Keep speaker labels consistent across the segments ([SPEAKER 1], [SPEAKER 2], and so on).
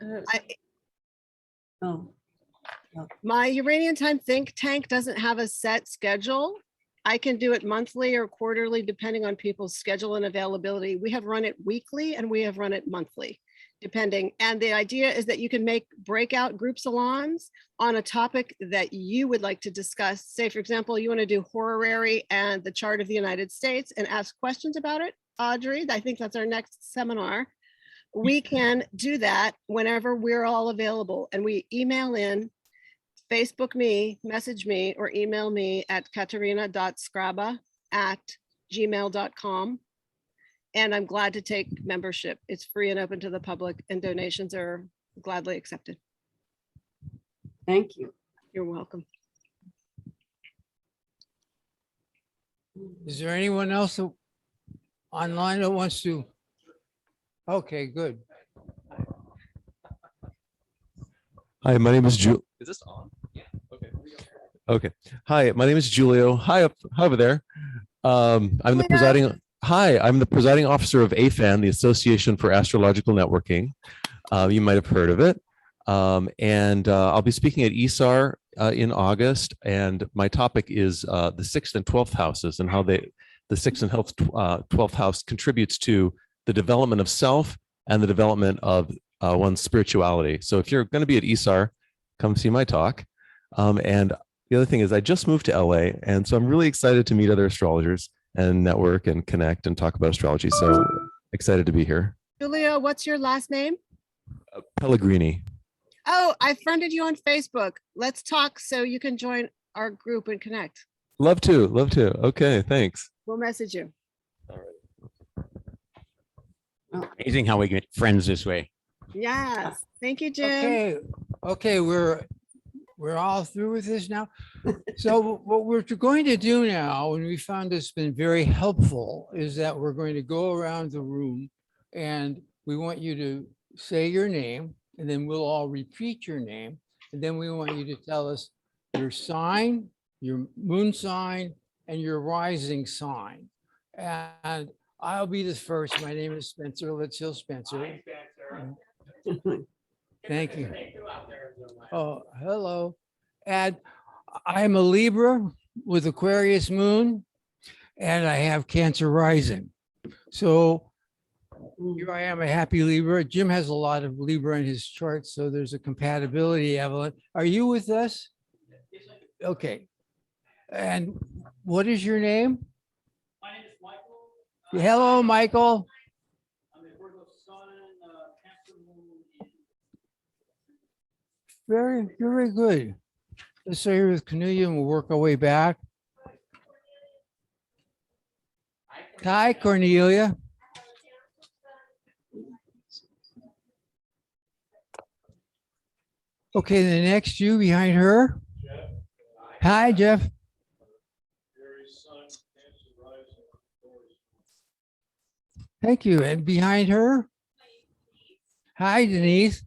[SPEAKER 1] I,
[SPEAKER 2] Oh,
[SPEAKER 1] my Uranian time think tank doesn't have a set schedule. I can do it monthly or quarterly, depending on people's schedule and availability. We have run it weekly and we have run it monthly, depending. And the idea is that you can make breakout group salons on a topic that you would like to discuss. Say, for example, you want to do horary and the chart of the United States and ask questions about it, Audrey. I think that's our next seminar. We can do that whenever we're all available, and we email in, Facebook me, message me, or email me at katerina.scraba@gmail.com. And I'm glad to take membership. It's free and open to the public, and donations are gladly accepted.
[SPEAKER 2] thank you.
[SPEAKER 1] You're welcome.
[SPEAKER 3] Is there anyone else online that wants to? Okay, good.
[SPEAKER 4] Hi, my name is Ju.
[SPEAKER 5] Is this on? Yeah. Okay.
[SPEAKER 4] Okay. Hi, my name is Julio. Hi up over there. I'm the presiding. Hi, I'm the presiding officer of AFAN, the Association for Astrological Networking. You might have heard of it. And I'll be speaking at ESAR in August. And my topic is the 6th and 12th houses and how the 6th and 12th house contributes to the development of self and the development of one's spirituality. So if you're going to be at ESAR, come see my talk. And the other thing is I just moved to LA. And so I'm really excited to meet other astrologers and network and connect and talk about astrology. So excited to be here.
[SPEAKER 1] Julio, what's your last name?
[SPEAKER 4] Pellegrini.
[SPEAKER 1] Oh, I friended you on Facebook. Let's talk so you can join our group and connect.
[SPEAKER 4] Love to, love to. Okay, thanks.
[SPEAKER 1] We'll message you.
[SPEAKER 6] Amazing how we get friends this way.
[SPEAKER 1] Yes. Thank you, Jim.
[SPEAKER 3] Okay, we're all through with this now. So what we're going to do now, and we found this been very helpful, is that we're going to go around the room and we want you to say your name, and then we'll all repeat your name. And then we want you to tell us your sign, your moon sign, and your rising sign. And I'll be the first. My name is Spencer. Lucille Spencer. Thank you. Oh, hello. And I'm a Libra with Aquarius moon, and I have Cancer rising. So here I am, a happy Libra. Jim has a lot of Libra in his chart, so there's a compatibility, Evelyn. Are you with us? Okay. And what is your name?
[SPEAKER 7] My name is Michael.
[SPEAKER 3] Hello, Michael.
[SPEAKER 7] I'm a Virgo sun, Cancer moon.
[SPEAKER 3] Very, very good. Let's stay here with Cornelia and we'll work our way back. Hi, Cornelia. Okay, the next you behind her.
[SPEAKER 7] Jeff.
[SPEAKER 3] Hi, Jeff.
[SPEAKER 7] Aries sun, Cancer rising, Taurus.
[SPEAKER 3] Thank you. And behind her. Hi, Denise.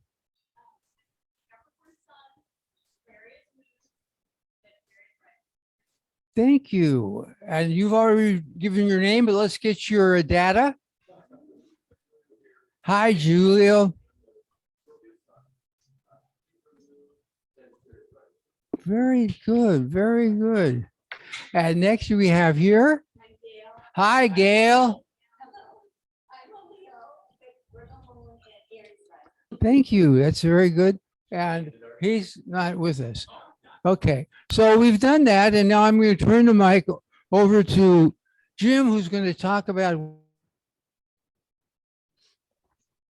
[SPEAKER 3] Thank you. And you've already given your name, but let's get your data. Hi, Julio. Very good. Very good. And next we have here. Hi, Gail. Thank you. That's very good. And he's not with us. Okay, so we've done that, and now I'm going to turn the mic over to Jim, who's going to talk about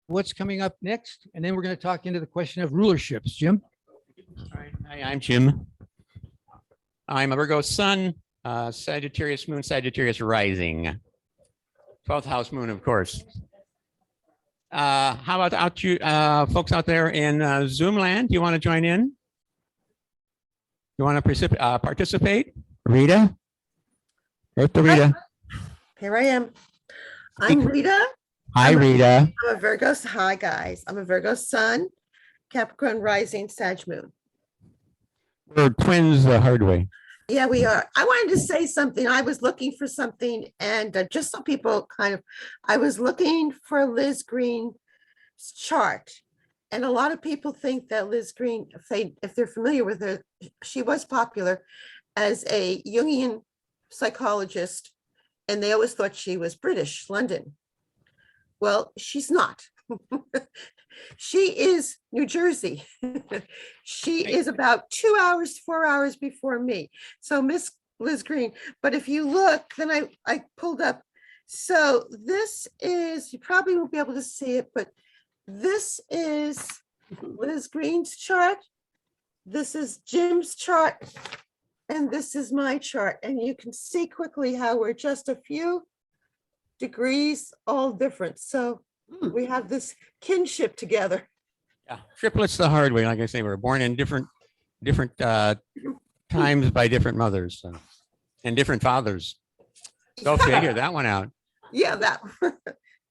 [SPEAKER 3] what's coming up next, and then we're going to talk into the question of rulerships. Jim?
[SPEAKER 6] All right. Hi, I'm Jim. I'm a Virgo sun, Sagittarius moon, Sagittarius rising. 12th house moon, of course. How about you folks out there in Zoom land? Do you want to join in? You want to participate? Rita? Where's the Rita?
[SPEAKER 8] Here I am. I'm Rita.
[SPEAKER 6] Hi, Rita.
[SPEAKER 8] I'm a Virgo. Hi, guys. I'm a Virgo sun, Capricorn rising, Sag moon.
[SPEAKER 6] We're twins the hard way.
[SPEAKER 8] Yeah, we are. I wanted to say something. I was looking for something, and just so people I was looking for Liz Green's chart, And a lot of people think that Liz Green, if they're familiar with her, she was popular as a Jungian psychologist, and they always thought she was British, London. Well, she's not. She is New Jersey. She is about 2 hours, 4 hours before me. So Miss Liz Green, but if you look, then I pulled up. So this is, you probably won't be able to see it, but this is Liz Green's chart. This is Jim's chart. And this is my chart. And you can see quickly how we're just a few degrees all different. So we have this kinship together.
[SPEAKER 6] Yeah, triplets the hard way. Like I say, we're born in different times by different mothers and different fathers. Go figure that one out.
[SPEAKER 8] Yeah, that. But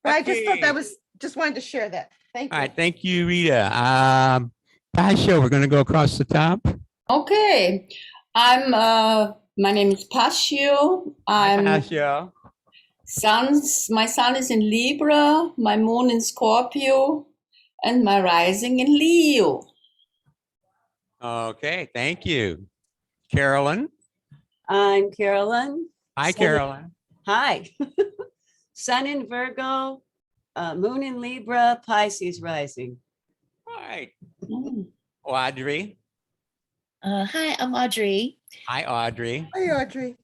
[SPEAKER 8] I just thought
[SPEAKER 6] Okay.
[SPEAKER 8] that was, just wanted to share that. Thank
[SPEAKER 6] All
[SPEAKER 8] you.
[SPEAKER 6] right, thank you, Rita. Pasha, we're going to go across the top.
[SPEAKER 2] Okay, I'm my name is Pasio. I'm
[SPEAKER 6] Pasha.
[SPEAKER 2] my sun is in Libra, my moon in Scorpio, and my rising in Leo.
[SPEAKER 6] Okay, thank you. Carolyn.
[SPEAKER 2] I'm Carolyn.
[SPEAKER 6] Hi,
[SPEAKER 2] Sun in-
[SPEAKER 6] Carolyn.
[SPEAKER 2] Hi. Sun in Virgo, moon in Libra, Pisces rising.
[SPEAKER 6] All right. Audrey.
[SPEAKER 5] Hi, I'm Audrey.
[SPEAKER 6] Hi, Audrey.
[SPEAKER 8] Hi, Audrey.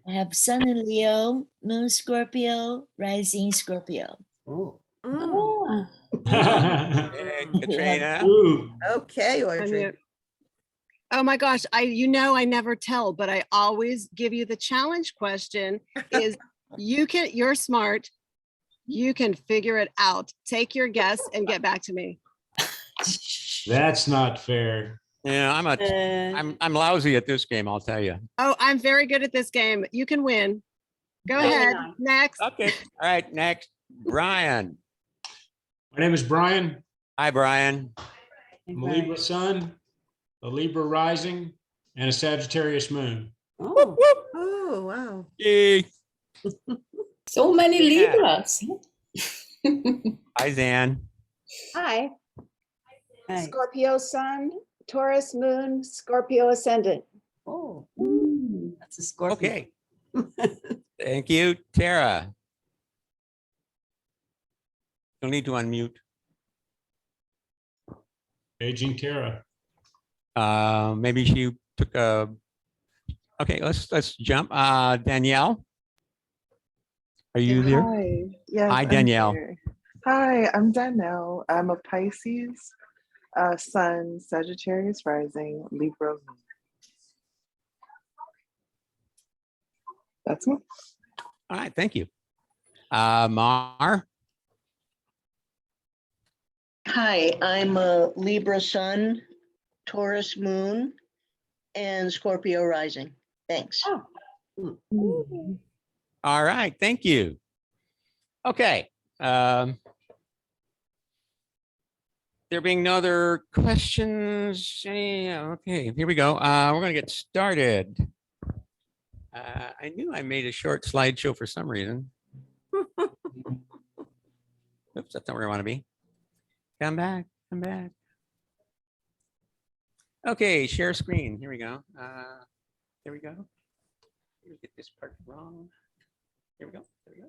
[SPEAKER 5] I have Sun in Leo, Moon Scorpio, Rising Scorpio.
[SPEAKER 2] Oh.
[SPEAKER 8] Mm,
[SPEAKER 6] Hey, Katrina.
[SPEAKER 7] Ooh.
[SPEAKER 8] Okay, Audrey.
[SPEAKER 1] Unmute. Oh my gosh, I never tell, but I always give you the challenge question is you're smart. You can figure it out. Take your guess and get back to me.
[SPEAKER 7] That's not fair.
[SPEAKER 6] Yeah, I'm lousy at this game, I'll tell you.
[SPEAKER 1] Oh, I'm very good at this game. You can win. Go
[SPEAKER 2] Yeah.
[SPEAKER 1] ahead. Next.
[SPEAKER 6] Okay. All right, next, Brian.
[SPEAKER 7] My name is Brian.
[SPEAKER 6] Hi, Brian.
[SPEAKER 7] I'm a Libra sun, a Libra rising, and a Sagittarius moon.
[SPEAKER 2] Oh,
[SPEAKER 8] Oh, wow.
[SPEAKER 6] Yay.
[SPEAKER 2] so many
[SPEAKER 6] Yeah.
[SPEAKER 2] Libras.
[SPEAKER 6] Hi, Zan.
[SPEAKER 9] Hi,
[SPEAKER 2] Hi.
[SPEAKER 9] Scorpio sun, Taurus moon, Scorpio ascendant.
[SPEAKER 2] Oh, that's a Scorpio.
[SPEAKER 6] Okay. Thank you, Tara. You'll need to unmute.
[SPEAKER 7] Aging Tara.
[SPEAKER 6] Maybe she took a. Okay, let's jump. Danielle, are you there?
[SPEAKER 10] Hi. Yes,
[SPEAKER 6] Hi,
[SPEAKER 10] I'm
[SPEAKER 6] Danielle.
[SPEAKER 10] here. Hi, I'm Danielle. I'm a Pisces, Sun, Sagittarius rising, Libra moon. That's me.
[SPEAKER 6] All right, thank you. Mar.
[SPEAKER 11] Hi, I'm a Libra sun, Taurus moon, and Scorpio rising. Thanks.
[SPEAKER 6] All right, thank you. Okay. There being no other questions, okay, here we go. We're gonna get started. I knew I made a short slideshow for some reason. Oops, that's not where I want to be. Come back, come back. Okay, share screen. Here we go. Here we go. Let me get this part wrong. Here we go. There we go.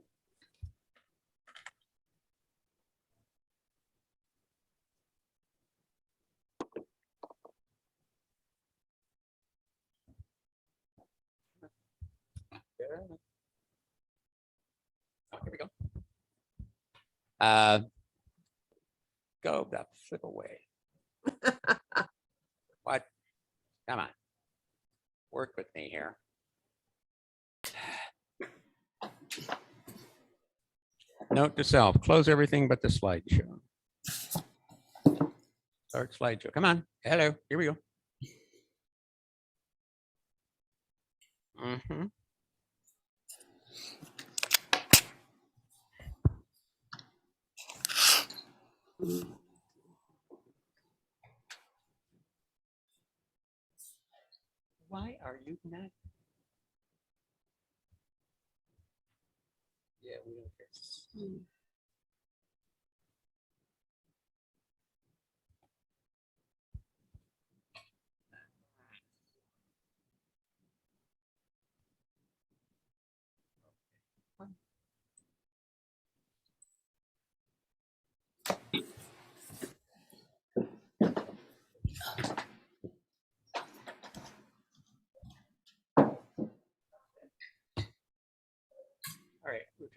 [SPEAKER 6] Oh, here we go. Go the flip away. What? Come on. Work with me here. Note to self, close everything but the slideshow. Start slideshow. Come on. Hello. Here we go. Mm-hmm. Why are you not? Yeah, we don't care.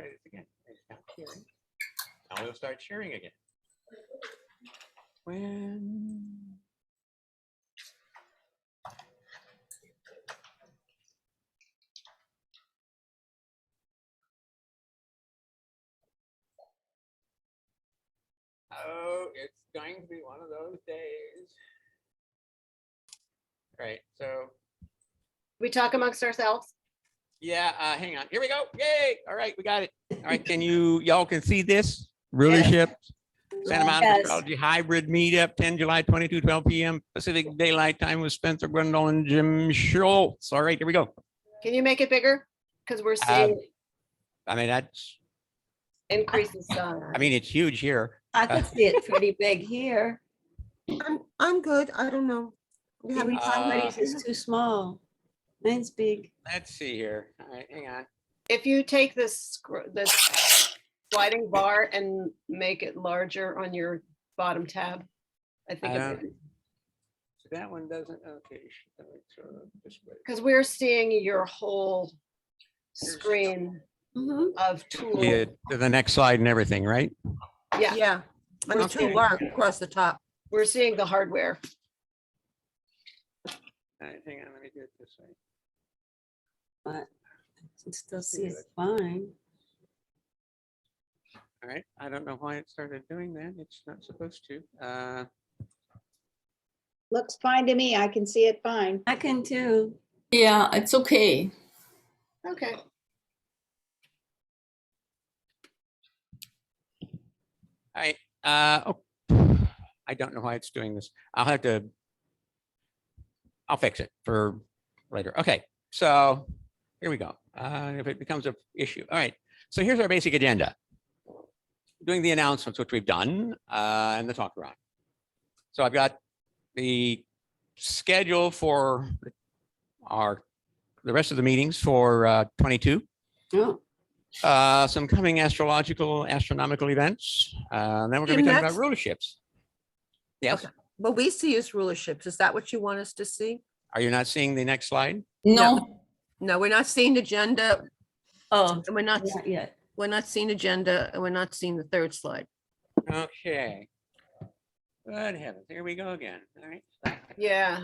[SPEAKER 6] try this again. Stop sharing. Now we'll start sharing again. When oh, it's going to be one of those days. All right, so
[SPEAKER 1] We talk amongst ourselves.
[SPEAKER 6] yeah, hang on. Here we go. Yay! All right, we got it. All right, can y'all can see this rulership? Santa Monica
[SPEAKER 2] Yes.
[SPEAKER 6] Astrology Hybrid Meetup, 10 July 22, 12 p.m. Pacific Daylight Time with Spencer Grundle and Jim Schultz. All right, here we go.
[SPEAKER 1] Can you make it bigger? Because we're seeing
[SPEAKER 6] I mean, that's,
[SPEAKER 1] increase in size.
[SPEAKER 6] I mean, it's huge here.
[SPEAKER 12] I could see it pretty big here.
[SPEAKER 8] I'm good. I don't know. We haven't.
[SPEAKER 12] Somebody's is too small. Mine's big.
[SPEAKER 6] Let's see here. All right, hang on.
[SPEAKER 1] If you take this sliding bar and make it larger on your bottom tab, I think
[SPEAKER 6] So that one doesn't, okay.
[SPEAKER 1] because we're seeing your whole screen of tools.
[SPEAKER 6] Yeah, to the next slide and everything, right?
[SPEAKER 1] Yeah,
[SPEAKER 8] Yeah. And the
[SPEAKER 6] Okay.
[SPEAKER 8] toolbar across the top.
[SPEAKER 1] we're seeing the hardware.
[SPEAKER 6] All right, hang on, let me do it this way.
[SPEAKER 12] But I can still see it fine.
[SPEAKER 6] All right, I don't know why it started doing that. It's not supposed to.
[SPEAKER 9] Looks fine to me. I can see it fine.
[SPEAKER 12] I can too.
[SPEAKER 2] Yeah, it's okay.
[SPEAKER 1] Okay.
[SPEAKER 6] All right, oh, I don't know why it's doing this. I'll fix it for later. Okay, so here we go. If it becomes an issue. All right, so here's our basic agenda. Doing the announcements, which we've done, and the talk around. So I've got the schedule for the rest of the meetings for 22.
[SPEAKER 12] Oh,
[SPEAKER 6] Some coming astronomical events. Then we're going to be
[SPEAKER 8] Jim,
[SPEAKER 6] talking about
[SPEAKER 8] that's-
[SPEAKER 6] rulerships. Yes.
[SPEAKER 8] Okay. What we see is rulerships. Is that what you want us to see?
[SPEAKER 6] Are you not seeing the next slide?
[SPEAKER 2] No.
[SPEAKER 8] No, we're not seeing agenda.
[SPEAKER 12] oh,
[SPEAKER 8] And we're not,
[SPEAKER 12] not yet.
[SPEAKER 8] we're not seeing agenda and we're not seeing the third slide.
[SPEAKER 6] Okay. Good heavens. Here we go again. All right.
[SPEAKER 1] Yeah,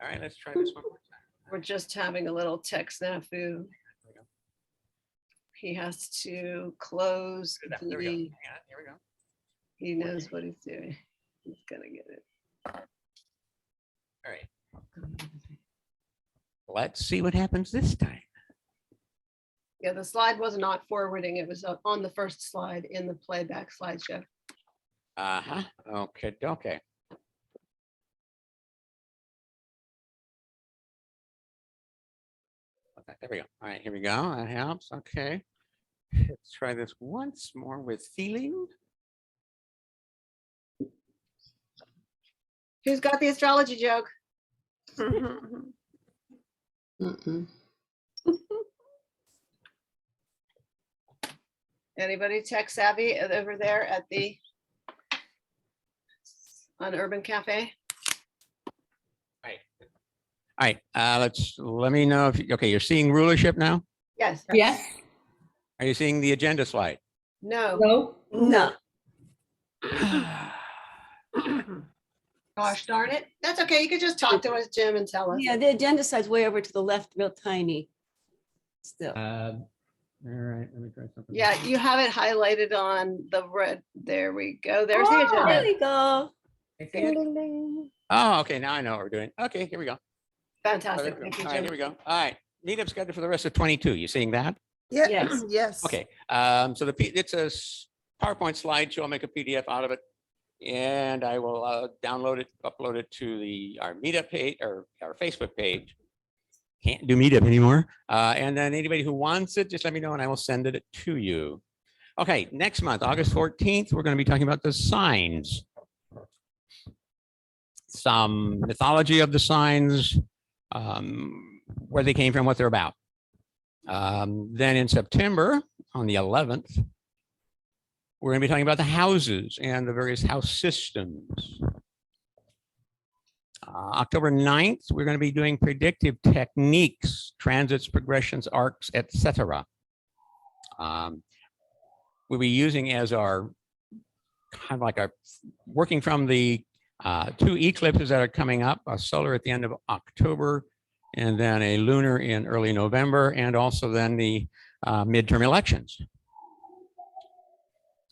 [SPEAKER 6] All right. Let's try this one more time.
[SPEAKER 1] we're just having a little tech snafu. He has to close
[SPEAKER 6] There we go. Hang
[SPEAKER 1] the,
[SPEAKER 6] on, here we go.
[SPEAKER 1] he knows what he's doing. He's gonna get it.
[SPEAKER 6] All right. Let's see what happens this time.
[SPEAKER 1] Yeah, the slide was not forwarding. It was on the first slide in the playback slideshow.
[SPEAKER 6] Uh-huh. Okay. Okay. Okay, there we go. All right, here we go. That helps. Okay. Let's try this once more with feeling.
[SPEAKER 1] Who's got the astrology joke?
[SPEAKER 12] Mm-mm.
[SPEAKER 1] Anybody tech savvy over there at the on Urban Cafe?
[SPEAKER 6] All right. Let me know if okay, you're seeing rulership now.
[SPEAKER 1] Yes.
[SPEAKER 2] Yes.
[SPEAKER 6] Are you seeing the agenda slide?
[SPEAKER 1] No.
[SPEAKER 2] No.
[SPEAKER 12] No.
[SPEAKER 1] Gosh darn it. That's okay. You could just talk to us, Jim, and tell us.
[SPEAKER 12] Yeah, the agenda side's way over to the left, real tiny. Still.
[SPEAKER 6] All right. Let me try something.
[SPEAKER 1] Yeah, you have it highlighted on the red. There we go. There's the
[SPEAKER 12] There
[SPEAKER 1] agenda.
[SPEAKER 12] we go.
[SPEAKER 1] Ding, ding, ding.
[SPEAKER 6] Oh, okay. Now I know what we're doing. Okay, here we go.
[SPEAKER 1] Fantastic.
[SPEAKER 6] All
[SPEAKER 1] Thank you,
[SPEAKER 6] right,
[SPEAKER 1] Jim.
[SPEAKER 6] here we go. All right. Meetup scheduled for the rest of 22. You seeing that?
[SPEAKER 8] Yeah,
[SPEAKER 12] Yes.
[SPEAKER 8] yes.
[SPEAKER 6] Okay. So it's a PowerPoint slideshow. I'll make a PDF out of it, and I will download it, upload it to our Meetup page or our Facebook page. Can't do Meetup anymore. And then anybody who wants it, just let me know, and I will send it to you. Okay. Next month, August 14th, we're going to be talking about the signs. Some mythology of the signs, where they came from, what they're about. Then in September, on the 11th, we're going to be talking about the houses and the various house systems. October 9th, we're going to be doing predictive techniques, transits, progressions, arcs, etc. we'll be using as our kind of like our working from the 2 eclipses that are coming up, a solar at the end of October, and then a lunar in early November, and also then the midterm elections.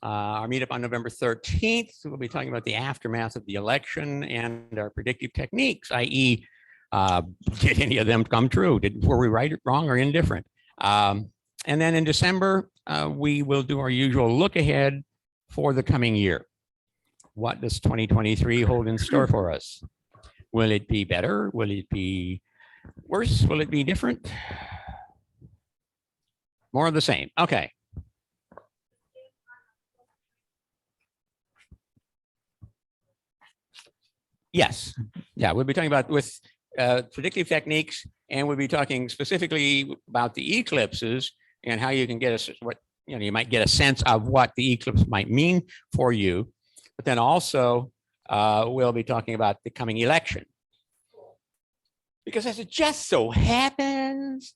[SPEAKER 6] Our meetup on November 13th, we'll be talking about the aftermath of the election and our predictive techniques, i.e. Did any of them come true? Were we right, wrong, or indifferent? And then in December, we will do our usual look ahead for the coming year. What does 2023 hold in store for us? Will it be better? Will it be worse? Will it be different? More of the same. Okay. Yes. Yeah, we'll be talking about with predictive techniques, and we'll be talking specifically about the eclipses and how you can get you might get a sense of what the eclipse might mean for you. But then also we'll be talking about the coming election. Because as it just so happens,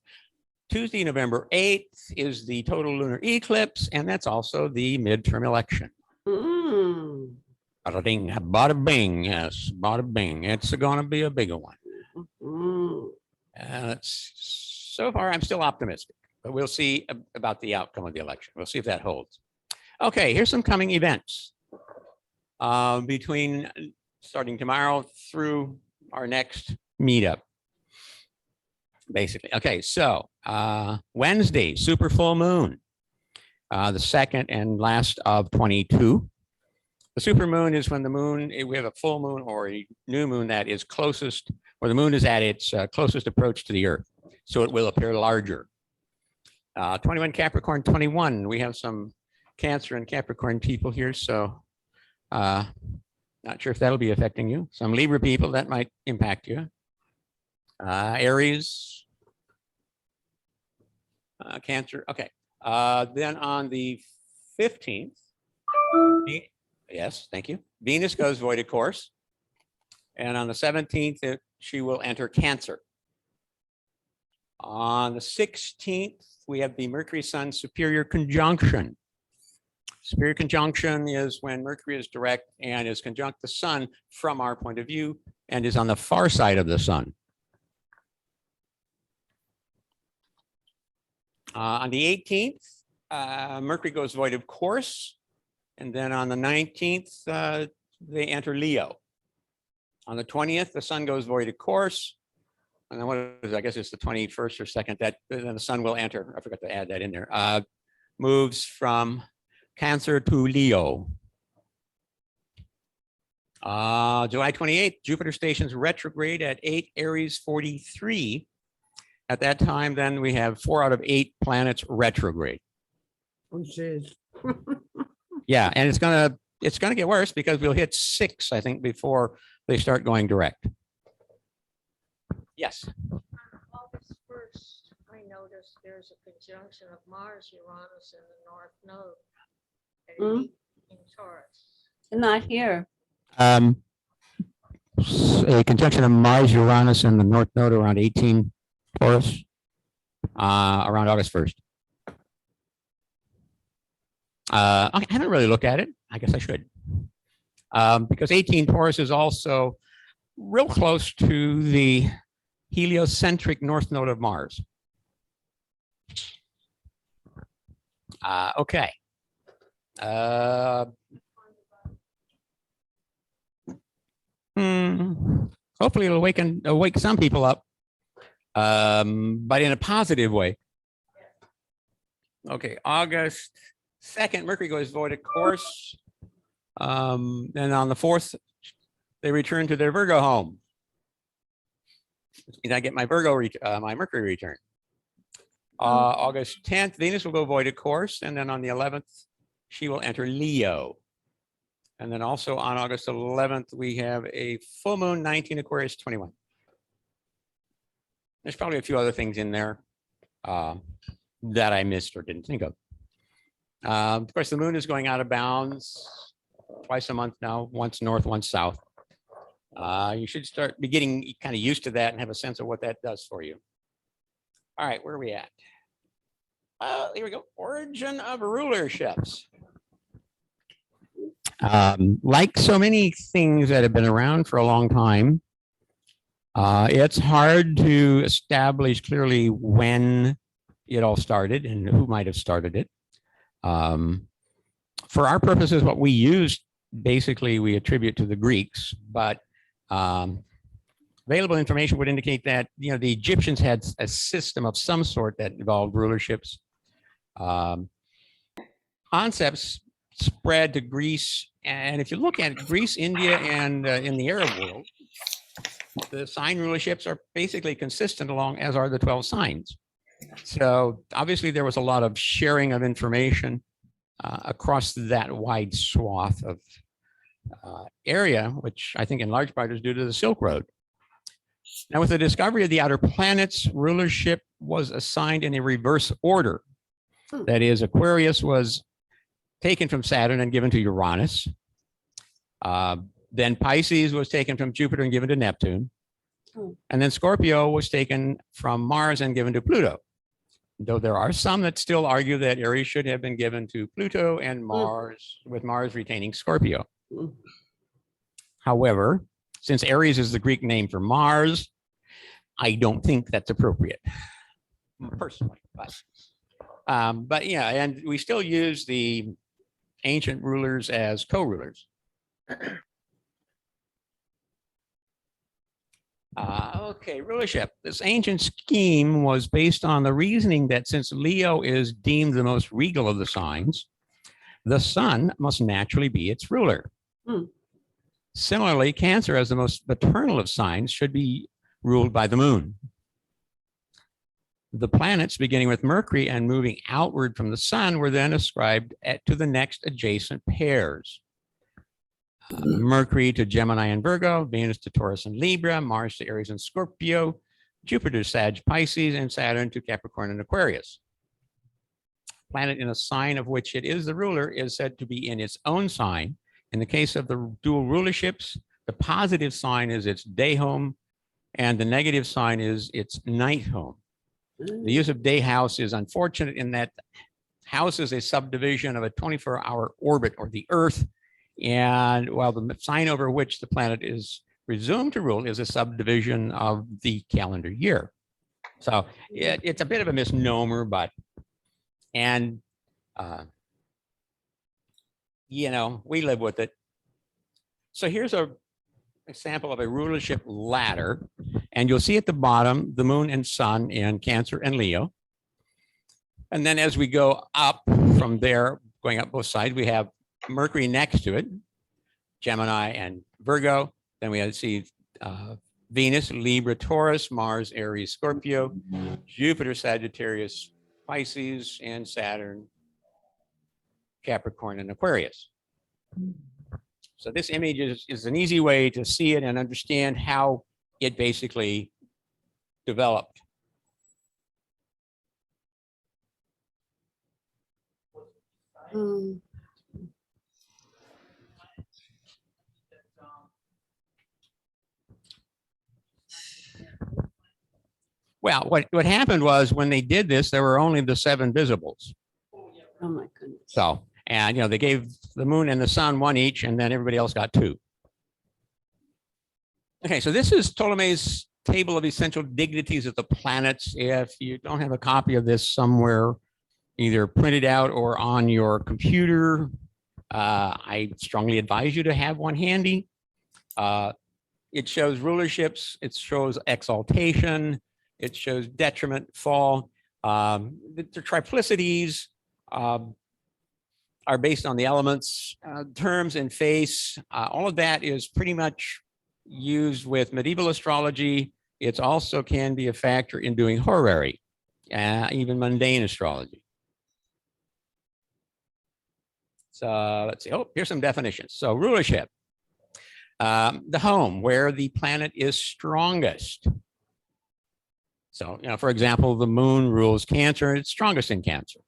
[SPEAKER 6] Tuesday, November 8th is the total lunar eclipse, and that's also the midterm election. Bada ding, bada bing, yes, bada bing. It's going to be a bigger one. So far, I'm still optimistic, but we'll see about the outcome of the election. We'll see if that holds. Okay, here's some coming events between starting tomorrow through our next meetup. Basically, okay, so Wednesday, super full moon, the second and last of 22. The super moon is when the moon, we have a full moon or a new moon that is closest, or the moon is at its closest approach to the earth. So it will appear larger. 21 Capricorn 21, we have some Cancer and Capricorn people here. So not sure if that'll be affecting you. Some Libra people, that might impact you. Aries, Cancer, okay. Then on the 15th, yes, thank you. Venus goes void of course. And on the 17th, she will enter Cancer. On the 16th, we have the Mercury Sun superior conjunction. Superior conjunction is when Mercury is direct and is conjunct the Sun from our point of view and is on the far side of the Sun. On the 18th, Mercury goes void of course. And then on the 19th, they enter Leo. On the 20th, the Sun goes void of course. And then what is it? I guess it's the 21st or 2nd that then the Sun will enter. I forgot to add that in there. Moves from Cancer to Leo. July 28th, Jupiter stations retrograde at 8 Aries 43. At that time, then we have 4 out of 8 planets retrograde.
[SPEAKER 1] Oh, jeez.
[SPEAKER 6] Yeah, and it's gonna get worse because we'll hit 6, I think, before they start going direct. Yes.
[SPEAKER 13] August 1st, I noticed there's a conjunction of Mars, Uranus, and the North Node in Taurus.
[SPEAKER 12] Not here.
[SPEAKER 6] A conjunction of Mars, Uranus, and the North Node around 18 Taurus, around August 1st. I haven't really looked at it. I guess I should. Because 18 Taurus is also real close to the heliocentric North Node of Mars. Okay. Hopefully it'll wake some people up, but in a positive way. Okay, August 2nd, Mercury goes void of course. And on the 4th, they return to their Virgo home. I get my my Mercury return. August 10th, Venus will go void of course. And then on the 11th, she will enter Leo. And then also on August 11th, we have a full moon, 19 Aquarius 21. There's probably a few other things in there that I missed or didn't think of. Of course, the moon is going out of bounds twice a month now, once north, once south. You should be getting kind of used to that and have a sense of what that does for you. All right, where are we at? Here we go. Origin of rulerships. Like so many things that have been around for a long time, it's hard to establish clearly when it all started and who might have started it. For our purposes, what we use, basically, we attribute to the Greeks, but available information would indicate that, you know, the Egyptians had a system of some sort that involved rulerships. Concepts spread to Greece, and if you look at Greece, India, and in the Arab world, the sign rulerships are basically consistent along, as are the 12 signs. So obviously there was a lot of sharing of information across that wide swath of area, which I think in large part is due to the Silk Road. Now, with the discovery of the outer planets, rulership was assigned in a reverse order. That is, Aquarius was taken from Saturn and given to Uranus. Then Pisces was taken from Jupiter and given to Neptune. And then Scorpio was taken from Mars and given to Pluto. Though there are some that still argue that Aries should have been given to Pluto and Mars, with Mars retaining Scorpio. However, since Aries is the Greek name for Mars, I don't think that's appropriate, personally. But yeah, and we still use the ancient rulers as co-rulers. Okay, rulership. This ancient scheme was based on the reasoning that since Leo is deemed the most regal of the signs, the sun must naturally be its ruler. Similarly, Cancer, as the most maternal of signs, should be ruled by the moon. The planets, beginning with Mercury and moving outward from the sun, were then ascribed to the next adjacent pairs. Mercury to Gemini and Virgo, Venus to Taurus and Libra, Mars to Aries and Scorpio, Jupiter to Sag, Pisces, and Saturn to Capricorn and Aquarius. Planet in a sign of which it is the ruler is said to be in its own sign. In the case of the dual rulerships, the positive sign is its day home, and the negative sign is its night home. The use of day house is unfortunate in that house is a subdivision of a 24-hour orbit or the Earth, and while the sign over which the planet is presumed to rule is a subdivision of the calendar year. So it's a bit of a misnomer, but, and, you know, we live with it. So here's a example of a rulership ladder, and you'll see at the bottom the moon and sun in Cancer and Leo. And then as we go up from there, going up both sides, we have Mercury next to it, Gemini and Virgo. Then we see Venus, Libra, Taurus, Mars, Aries, Scorpio, Jupiter, Sagittarius, Pisces, and Saturn, Capricorn, and Aquarius. So this image is an easy way to see it and understand how it basically developed. Well, what happened was when they did this, there were only the 7 visibles.
[SPEAKER 12] Oh my goodness.
[SPEAKER 6] So, and, you know, they gave the moon and the sun 1 each, and then everybody else got 2. Okay, so this is Ptolemy's table of essential dignities of the planets. If you don't have a copy of this somewhere, either printed out or on your computer, I strongly advise you to have one handy. It shows rulerships, it shows exaltation, it shows detriment, fall. The triplicities are based on the elements, terms and face. All of that is pretty much used with medieval astrology. It also can be a factor in doing horary, even mundane astrology. So let's see. Oh, here's some definitions. So rulership, the home where the planet is strongest. So, you know, for example, the moon rules Cancer, it's strongest in Cancer.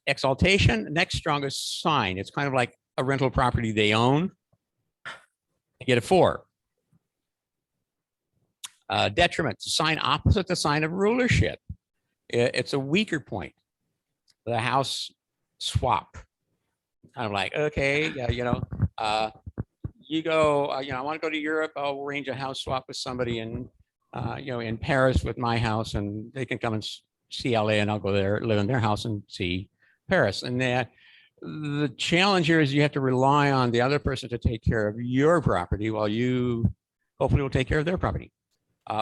[SPEAKER 6] Exaltation, next strongest sign. It's kind of like a rental property they own. You get a 4. Detriment, sign opposite the sign of rulership. It's a weaker point. The house swap. kind of like, okay, yeah, you go, I want to go to Europe. I'll arrange a house swap with somebody in, in Paris with my house, and they can come and see LA, and I'll go there, live in their house, and see Paris. And that the challenge here is you have to rely on the other person to take care of your property while you hopefully will take care of their property.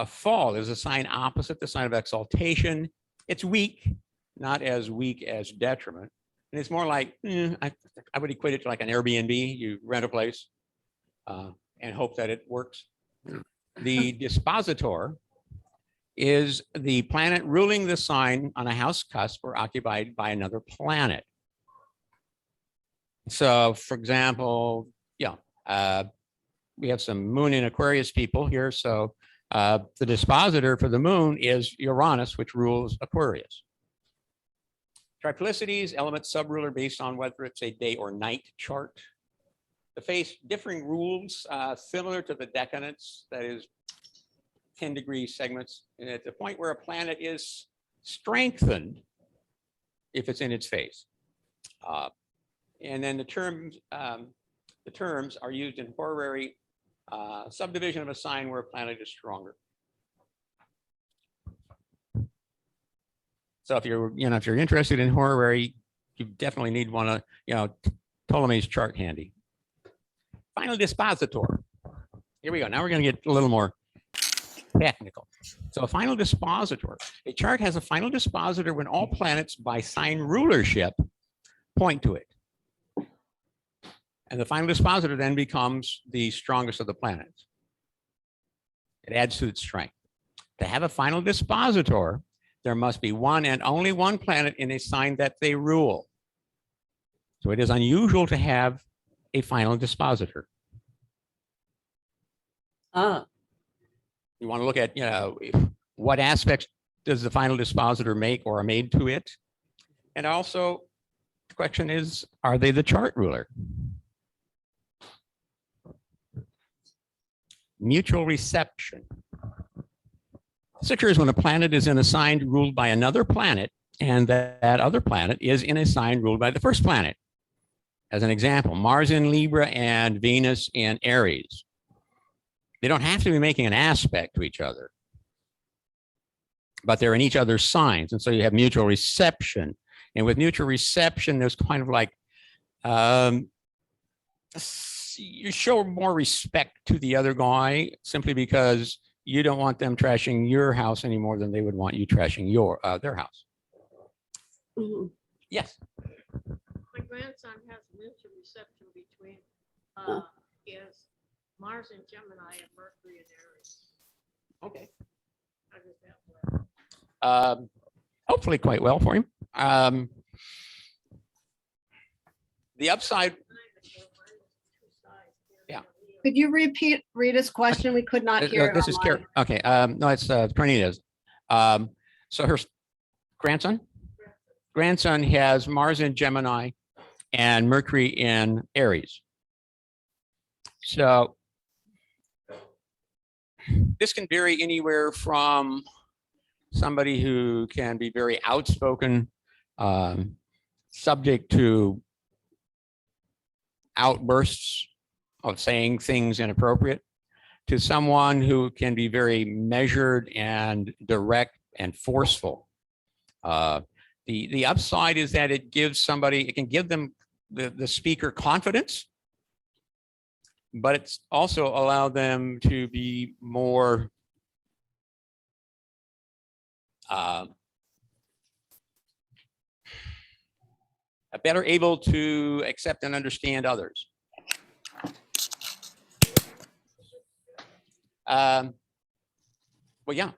[SPEAKER 6] Fall is a sign opposite the sign of exaltation. It's weak, not as weak as detriment. And it's more like, I would equate it to like an Airbnb. You rent a place and hope that it works. The dispositor is the planet ruling the sign on a house cusp or occupied by another planet. So for example, we have some moon in Aquarius people here. So the dispositor for the moon is Uranus, which rules Aquarius. Triplicities, element subruler based on whether it's a day or night chart. The face differing rules similar to the decadence, that is 10-degree segments, and at the point where a planet is strengthened if it's in its face. And then the terms are used in horary subdivision of a sign where a planet is stronger. So if you're interested in horary, you definitely need one of Ptolemy's chart handy. Final dispositor. Here we go. Now we're going to get a little more technical. So a final dispositor. A chart has a final dispositor when all planets by sign rulership point to it. And the final dispositor then becomes the strongest of the planets. It adds to its strength. To have a final dispositor, there must be one and only one planet in a sign that they rule. So it is unusual to have a final dispositor. You want to look at, what aspects does the final dispositor make or are made to it? And also, the question is, are they the chart ruler? Mutual reception. This occurs when a planet is in a sign ruled by another planet, and that other planet is in a sign ruled by the first planet. As an example, Mars in Libra and Venus in Aries. They don't have to be making an aspect to each other, but they're in each other's signs. And so you have mutual reception. And with mutual reception, there's kind of like, you show more respect to the other guy simply because you don't want them trashing your house any more than they would want you trashing their house.
[SPEAKER 12] Mhm.
[SPEAKER 6] Yes.
[SPEAKER 13] My grandson has mutual reception between his Mars in Gemini and Mercury in Aries.
[SPEAKER 6] Okay.
[SPEAKER 13] How does that work?
[SPEAKER 6] Hopefully quite well for him. The upside. Yeah.
[SPEAKER 1] Could you repeat Rita's question? We could not hear.
[SPEAKER 6] This is Karen. Okay. No, it's Cornelia's. So her grandson has Mars in Gemini and Mercury in Aries. So this can vary anywhere from somebody who can be very outspoken, subject to outbursts of saying things inappropriate, to someone who can be very measured and direct and forceful. The upside is that it can give them the speaker confidence, but it's also allowed them to be more better able to accept and understand others. Well, yeah.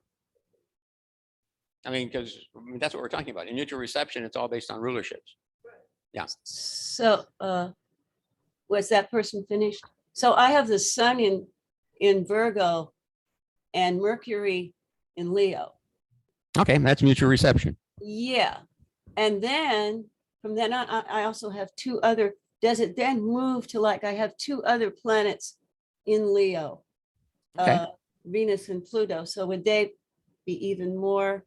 [SPEAKER 6] I mean, because that's what we're talking about. In mutual reception, it's all based on rulerships. Yeah.
[SPEAKER 12] So was that person finished? So I have the sun in Virgo and Mercury in Leo.
[SPEAKER 6] Okay, that's mutual reception.
[SPEAKER 12] Yeah. And then from then on, I also have two other, does it then move to like, I have two other planets in Leo,
[SPEAKER 6] Okay.
[SPEAKER 12] Venus and Pluto. So would they be even more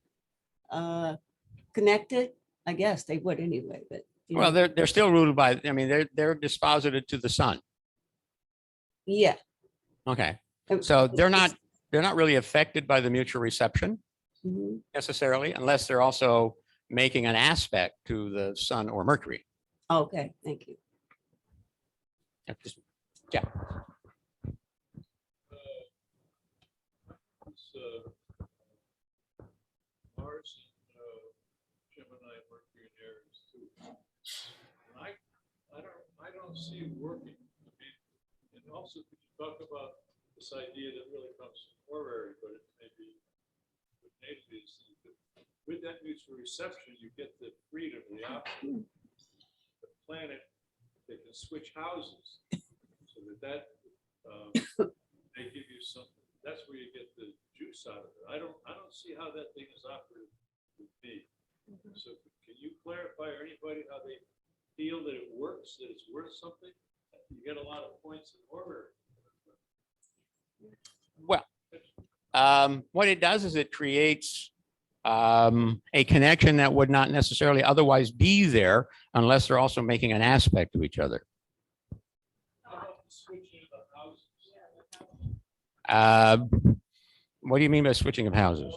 [SPEAKER 12] connected? I guess they would anyway, but
[SPEAKER 6] Well, they're still ruled by, I mean, they're disposited to the sun.
[SPEAKER 12] Yeah.
[SPEAKER 6] Okay.
[SPEAKER 12] Um,
[SPEAKER 6] So they're not really affected by the mutual reception
[SPEAKER 12] Mhm.
[SPEAKER 6] necessarily, unless they're also making an aspect to the sun or Mercury.
[SPEAKER 12] Okay, thank you.
[SPEAKER 6] Yeah.
[SPEAKER 14] Mars and Gemini, Mercury, and Aries too. And I don't see it working. I mean, and also could you talk about this idea that really comes from horary, but it may be with natives. With that mutual reception, you get the freedom, the option. The planet, they can switch houses, so that they give you something. That's where you get the juice out of it. I don't see how that thing is operative with me. So can you clarify, or anybody, how they feel that it works, that it's worth something? You get a lot of points in order.
[SPEAKER 6] Well, what it does is it creates a connection that would not necessarily otherwise be there unless they're also making an aspect to each other. What do you mean by switching of houses?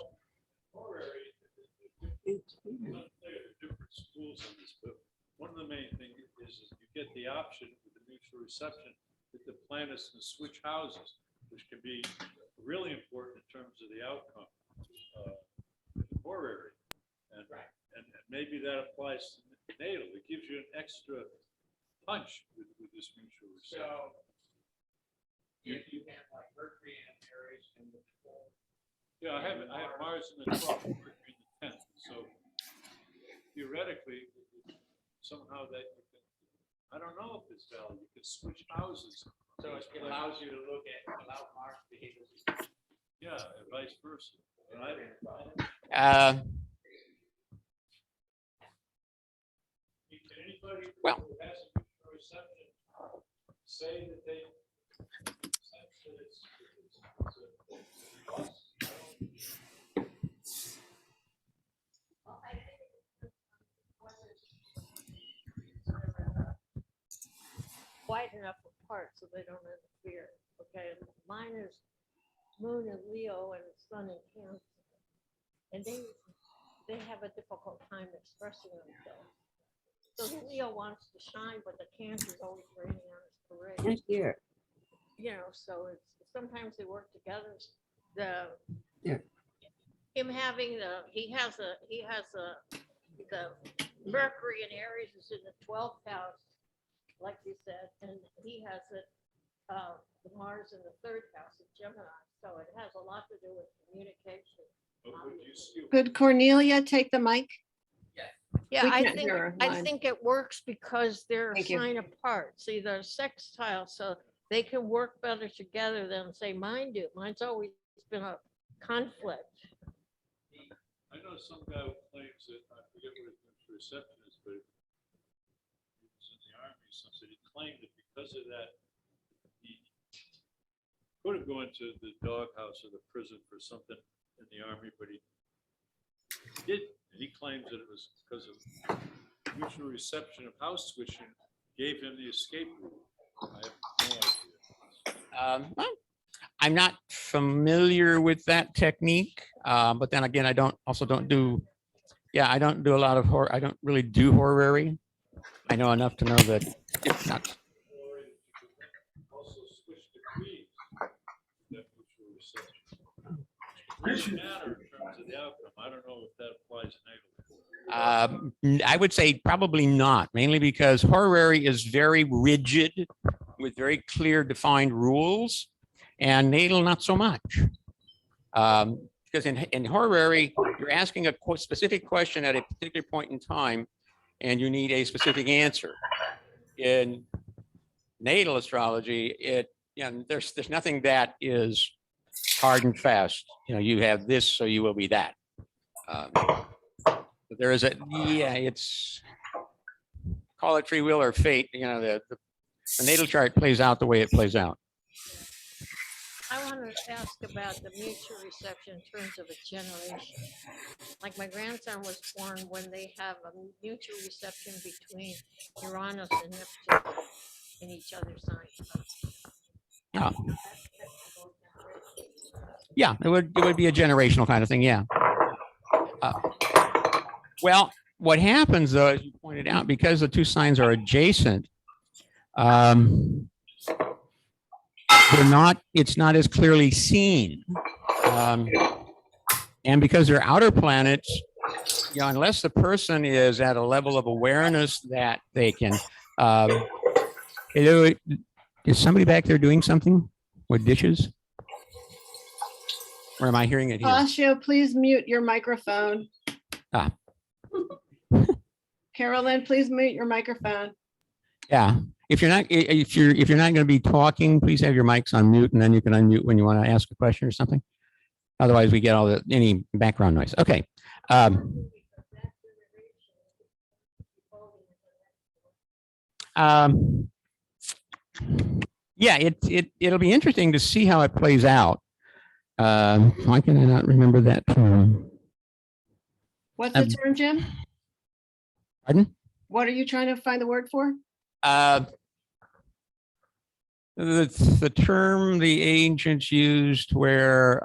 [SPEAKER 14] Different schools in this, but one of the main things is you get the option with the mutual reception that the planets can switch houses, which can be really important in terms of the outcome. Horary, and maybe that applies to natal. It gives you an extra punch with this mutual reception. So you have like Mercury and Aries in the 12th. Yeah, I have Mars in the 12th, Mercury in the 10th. So theoretically, somehow that you can, I don't know if it's valid. You can switch houses. So it allows you to look at Mars behavior. Yeah, and vice versa.
[SPEAKER 6] Well,
[SPEAKER 14] who has a mutual reception say that they sense that it's
[SPEAKER 13] wide enough apart so they don't interfere. Okay, mine is Moon in Leo and Sun in Cancer, and they have a difficult time expressing themselves. So the Leo wants to shine, but the Cancer is always raining on his parade.
[SPEAKER 12] Right here.
[SPEAKER 13] You know, so it's sometimes they work together.
[SPEAKER 12] Yeah.
[SPEAKER 13] Him having he has the Mercury in Aries is in the 12th house, like you said, and he has it the Mars in the 3rd house of Gemini. So it has a lot to do with communication.
[SPEAKER 1] Could Cornelia take the mic?
[SPEAKER 13] Yeah,
[SPEAKER 1] We
[SPEAKER 13] I
[SPEAKER 1] can't
[SPEAKER 13] think
[SPEAKER 1] hear her
[SPEAKER 13] I
[SPEAKER 1] line.
[SPEAKER 13] think it works because they're a
[SPEAKER 1] Thank you.
[SPEAKER 13] sign apart. See, they're sextile, so they can work better together than say mine do. Mine's always been a conflict.
[SPEAKER 14] I know some guy who claims that, I forget what his mutual reception is, but he was in the army, so he claimed that because of that, he could have gone to the doghouse or the prison for something in the army, but he didn't. And he claims that it was because of mutual reception of house switching gave him the escape route. I have no idea.
[SPEAKER 6] Well, I'm not familiar with that technique, but then again, I don't do a lot of horror. I don't really do horary. I know enough to know that it's not.
[SPEAKER 14] Also switch degrees, that mutual reception. It doesn't matter in terms of the outcome. I don't know if that applies in natal.
[SPEAKER 6] I would say probably not, mainly because horary is very rigid with very clear defined rules, and natal not so much. Because in horary, you're asking a specific question at a particular point in time, and you need a specific answer. In natal astrology, there's nothing that is hard and fast. You know, you have this, so you will be that. But there is it's call it free will or fate. You know, the natal chart plays out the way it plays out.
[SPEAKER 13] I want to ask about the mutual reception in terms of a generation. Like my grandson was born when they have a mutual reception between Uranus and Neptune in each other's signs.
[SPEAKER 6] Yeah. Yeah, it would be a generational kind of thing. Yeah. Well, what happens though, as you pointed out, because the two signs are adjacent, it's not as clearly seen. And because they're outer planets, you know, unless the person is at a level of awareness that they can, is somebody back there doing something with dishes? Or am I hearing it here?
[SPEAKER 1] Horacio, please mute your microphone.
[SPEAKER 6] Ah,
[SPEAKER 1] Carolyn, please mute your microphone.
[SPEAKER 6] yeah. If you're not going to be talking, please have your mics on mute, and then you can unmute when you want to ask a question or something. Otherwise, we get any background noise. Okay. Yeah, it'll be interesting to see how it plays out. Why can I not remember that term?
[SPEAKER 1] What's the term, Jim?
[SPEAKER 6] Pardon?
[SPEAKER 1] What are you trying to find the word for?
[SPEAKER 6] The term the ancients used where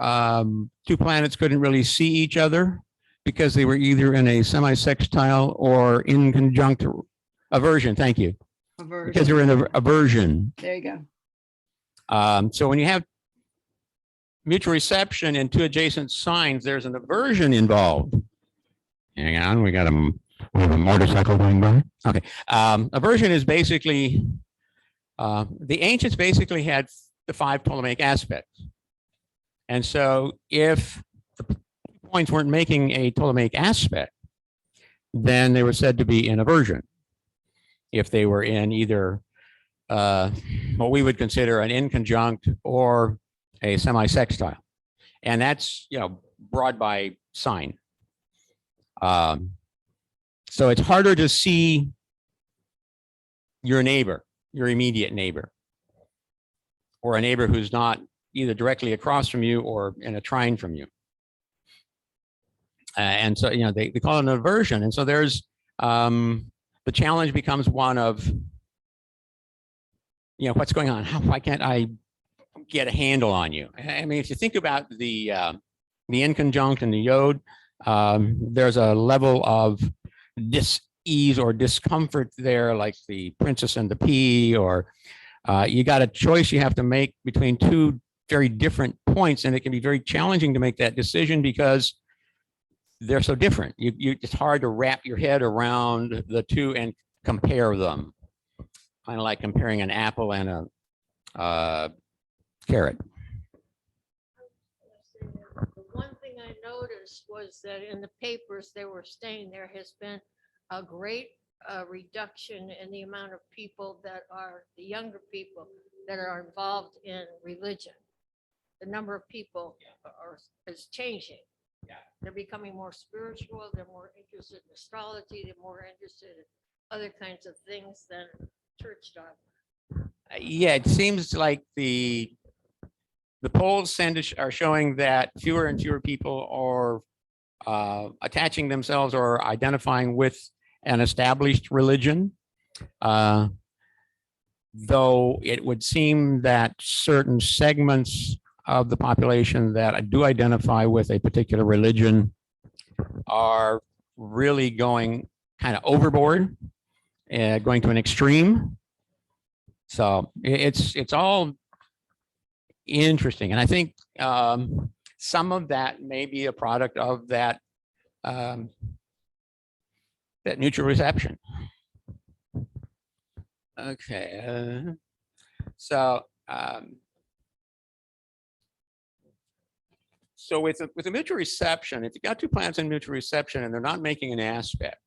[SPEAKER 6] two planets couldn't really see each other because they were either in a semi-sextile or in conjunct aversion. Thank you.
[SPEAKER 1] Aversion.
[SPEAKER 6] Because they're in a aversion.
[SPEAKER 1] There you go.
[SPEAKER 6] So when you have mutual reception in two adjacent signs, there's an aversion involved. Hang on, we have a motorcycle going by. Okay. Aversion is basically, the ancients basically had the 5 Ptolemaic aspects. And so if the points weren't making a Ptolemaic aspect, then they were said to be in aversion. If they were in either what we would consider an inconjunct or a semi-sextile. And that's, you know, broad by sign. So it's harder to see your neighbor, your immediate neighbor, or a neighbor who's not either directly across from you or in a trine from you. And so, you know, they call it an aversion. And so there's, the challenge becomes one of, you know, what's going on? Why can't I get a handle on you? I mean, if you think about the inconjunct and the yod, there's a level of dis-ease or discomfort there, like the princess and the pea, or you got a choice you have to make between two very different points, and it can be very challenging to make that decision because they're so different. It's hard to wrap your head around the two and compare them. Kind of like comparing an apple and a carrot.
[SPEAKER 13] The one thing I noticed was that in the papers they were saying there has been a great reduction in the amount of people that are, the younger people that are involved in religion. The number of people is changing. Yeah. They're becoming more spiritual. They're more interested in astrology. They're more interested in other kinds of things than church dogma.
[SPEAKER 6] Yeah, it seems like the polls are showing that fewer and fewer people are attaching themselves or identifying with an established religion. Though it would seem that certain segments of the population that do identify with a particular religion are really going kind of overboard, going to an extreme. So it's all interesting. And I think some of that may be a product of that, that neutral reception. Okay. So with a mutual reception, if you got two planets in mutual reception and they're not making an aspect,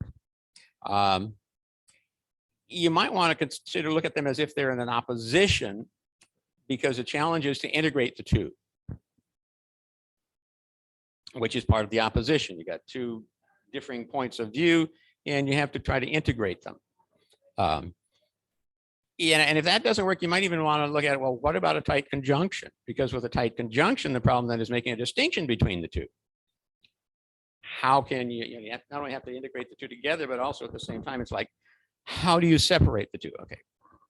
[SPEAKER 6] you might want to look at them as if they're in an opposition, because the challenge is to integrate the two, which is part of the opposition. You got two differing points of view and you have to try to integrate them. Yeah, and if that doesn't work, you might even want to look at, well, what about a tight conjunction? Because with a tight conjunction, the problem then is making a distinction between the two. How can you have, not only have to integrate the two together, but also at the same time, it's like, how do you separate the two? Okay,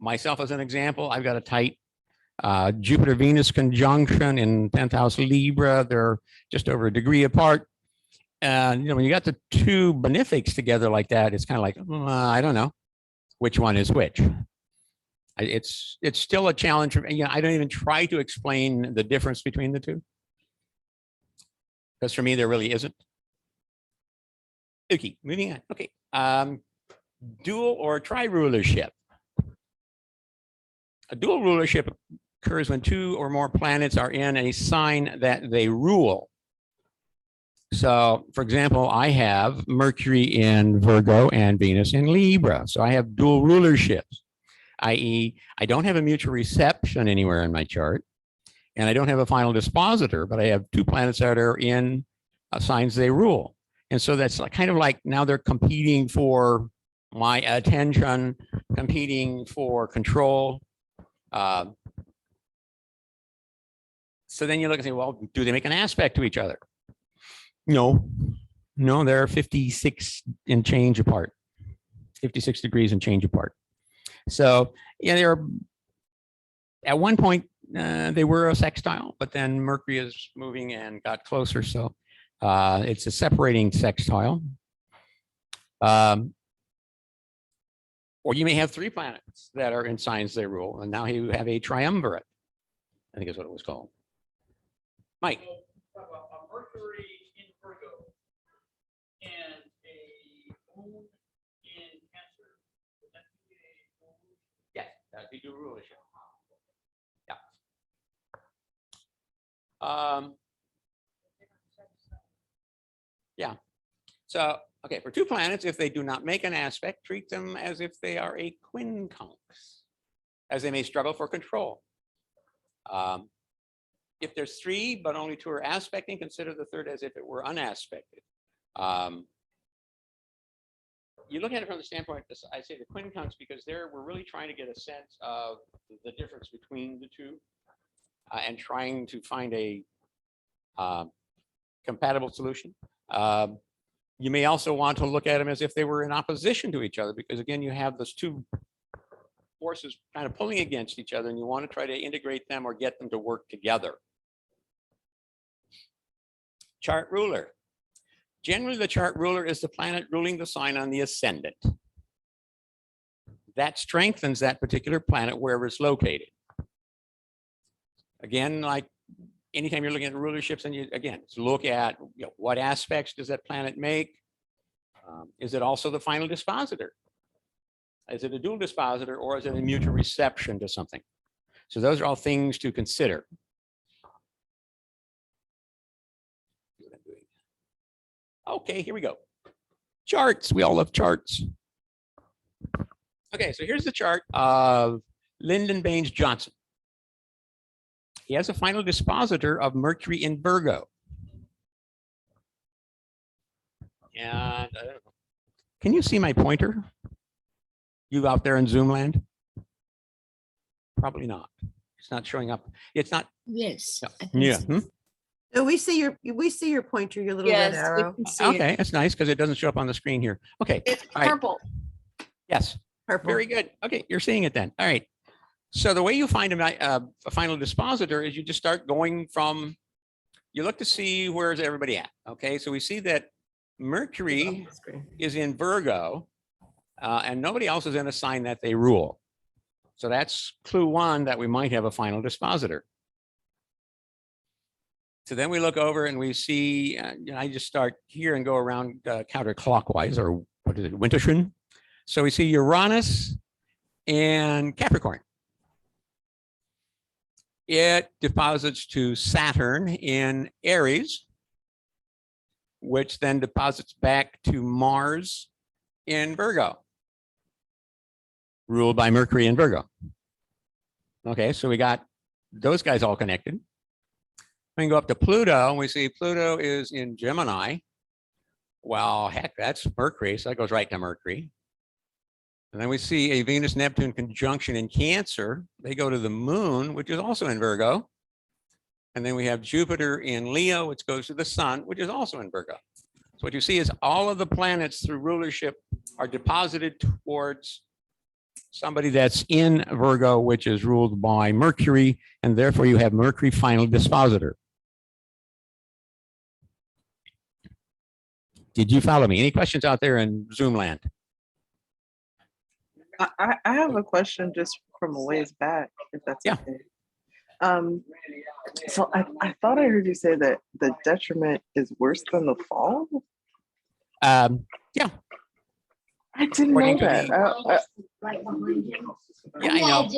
[SPEAKER 6] myself as an example, I've got a tight Jupiter-Venus conjunction in 10th house Libra. They're just over a degree apart. And when you got the two benefics together like that, it's kind of like, I don't know which one is which. It's still a challenge. I don't even try to explain the difference between the two, because for me there really isn't. Okay, moving on. Okay, dual or tri-rulership. A dual rulership occurs when two or more planets are in a sign that they rule. So, for example, I have Mercury in Virgo and Venus in Libra. So I have dual rulerships, i.e., I don't have a mutual reception anywhere in my chart, and I don't have a final dispositor, but I have two planets that are in signs they rule. And so that's kind of like now they're competing for my attention, competing for control. So then you look and say, well, do they make an aspect to each other? No, they're 56 and change apart, 56 degrees and change apart. So yeah, they're at one point they were a sextile, but then Mercury is moving and got closer. So it's a separating sextile. Or you may have three planets that are in signs they rule, and now you have a triumvirate, I think is what it was called. Mike.
[SPEAKER 14] A Mercury in Virgo and a moon in Cancer. Would that be a dual rulership?
[SPEAKER 6] Yes, that'd be dual rulership. Yeah. Yeah. So, okay, for two planets, if they do not make an aspect, treat them as if they are a quincunx, as they may struggle for control. If there's three, but only two are aspecting, consider the third as if it were unaspected. You look at it from the standpoint, I say the quincunx, because there we're really trying to get a sense of the difference between the two and trying to find a compatible solution. You may also want to look at them as if they were in opposition to each other, because again, you have those two forces kind of pulling against each other, and you want to try to integrate them or get them to work together. Chart ruler. Generally, the chart ruler is the planet ruling the sign on the ascendant. That strengthens that particular planet wherever it's located. Again, like anytime you're looking at rulerships, and you again look at what aspects does that planet make? Is it also the final dispositor? Is it a dual dispositor, or is it a mutual reception to something? So those are all things to consider. Okay, here we go. Charts. We all love charts. Okay, so here's the chart of Lyndon Baines Johnson. He has a final dispositor of Mercury in Virgo. And can you see my pointer? You out there in Zoom land? Probably not. It's not showing up. It's not.
[SPEAKER 5] Yes.
[SPEAKER 6] Yeah. Hmm?
[SPEAKER 8] No, we see your pointer, your little red arrow.
[SPEAKER 6] Okay, that's nice because it doesn't show up on the screen here. Okay.
[SPEAKER 9] It's
[SPEAKER 6] all right.
[SPEAKER 9] purple.
[SPEAKER 6] Yes.
[SPEAKER 8] Purple.
[SPEAKER 6] Very good. Okay, you're seeing it then. All right. So the way you find a final dispositor is you just start going from, you look to see where's everybody at. Okay, so we see that Mercury is in Virgo and nobody else is in a sign that they rule. So that's clue one that we might have a final dispositor. So then we look over and we see, I just start here and go around counterclockwise, or what is it, Winterschen? So we see Uranus and Capricorn. It deposits to Saturn in Aries, which then deposits back to Mars in Virgo, ruled by Mercury in Virgo. Okay, so we got those guys all connected. We can go up to Pluto, and we see Pluto is in Gemini. Well, heck, that's Mercury, so that goes right to Mercury. And then we see a Venus Neptune conjunction in Cancer. They go to the moon, which is also in Virgo. And then we have Jupiter in Leo, which goes to the sun, which is also in Virgo. So what you see is all of the planets through rulership are deposited towards somebody that's in Virgo, which is ruled by Mercury, and therefore you have Mercury final dispositor. Did you follow me? Any questions out there in Zoom land?
[SPEAKER 10] I have a question just from a ways back, if that's okay. So I thought I heard you say that the detriment is worse than the fall.
[SPEAKER 6] Yeah.
[SPEAKER 10] I didn't know that.
[SPEAKER 6] Yeah, I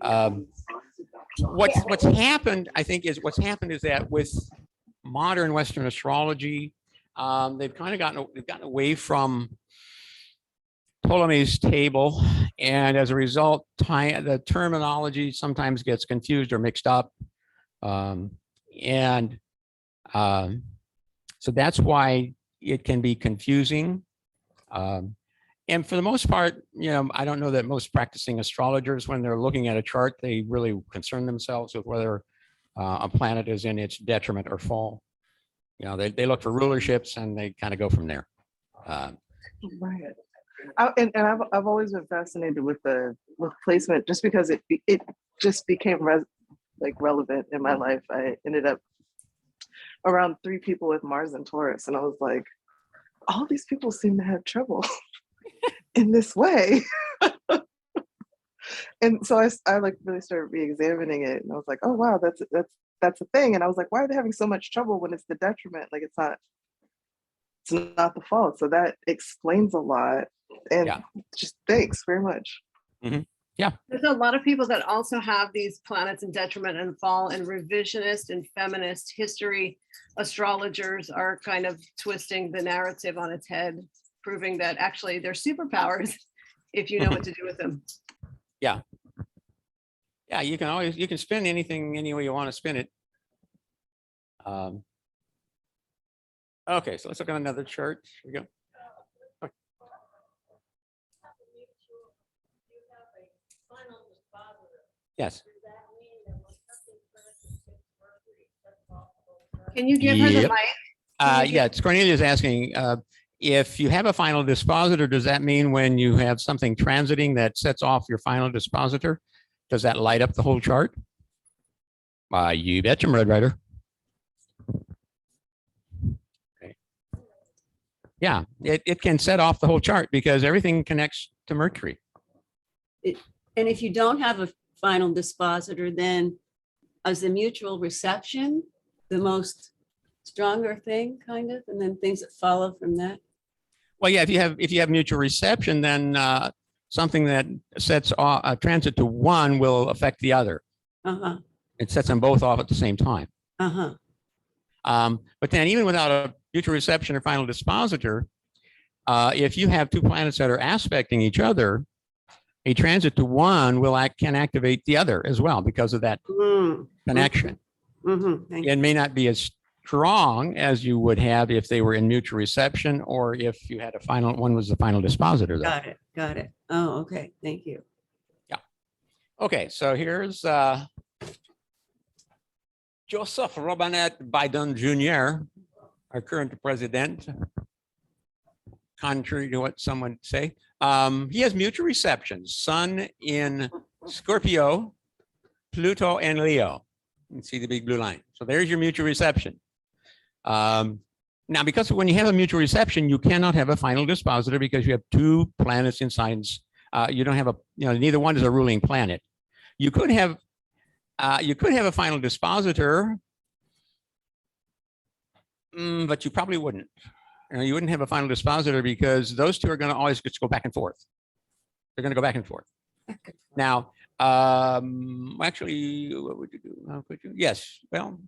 [SPEAKER 6] know. What's happened, I think, is that with modern Western astrology, they've kind of gotten away from Ptolemy's table, and as a result, the terminology sometimes gets confused or mixed up, so that's why it can be confusing. And for the most part, I don't know that most practicing astrologers, when they're looking at a chart, they really concern themselves with whether a planet is in its detriment or fall. They look for rulerships and they kind of go from there.
[SPEAKER 10] Right. And I've always been fascinated with placement, just because it just became relevant in my life. I ended up around 3 people with Mars and Taurus, and I was like, all these people seem to have trouble in this way. And so I really started re-examining it, and I was like, oh wow, that's a thing. And I was like, why are they having so much trouble when it's the detriment? Like it's not the fault. So that explains a lot. And just thanks very much.
[SPEAKER 6] Mm-hmm. Yeah.
[SPEAKER 1] There's a lot of people that also have these planets in detriment and fall, and revisionist and feminist history astrologers are kind of twisting the narrative on its head, proving that actually they're superpowers if you know what to do with them.
[SPEAKER 6] Yeah. Yeah, you can spin anything any way you want to spin it. Okay, so let's look at another chart. Here we go. Okay. Yes.
[SPEAKER 1] Can you give her the mic?
[SPEAKER 6] Yeah, it's Cornelia's asking, if you have a final dispositor, does that mean when you have something transiting that sets off your final dispositor, does that light up the whole chart? You betcha, Red Rider. Okay. Yeah, it can set off the whole chart because everything connects to Mercury.
[SPEAKER 12] And if you don't have a final dispositor, then is the mutual reception the most stronger thing, kind of, and then things that follow from that?
[SPEAKER 6] Well, yeah, if you have mutual reception, then something that sets off a transit to one will affect the other.
[SPEAKER 12] Uh-huh.
[SPEAKER 6] It sets them both off at the same time.
[SPEAKER 12] Uh-huh.
[SPEAKER 6] But then even without a mutual reception or final dispositor, if you have 2 planets that are aspecting each other, a transit to one can activate the other as well because of that connection.
[SPEAKER 12] Mm-hmm.
[SPEAKER 6] It may not be as strong as you would have if they were in mutual reception, or if you had one was the final dispositor. Though.
[SPEAKER 12] Got it. Oh, okay. Thank you.
[SPEAKER 6] Yeah. Okay, so here's Joseph Robinette Biden Jr., our current president, contrary to what some would say. He has mutual reception, Sun in Scorpio, Pluto, and Leo. You can see the big blue line. So there's your mutual reception. Now, because when you have a mutual reception, you cannot have a final dispositor because you have 2 planets in signs. You don't have neither one is a ruling planet. You could have a final dispositor, but you probably wouldn't. You wouldn't have a final dispositor because those 2 are going to always just go back and forth. They're going to go back and forth. Now, actually, what would you do? How could you? Yes. Well,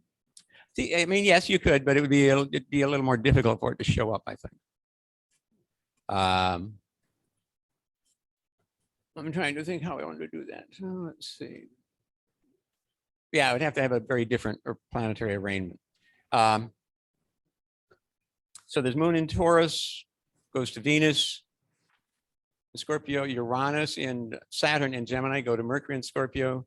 [SPEAKER 6] see, I mean, yes, you could, but it'd be a little more difficult for it to show up, I think. I'm trying to think how I want to do that. So let's see. Yeah, I would have to have a very different planetary arrangement. So there's Moon in Taurus, goes to Venus. Scorpio, Uranus in Saturn and Gemini go to Mercury in Scorpio.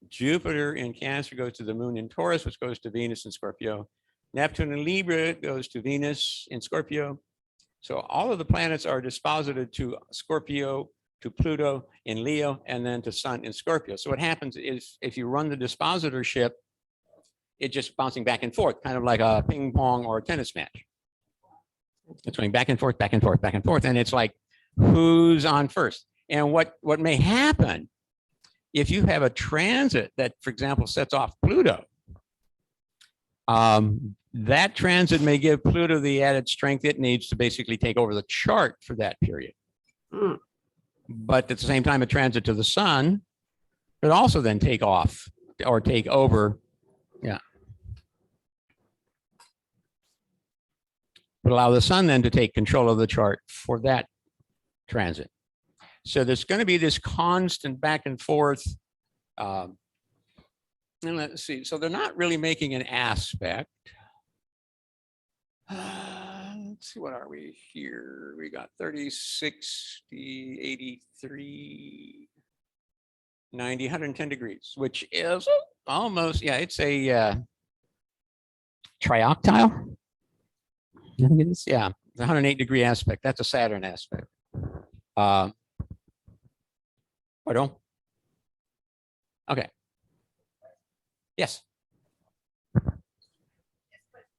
[SPEAKER 6] Jupiter in Cancer goes to the moon in Taurus, which goes to Venus in Scorpio. Neptune in Libra goes to Venus in Scorpio. So all of the planets are disposited to Scorpio, to Pluto in Leo, and then to Sun in Scorpio. So what happens is if you run the dispositorship, it's just bouncing back and forth, kind of like a ping pong or a tennis match. It's going back and forth, back and forth, back and forth. And it's like, who's on first? And what may happen if you have a transit that, for example, sets off Pluto, that transit may give Pluto the added strength it needs to basically take over the chart for that period. But at the same time, a transit to the Sun could also then take off or take over. Yeah. But allow the Sun then to take control of the chart for that transit. So there's going to be this constant back and forth. And let's see. So they're not really making an aspect. Let's see, what are we here? We got 30, 60, 83, 90, 110 degrees, which is almost, yeah, it's a trioctile. I think it is, yeah, the 108-degree aspect. That's a Saturn aspect. Pardon? Okay. Yes.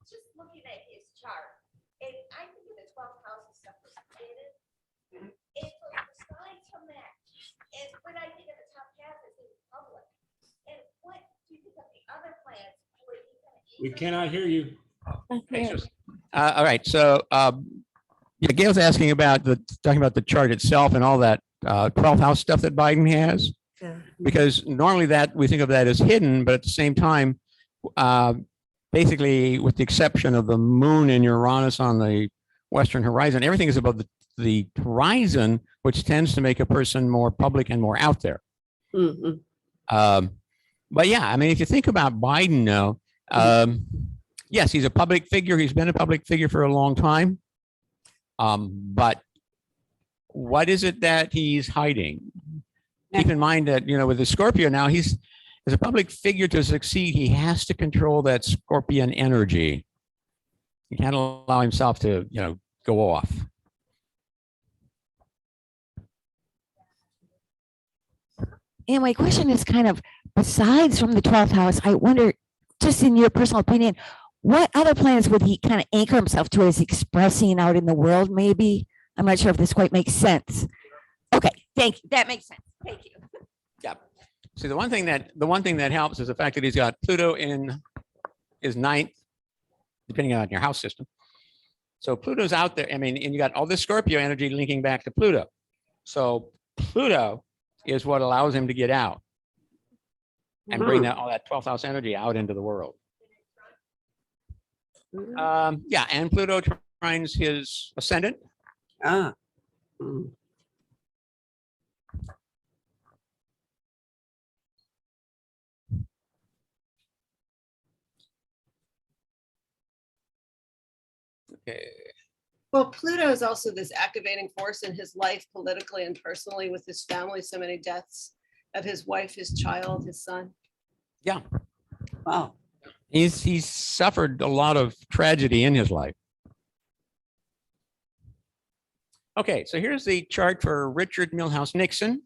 [SPEAKER 15] Just looking at his chart, and I think the 12th house and stuff was created. And so the signs from that, and when I think of the top half is in public. And what do you think of the other planets?
[SPEAKER 7] We cannot hear you.
[SPEAKER 6] Okay, all right. So yeah, Gail's asking about talking about the chart itself and all that 12th house stuff that Biden has.
[SPEAKER 8] Yeah.
[SPEAKER 6] Because normally that we think of that as hidden, but at the same time, basically, with the exception of the moon and Uranus on the western horizon, everything is above the horizon, which tends to make a person more public and more out there. But yeah, I mean, if you think about Biden now, yes, he's a public figure. He's been a public figure for a long time. But what is it that he's hiding? Keep in mind that, with the Scorpio now, as a public figure to succeed, he has to control that Scorpion energy. He can't allow himself to, go off.
[SPEAKER 16] And my question is kind of, besides from the 12th house, I wonder, just in your personal opinion, what other planets would he kind of anchor himself to as expressing out in the world, maybe? I'm not sure if this quite makes sense. Okay, thank you. That makes sense. Thank you.
[SPEAKER 6] Yeah. See, the one thing that helps is the fact that he's got Pluto in his ninth, depending on your house system. So Pluto's out there. I mean, and you got all this Scorpio energy linking back to Pluto. So Pluto is what allows him to get out and bring all that 12th house energy out into the world. Yeah, and Pluto trines his ascendant. Okay.
[SPEAKER 1] Well, Pluto is also this activating force in his life politically and personally with his family. So many deaths of his wife, his child, his son.
[SPEAKER 6] Yeah. Wow. He's suffered a lot of tragedy in his life. Okay, so here's the chart for Richard Milhouse Nixon.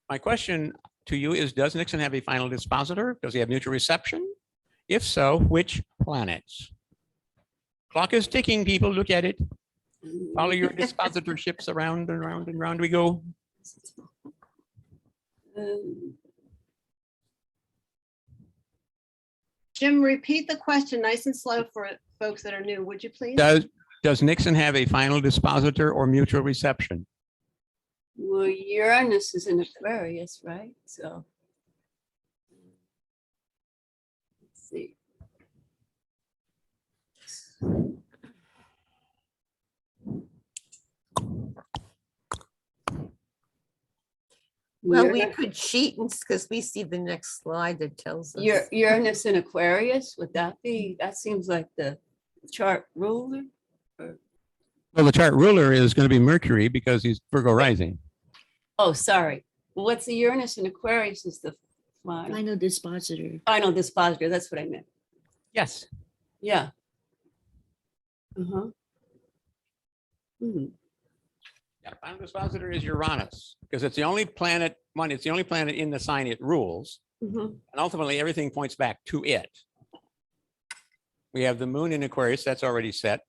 [SPEAKER 6] My question to you is, does Nixon have a final dispositor? Does he have mutual reception? If so, which planets? Clock is ticking, people. Look at it. Follow your dispositorships around and round and round we go.
[SPEAKER 1] Jim, repeat the question nice and slow for folks that are new, would you please?
[SPEAKER 6] Does Nixon have a final dispositor or mutual reception?
[SPEAKER 12] Well, Uranus is in Aquarius, right? So let's see.
[SPEAKER 8] Well, we could cheat because we see the next slide that tells us.
[SPEAKER 12] Uranus in Aquarius, would that be, that seems like the chart ruler? Or
[SPEAKER 6] Well, the chart ruler is going to be Mercury because he's Virgo rising.
[SPEAKER 12] Oh, sorry. Well, what's the Uranus and Aquarius is the
[SPEAKER 5] Final dispositor.
[SPEAKER 12] final dispositor. That's what I meant.
[SPEAKER 6] Yes.
[SPEAKER 12] Yeah. Uh-huh. Hmm.
[SPEAKER 6] Yeah, final dispositor is Uranus because it's the only planet, it's the only planet in the sign it rules.
[SPEAKER 12] Mhm.
[SPEAKER 6] And ultimately everything points back to it. We have the moon in Aquarius, that's already set.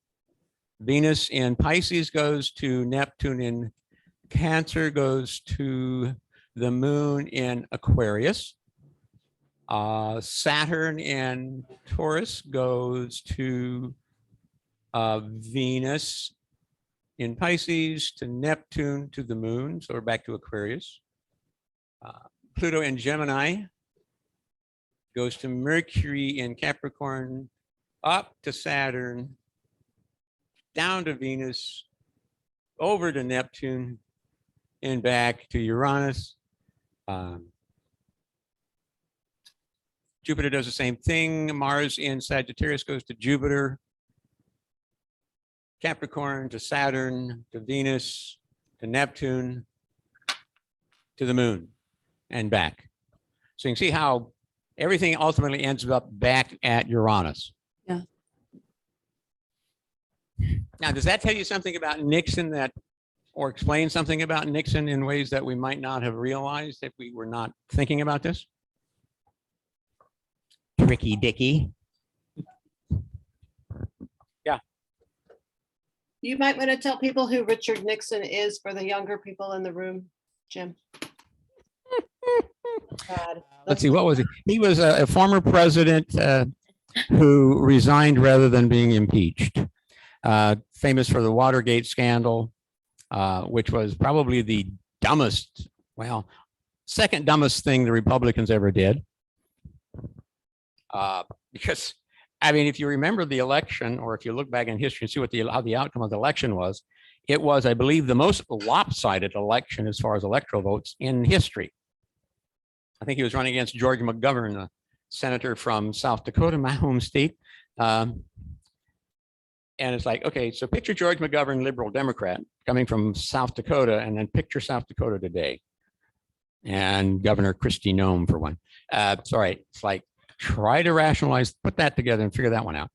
[SPEAKER 6] Venus in Pisces goes to Neptune in Cancer, goes to the moon in Aquarius. Saturn in Taurus goes to Venus in Pisces, to Neptune, to the moon. So we're back to Aquarius. Pluto in Gemini goes to Mercury in Capricorn, up to Saturn, down to Venus, over to Neptune, and back to Uranus. Jupiter does the same thing. Mars in Sagittarius goes to Jupiter, Capricorn to Saturn, to Venus, to Neptune, to the moon, and back. So you can see how everything ultimately ends up back at Uranus.
[SPEAKER 12] Yeah.
[SPEAKER 6] Now, does that tell you something about Nixon or explain something about Nixon in ways that we might not have realized if we were not thinking about this? Tricky Dicky. Yeah.
[SPEAKER 1] You might want to tell people who Richard Nixon is for the younger people in the room, Jim. God.
[SPEAKER 6] Let's see, what was he? He was a former president who resigned rather than being impeached. Famous for the Watergate scandal, which was probably the dumbest, second dumbest thing the Republicans ever did. Because, I mean, if you remember the election, or if you look back in history and see what how the outcome of the election was, it was, I believe, the most lopsided election as far as electoral votes in history. I think he was running against George McGovern, a senator from South Dakota, my home state. And it's like, okay, so picture George McGovern, liberal Democrat, coming from South Dakota, and then picture South Dakota today. And Governor Kristi Noem for one. Sorry, it's like, try to rationalize, put that together and figure that one out.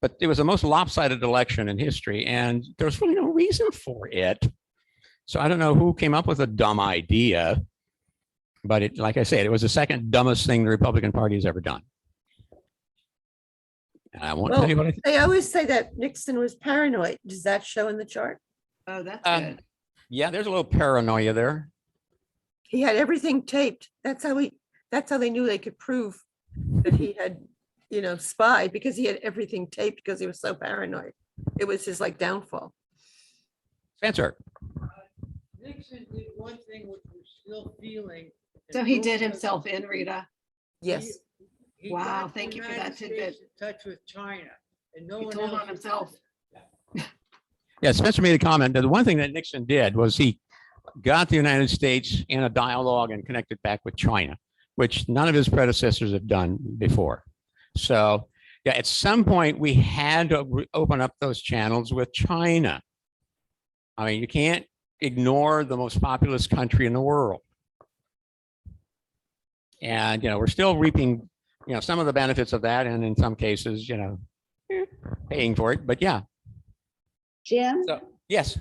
[SPEAKER 6] But it was the most lopsided election in history, and there was really no reason for it. So I don't know who came up with a dumb idea, but it, like I said, it was the second dumbest thing the Republican Party has ever done. And I won't tell you what I think.
[SPEAKER 8] They always say that Nixon was paranoid. Does that show in the chart?
[SPEAKER 1] Oh, that's good.
[SPEAKER 6] Yeah, there's a little paranoia there.
[SPEAKER 8] He had everything taped. That's how they knew they could prove that he had, spied, because he had everything taped because he was so paranoid. It was his downfall.
[SPEAKER 6] Spencer.
[SPEAKER 3] Nixon did one thing which we're still feeling.
[SPEAKER 1] So he did himself in, Rita.
[SPEAKER 8] Yes.
[SPEAKER 3] He
[SPEAKER 1] Wow,
[SPEAKER 3] got the
[SPEAKER 1] thank you for
[SPEAKER 3] United
[SPEAKER 1] that tidbit.
[SPEAKER 3] States in touch with China, and no
[SPEAKER 1] He
[SPEAKER 3] one
[SPEAKER 1] told
[SPEAKER 3] else
[SPEAKER 1] on himself.
[SPEAKER 6] Yeah, Spencer made a comment that the one thing that Nixon did was he got the United States in a dialogue and connected back with China, which none of his predecessors have done before. So yeah, at some point we had to open up those channels with China. I mean, you can't ignore the most populous country in the world. And, we're still reaping, some of the benefits of that. And in some cases, paying for it, but yeah.
[SPEAKER 9] Jim,
[SPEAKER 6] So, yes.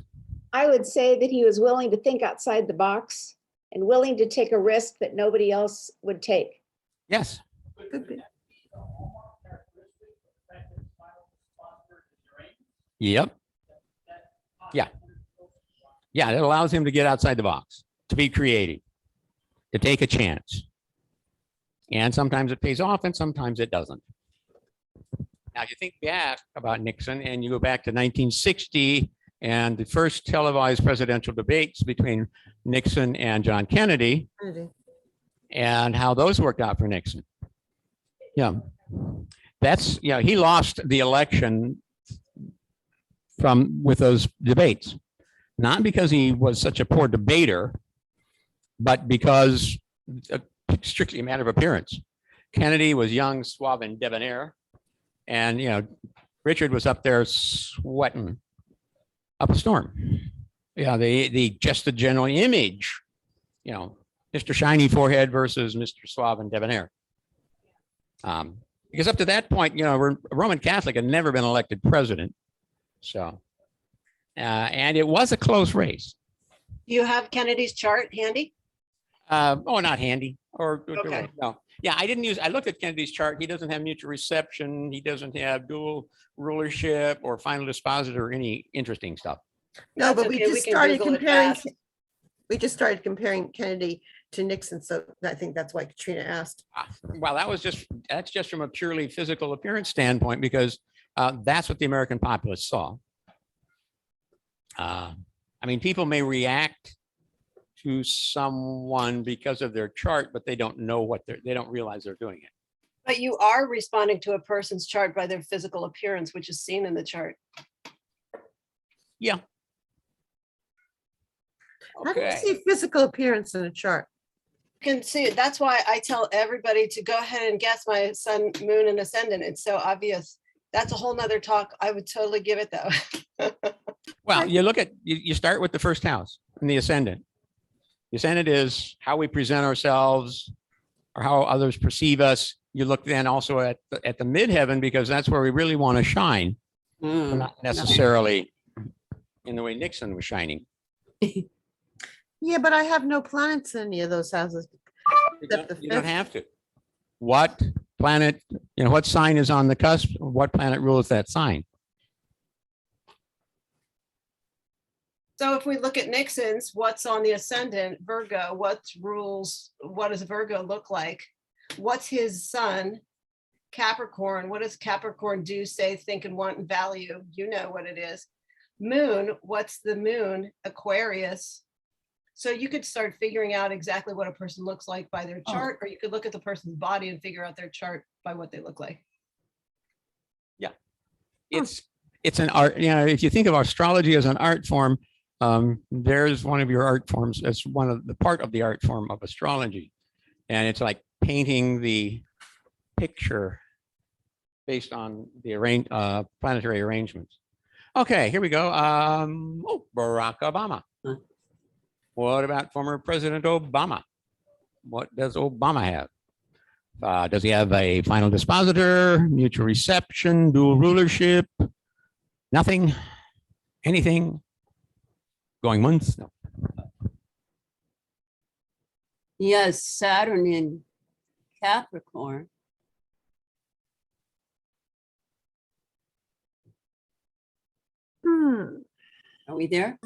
[SPEAKER 9] I would say that he was willing to think outside the box and willing to take a risk that nobody else would take.
[SPEAKER 6] Yes. Yep. Yeah. Yeah, it allows him to get outside the box, to be creative, to take a chance. And sometimes it pays off and sometimes it doesn't. Now, if you think back about Nixon and you go back to 1960 and the first televised presidential debates between Nixon and John Kennedy, and how those worked out for Nixon. Yeah, that's, he lost the election with those debates, not because he was such a poor debater, but because strictly a matter of appearance. Kennedy was young, suave, and debonair, and Richard was up there sweating up a storm. Yeah, the just the general image, you know, Mr. Shiny Forehead versus Mr. Suave and Debonair. Because up to that point, you know, a Roman Catholic had never been elected president. So, and it was a close race.
[SPEAKER 1] Do you have Kennedy's chart handy?
[SPEAKER 6] Oh, not handy. Or
[SPEAKER 1] Okay.
[SPEAKER 6] no. Yeah, I looked at Kennedy's chart. He doesn't have mutual reception. He doesn't have dual rulership or final dispositor or any interesting stuff.
[SPEAKER 8] No,
[SPEAKER 1] That's
[SPEAKER 8] but we
[SPEAKER 1] okay, we
[SPEAKER 8] just
[SPEAKER 1] can
[SPEAKER 8] started
[SPEAKER 1] Google it
[SPEAKER 8] comparing,
[SPEAKER 1] fast.
[SPEAKER 8] we just started comparing Kennedy to Nixon. So I think that's why Katrina asked.
[SPEAKER 6] Well, that's just from a purely physical appearance standpoint, because that's what the American populace saw. I mean, people may react to someone because of their chart, but they don't know what they don't realize they're doing it.
[SPEAKER 1] But you are responding to a person's chart by their physical appearance, which is seen in the chart.
[SPEAKER 6] Yeah.
[SPEAKER 8] How do you
[SPEAKER 6] Okay.
[SPEAKER 8] see physical appearance in a chart?
[SPEAKER 1] You can see it. That's why I tell everybody to go ahead and guess my sun, moon, and ascendant. It's so obvious. That's a whole nother talk. I would totally give it though.
[SPEAKER 6] Well, you start with the first house and the ascendant. The ascendant is how we present ourselves or how others perceive us. You look then also at the midheaven, because that's where we really want to shine. But not necessarily in the way Nixon was shining.
[SPEAKER 8] Yeah, but I have no planets in any of those houses.
[SPEAKER 6] You
[SPEAKER 8] except
[SPEAKER 6] don't,
[SPEAKER 8] the
[SPEAKER 6] you don't
[SPEAKER 8] fifth.
[SPEAKER 6] have to. What planet, what sign is on the cusp? What planet rules that sign?
[SPEAKER 1] So if we look at Nixon's, what's on the ascendant, Virgo, what does Virgo look like? What's his sun? Capricorn, what does Capricorn do, say, think, and want, and value? You know what it is. Moon, what's the moon? Aquarius. So you could start figuring out exactly what a person looks like by their chart, or you could look at the person's body and figure out their chart by what they look like.
[SPEAKER 6] Yeah. It's an art, if you think of astrology as an art form, there's one of your art forms. That's one of the part of the art form of astrology. And it's like painting the picture based on the planetary arrangements. Okay, here we go. Barack Obama. What about former President Obama? What does Obama have? Does he have a final dispositor, mutual reception, dual rulership? Nothing? Anything? Going once? No.
[SPEAKER 12] Yes, Saturn in Capricorn. Are we there?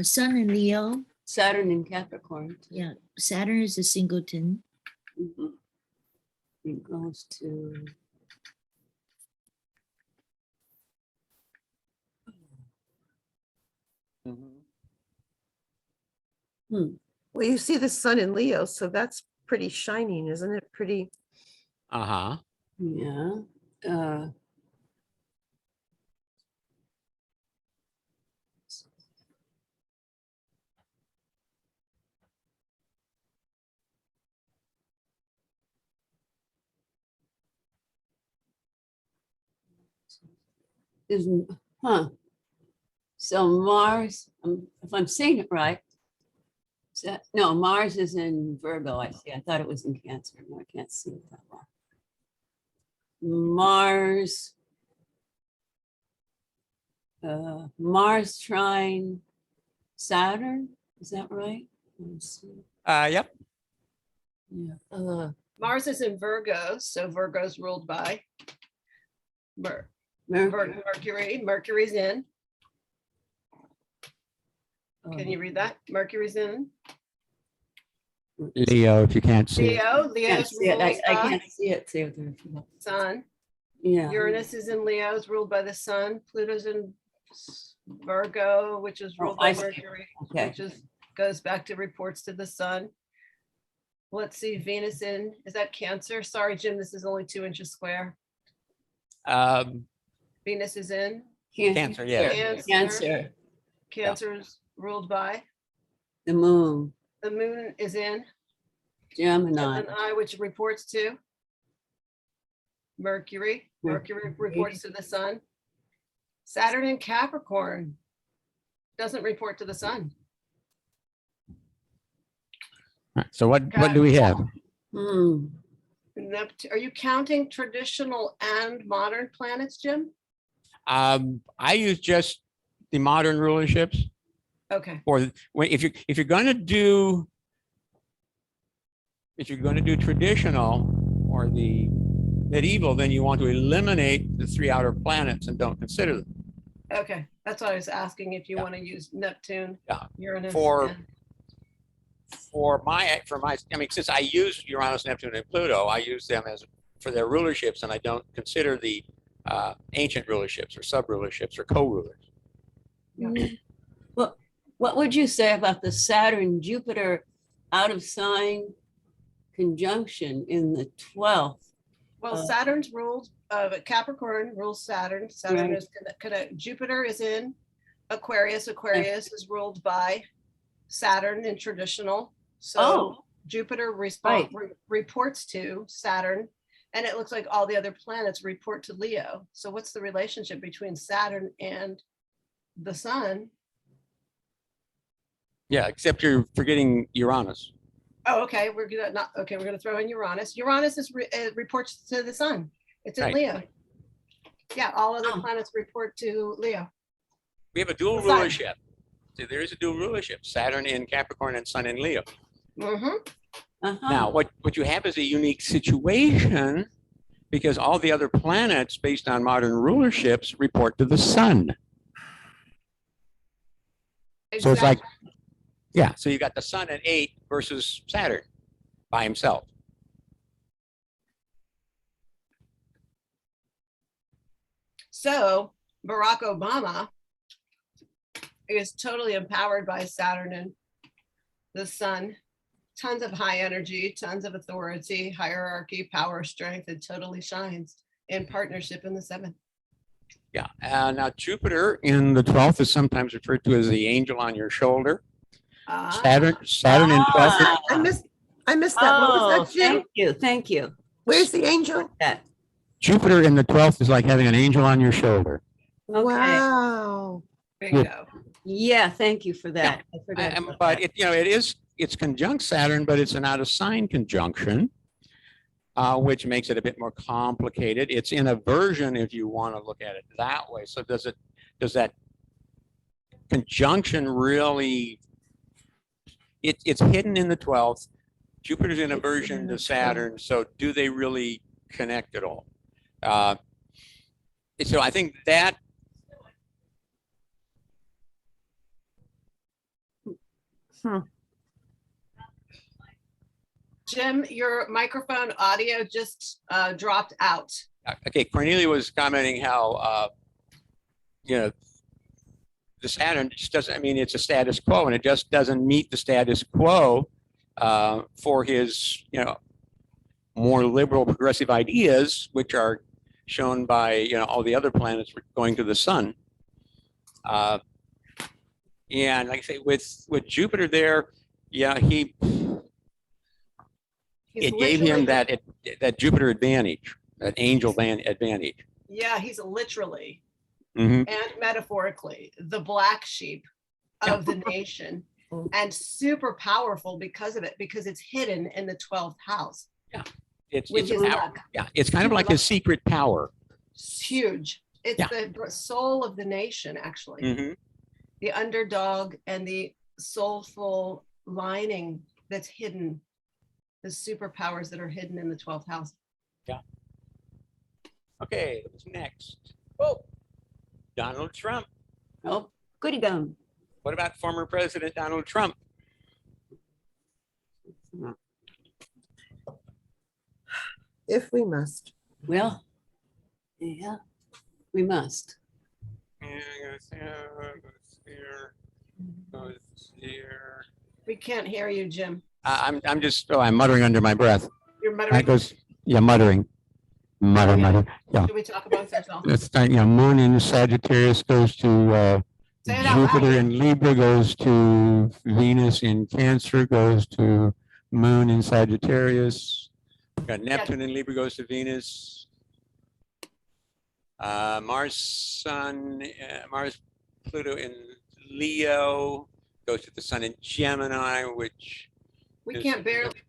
[SPEAKER 5] Sun and Leo.
[SPEAKER 12] Saturn in Capricorn.
[SPEAKER 5] Yeah, Saturn is a singleton.
[SPEAKER 12] Mhm. It goes to.
[SPEAKER 8] Well, you see the sun in Leo, so that's pretty shining, isn't it? Pretty.
[SPEAKER 6] Uh-huh.
[SPEAKER 12] Yeah. Isn't, so Mars, if I'm saying it right, no, Mars is in Virgo, I see. I thought it was in Cancer. No, I can't see it that well. Mars trine Saturn, is that right? Let's see.
[SPEAKER 6] Yep.
[SPEAKER 12] Yeah.
[SPEAKER 1] Mars is in Virgo, so Virgo's ruled by
[SPEAKER 12] Mercury.
[SPEAKER 1] Mercury. Mercury's in. Can you read that? Mercury's in.
[SPEAKER 6] Leo, if you can't see it.
[SPEAKER 1] Leo's ruled
[SPEAKER 12] I
[SPEAKER 1] by
[SPEAKER 12] can't see it. See it.
[SPEAKER 1] Sun.
[SPEAKER 12] Yeah.
[SPEAKER 1] Uranus is in Leo, is ruled by the sun. Pluto's in Virgo, which is ruled by
[SPEAKER 12] I see.
[SPEAKER 1] Mercury,
[SPEAKER 12] Okay.
[SPEAKER 1] which goes back to reports to the sun. Let's see, Venus is that Cancer? Sorry, Jim, this is only 2 inches square. Venus is in.
[SPEAKER 6] Cancer, yeah.
[SPEAKER 12] Cancer.
[SPEAKER 1] Cancer's ruled by.
[SPEAKER 12] The moon.
[SPEAKER 1] The moon is in.
[SPEAKER 12] Gemini.
[SPEAKER 1] Gemini, which reports to Mercury. Mercury reports to the sun. Saturn in Capricorn. doesn't report to the sun.
[SPEAKER 6] So what do we have?
[SPEAKER 1] Are you counting traditional and modern planets, Jim?
[SPEAKER 6] I use just the modern rulerships.
[SPEAKER 1] Okay.
[SPEAKER 6] Or if you're going to do traditional or the medieval, then you want to eliminate the 3 outer planets and don't consider them.
[SPEAKER 1] Okay, that's what I was asking, if you want to use Neptune, Uranus.
[SPEAKER 6] For
[SPEAKER 1] and-
[SPEAKER 6] my, I mean, since I use Uranus, Neptune, and Pluto, I use them for their rulerships, and I don't consider the ancient rulerships or sub-rulerships or co-rulers.
[SPEAKER 12] Well, what would you say about the Saturn Jupiter out of sign conjunction in the 12th?
[SPEAKER 1] Well, Saturn's ruled, Capricorn rules Saturn. Saturn
[SPEAKER 12] Right.
[SPEAKER 1] is Jupiter is in Aquarius. Aquarius is ruled by Saturn in traditional. So Jupiter reports to Saturn, and it looks like all the other planets report to Leo. So what's the relationship between Saturn and the sun?
[SPEAKER 6] Yeah, except you're forgetting Uranus.
[SPEAKER 1] Oh, okay. We're gonna throw in Uranus. Uranus reports to the sun. It's in
[SPEAKER 6] Right.
[SPEAKER 1] Leo. Yeah, all other planets report to Leo.
[SPEAKER 6] We have a dual
[SPEAKER 1] The sun.
[SPEAKER 6] rulership. So there is a dual rulership, Saturn in Capricorn and Sun in Leo. Now, what you have is a unique situation because all the other planets based on modern rulerships report to the sun. So it's like, yeah, so you got the sun at 8 versus Saturn by himself.
[SPEAKER 1] So Barack Obama is totally empowered by Saturn and the sun. Tons of high energy, tons of authority, hierarchy, power, strength, and totally shines in partnership in the 7th.
[SPEAKER 6] Yeah. Now Jupiter in the 12th is sometimes referred to as the angel on your shoulder. Saturn in 12th.
[SPEAKER 8] I missed that. What was that, Jim?
[SPEAKER 12] Thank you.
[SPEAKER 8] Where's the angel?
[SPEAKER 6] Jupiter in the 12th is like having an angel on your shoulder.
[SPEAKER 8] Wow.
[SPEAKER 1] Bingo.
[SPEAKER 12] Yeah, thank you for that. I forgot about
[SPEAKER 6] But
[SPEAKER 12] that.
[SPEAKER 6] it's conjunct Saturn, but it's an out of sign conjunction, which makes it a bit more complicated. It's in aversion if you want to look at it that way. So does that conjunction really? It's hidden in the 12th. Jupiter's in aversion to Saturn. So do they really connect at all? So I think that.
[SPEAKER 1] Jim, your microphone audio just dropped out.
[SPEAKER 6] Okay, Cornelia was commenting how the Saturn just doesn't. I mean, it's a status quo, and it just doesn't meet the status quo for his more liberal, progressive ideas, which are shown by all the other planets going to the sun. And like I say, with Jupiter there, it gave him that Jupiter advantage, that angel advantage.
[SPEAKER 1] Yeah, he's literally
[SPEAKER 6] Mhm.
[SPEAKER 1] and metaphorically the black sheep of the nation, and super powerful because of it, because it's hidden in the 12th house.
[SPEAKER 6] Yeah, it's
[SPEAKER 1] With his
[SPEAKER 6] power.
[SPEAKER 1] luck.
[SPEAKER 6] Yeah, it's kind of like his secret power.
[SPEAKER 1] It's huge. It's the soul of the nation, actually.
[SPEAKER 6] Mhm.
[SPEAKER 1] The underdog and the soulful lining that's hidden, the superpowers that are hidden in the 12th house.
[SPEAKER 6] Yeah. Okay, what's next? Oh, Donald Trump.
[SPEAKER 12] Oh, goody gum.
[SPEAKER 6] What about former President Donald Trump?
[SPEAKER 8] If we must.
[SPEAKER 12] Well, yeah, we must.
[SPEAKER 1] We can't hear you, Jim.
[SPEAKER 6] I'm just muttering under my breath.
[SPEAKER 1] You're muttering.
[SPEAKER 6] That goes, muttering. Mutter. Yeah.
[SPEAKER 1] Should we talk about ourselves?
[SPEAKER 6] It's like, Moon in Sagittarius goes to
[SPEAKER 1] Say it out loud.
[SPEAKER 6] Jupiter in Libra, goes to Venus in Cancer, goes to Moon in Sagittarius. Got Neptune in Libra, goes to Venus. Mars, Pluto in Leo, goes to the sun in Gemini, which
[SPEAKER 1] We
[SPEAKER 6] is-
[SPEAKER 1] can't barely,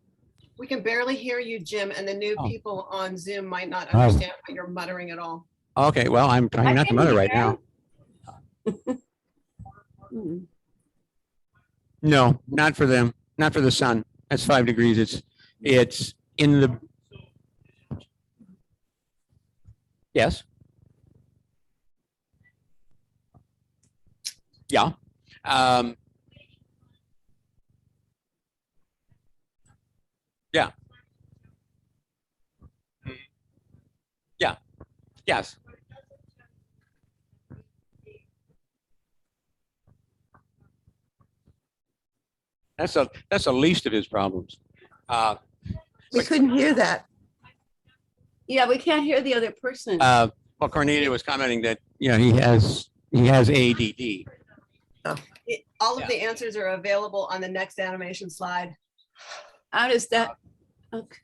[SPEAKER 1] we can barely hear you, Jim, and the new
[SPEAKER 6] Oh.
[SPEAKER 1] people on Zoom might not
[SPEAKER 6] Oh.
[SPEAKER 1] understand what you're muttering at all.
[SPEAKER 6] Okay, well, I'm trying not to mutter right now. No, not for them, not for the sun. That's 5 degrees. It's in the. Yes. Yeah. Yeah. Yeah. Yes. That's the least of his problems.
[SPEAKER 8] We couldn't hear that.
[SPEAKER 12] Yeah, we can't hear the other person.
[SPEAKER 6] Well, Cornelia was commenting that, you know, he has ADD.
[SPEAKER 1] All of the answers are available on the next animation slide.
[SPEAKER 12] How does that? Okay.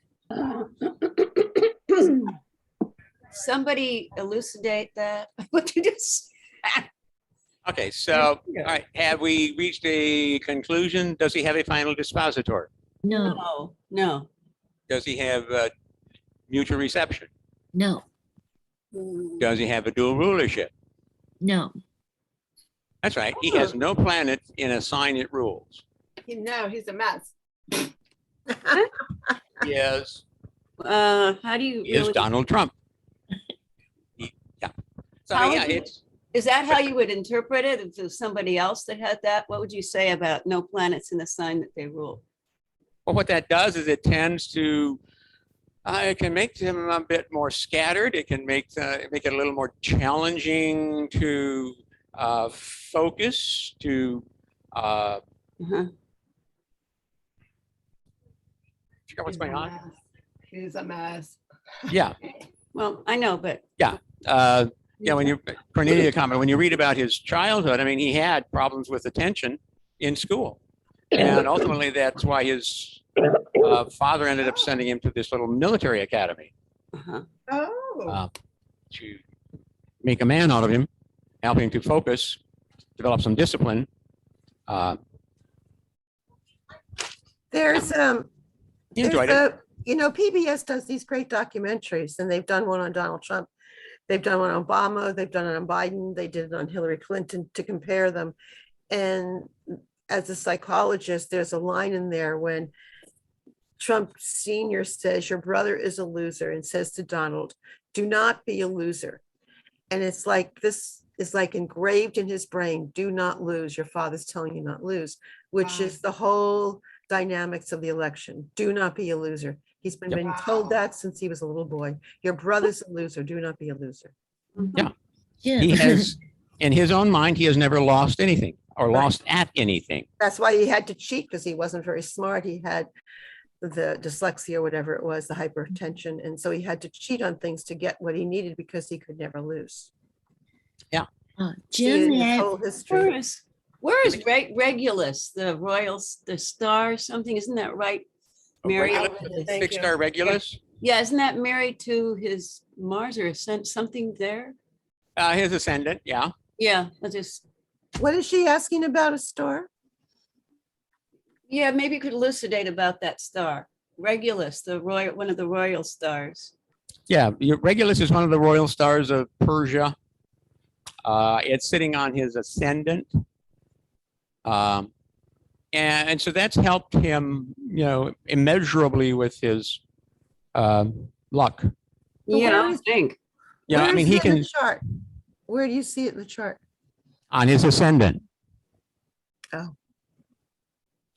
[SPEAKER 12] Somebody elucidate that. What you just said.
[SPEAKER 6] Okay, so, all right, have we reached a conclusion? Does he have a final dispository?
[SPEAKER 5] No,
[SPEAKER 12] No.
[SPEAKER 6] Does he have mutual reception?
[SPEAKER 5] no,
[SPEAKER 6] Does he have a dual rulership?
[SPEAKER 5] no.
[SPEAKER 6] That's right. He has no planet in a sign it rules.
[SPEAKER 1] No, he's a mess.
[SPEAKER 6] Yes.
[SPEAKER 12] How do you?
[SPEAKER 6] He is
[SPEAKER 12] really-
[SPEAKER 6] Donald Trump. Yeah. So
[SPEAKER 12] How
[SPEAKER 6] yeah,
[SPEAKER 12] would you-
[SPEAKER 6] it's
[SPEAKER 12] Is that how you would interpret it? If it was somebody else that had that, what would you say about no planets in the sign that they rule?
[SPEAKER 6] well, what that does is it tends to it can make them a bit more scattered. It can make it a little more challenging to focus, to figure out what's going on.
[SPEAKER 1] He's a mess.
[SPEAKER 6] Yeah.
[SPEAKER 12] Well, I know, but
[SPEAKER 6] Yeah. Yeah, when you Cornelia comment, when you read about his childhood, I mean, he had problems with attention in school. And ultimately, that's why his father ended up sending him to this little military academy
[SPEAKER 1] Oh.
[SPEAKER 6] to make a man out of him, help him to focus, develop some discipline.
[SPEAKER 8] There's
[SPEAKER 6] He enjoyed it.
[SPEAKER 8] you know, PBS does these great documentaries, and they've done one on Donald Trump. They've done one on Obama. They've done it on Biden. They did it on Hillary Clinton to compare them. And as a psychologist, there's a line in there when Trump Sr. says, your brother is a loser, and says to Donald, do not be a loser. And it's like, this is like engraved in his brain, do not lose. Your father's telling you not lose, which is the whole dynamics of the election. Do not be a loser. He's been told that since he was a little boy. Your brother's a loser. Do not be a loser.
[SPEAKER 6] Yeah.
[SPEAKER 5] Yeah.
[SPEAKER 6] He has, in his own mind, he has never lost anything or lost at anything.
[SPEAKER 8] That's why he had to cheat, because he wasn't very smart. He had the dyslexia, whatever it was, the hypertension. And so he had to cheat on things to get what he needed because he could never lose.
[SPEAKER 6] Yeah.
[SPEAKER 8] See
[SPEAKER 5] Jim,
[SPEAKER 8] in
[SPEAKER 5] may
[SPEAKER 8] his
[SPEAKER 5] I-
[SPEAKER 8] whole history.
[SPEAKER 12] where is Regulus, the Royals, the star, something? Isn't that right? Mary.
[SPEAKER 6] Fixed star Regulus.
[SPEAKER 12] Yeah, isn't that married to his Mars or something there?
[SPEAKER 6] His ascendant, yeah.
[SPEAKER 12] Yeah, I just.
[SPEAKER 8] What is she asking about a star?
[SPEAKER 12] Yeah, maybe you could elucidate about that star. Regulus, one of the royal stars.
[SPEAKER 6] Yeah, Regulus is one of the royal stars of Persia. It's sitting on his ascendant. And so that's helped him, you know, immeasurably with his luck.
[SPEAKER 12] Yeah,
[SPEAKER 8] where
[SPEAKER 12] I
[SPEAKER 8] is-
[SPEAKER 12] think.
[SPEAKER 6] Yeah,
[SPEAKER 8] Where
[SPEAKER 6] I mean,
[SPEAKER 8] is
[SPEAKER 6] he
[SPEAKER 8] it in
[SPEAKER 6] can,
[SPEAKER 8] the chart? Where do you see it in the chart?
[SPEAKER 6] on his ascendant.
[SPEAKER 8] Oh.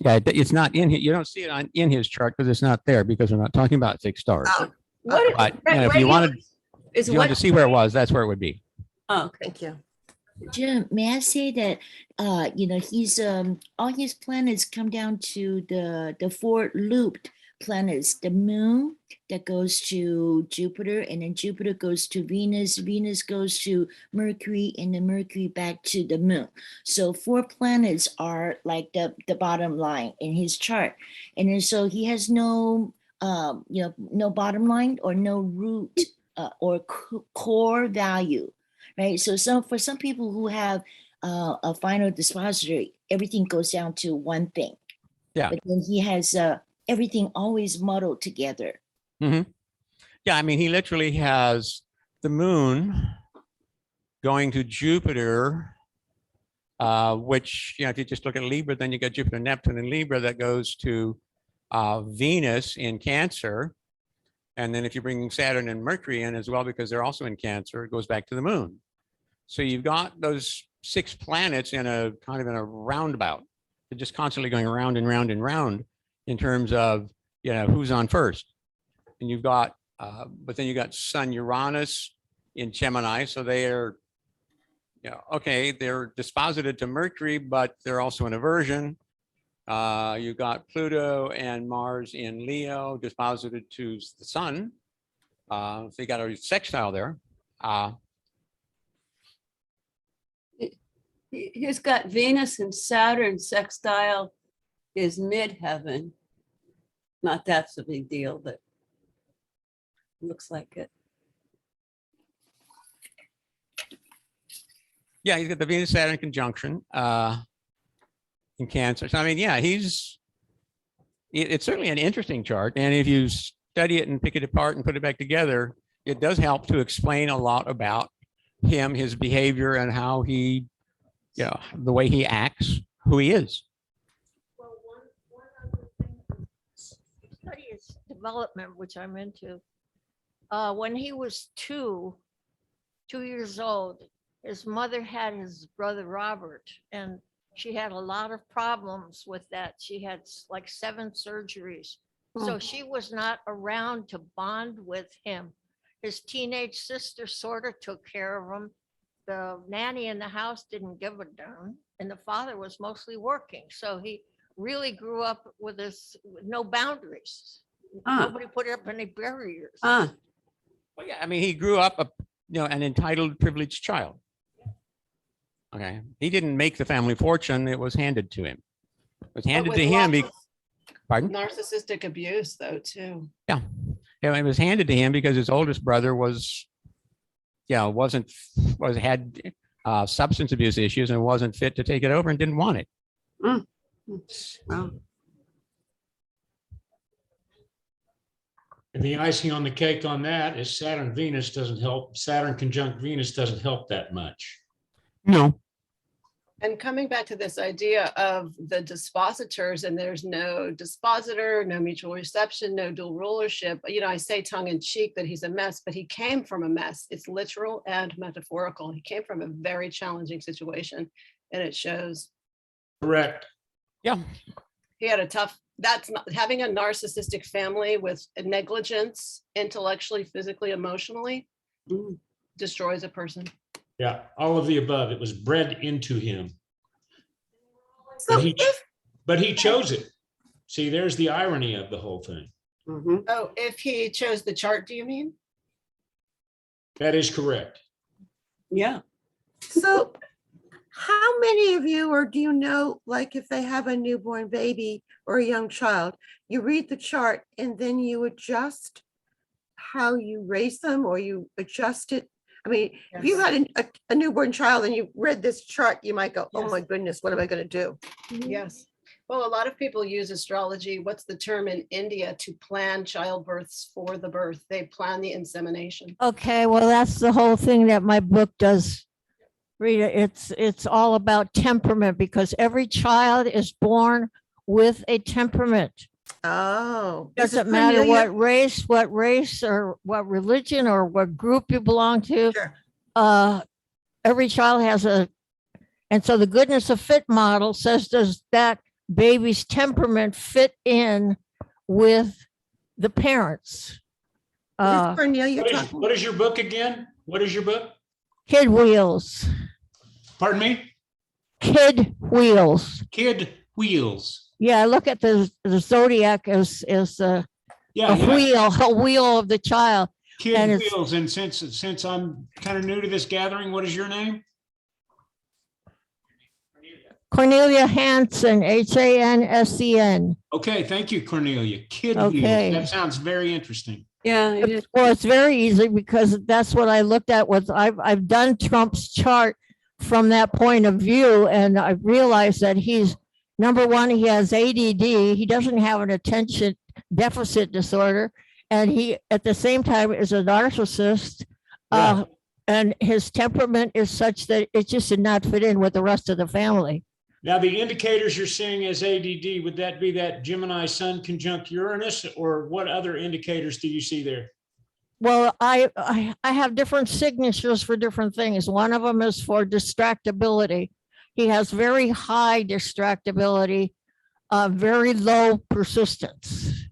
[SPEAKER 6] Yeah, it's not in, you don't see it in his chart because it's not there, because we're not talking about fixed stars.
[SPEAKER 12] What?
[SPEAKER 6] But you know, if you wanted
[SPEAKER 12] Is
[SPEAKER 6] if you wanted to
[SPEAKER 12] what?
[SPEAKER 6] see where it was, that's where it would be.
[SPEAKER 12] Oh, okay.
[SPEAKER 8] Thank you.
[SPEAKER 5] Jim, may I say that, he's, all his planets come down to the four looped planets, the moon that goes to Jupiter, and then Jupiter goes to Venus, Venus goes to Mercury, and then Mercury back to the moon. So 4 planets are like the bottom line in his chart. And then so he has no, no bottom line or no root or core value. Right. So for some people who have a final dispository, everything goes down to one thing.
[SPEAKER 6] Yeah.
[SPEAKER 5] But then he has everything always muddled together.
[SPEAKER 6] Yeah, I mean, he literally has the moon going to Jupiter, which, you know, if you just look at Libra, then you got Jupiter, Neptune, and Libra that goes to Venus in Cancer. And then if you bring Saturn and Mercury in as well, because they're also in Cancer, it goes back to the moon. So you've got those 6 planets in a kind of in a roundabout. They're just constantly going round and round and round in terms of, you know, who's on first. And you've got, but then you got Sun Uranus in Gemini. So they are, you know, okay, they're disposited to Mercury, but they're also in aversion. You've got Pluto and Mars in Leo, disposited to the Sun. So you got a sextile there.
[SPEAKER 12] He's got Venus and Saturn sextile is midheaven. Not that's a big deal, but looks like it.
[SPEAKER 6] Yeah, he's got the Venus Saturn conjunction in Cancer. So I mean, yeah, it's certainly an interesting chart. And if you study it and pick it apart and put it back together, it does help to explain a lot about him, his behavior, and how he, you know, the way he acts, who he is.
[SPEAKER 13] Well, one other thing, study his development, which I'm into. When he was 2 years old, his mother had his brother Robert, and she had a lot of problems with that. She had like 7 surgeries. So she was not around to bond with him. His teenage sister sort of took care of him. The nanny in the house didn't give a darn, and the father was mostly working. So he really grew up with no boundaries. Nobody put up any barriers.
[SPEAKER 6] Well, yeah, I mean, he grew up you know, an entitled, privileged child. Okay, he didn't make the family fortune; it was handed to him. It was handed to him. Pardon?
[SPEAKER 10] Narcissistic abuse, though, too.
[SPEAKER 6] Yeah, it was handed to him because his oldest brother was, yeah, had substance abuse issues and wasn't fit to take it over and didn't want it.
[SPEAKER 12] Wow.
[SPEAKER 7] And the icing on the cake on that is Saturn Venus doesn't help. Saturn conjunct Venus doesn't help that much.
[SPEAKER 6] No.
[SPEAKER 1] And coming back to this idea of the dispositors, and there's no dispositor, no mutual reception, no dual rulership. You know, I say tongue in cheek that he's a mess, but he came from a mess. It's literal and metaphorical. He came from a very challenging situation, and it shows.
[SPEAKER 7] Correct.
[SPEAKER 6] Yeah.
[SPEAKER 1] He had a tough, that's not having a narcissistic family with negligence, intellectually, physically, emotionally, destroys a person.
[SPEAKER 7] Yeah, all of the above. It was bred into him.
[SPEAKER 8] So
[SPEAKER 7] But he chose it. See, there's the irony of the whole thing.
[SPEAKER 1] Oh, if he chose the chart, do you mean?
[SPEAKER 7] That is correct.
[SPEAKER 12] Yeah.
[SPEAKER 8] So how many of you, or do you know, like if they have a newborn baby or a young child, you read the chart and then you adjust how you raise them, or you adjust it? I mean, if you had a newborn child and you read this chart, you might go, oh my goodness, what am I going to do?
[SPEAKER 1] Yes. Well, a lot of people use astrology. What's the term in India to plan childbirths for the birth? They plan the insemination.
[SPEAKER 13] Okay, well, that's the whole thing that my book does, Rita. It's all about temperament, because every child is born with a temperament.
[SPEAKER 8] Oh,
[SPEAKER 13] Doesn't matter what race or what religion or what group you belong to.
[SPEAKER 8] Sure.
[SPEAKER 13] Every child has and so the goodness of fit model says, does that baby's temperament fit in with the parents?
[SPEAKER 8] Cornelia,
[SPEAKER 7] What is your book again? What is your book?
[SPEAKER 13] Kid Wheels.
[SPEAKER 7] Pardon me?
[SPEAKER 13] Kid Wheels.
[SPEAKER 7] Kid Wheels.
[SPEAKER 13] Yeah, I look at the zodiac as a wheel of the child.
[SPEAKER 7] Kid Wheels. And since I'm kind of new to this gathering, what is your name?
[SPEAKER 13] Cornelia Hansen, Hansen.
[SPEAKER 7] Okay, thank you, Cornelia. Kid
[SPEAKER 13] Okay.
[SPEAKER 7] Wheels. That sounds very interesting.
[SPEAKER 12] Yeah.
[SPEAKER 13] Well, it's very easy because that's what I looked at. I've done Trump's chart from that point of view. And I realized that he's, number one, he has ADD. He doesn't have an attention deficit disorder. And he, at the same time, is a narcissist.
[SPEAKER 7] Yeah.
[SPEAKER 13] And his temperament is such that it just did not fit in with the rest of the family.
[SPEAKER 7] Now, the indicators you're seeing as ADD, would that be that Gemini Sun conjunct Uranus, or what other indicators do you see there?
[SPEAKER 13] Well, I have different signatures for different things. One of them is for distractibility. He has very high distractibility, very low persistence.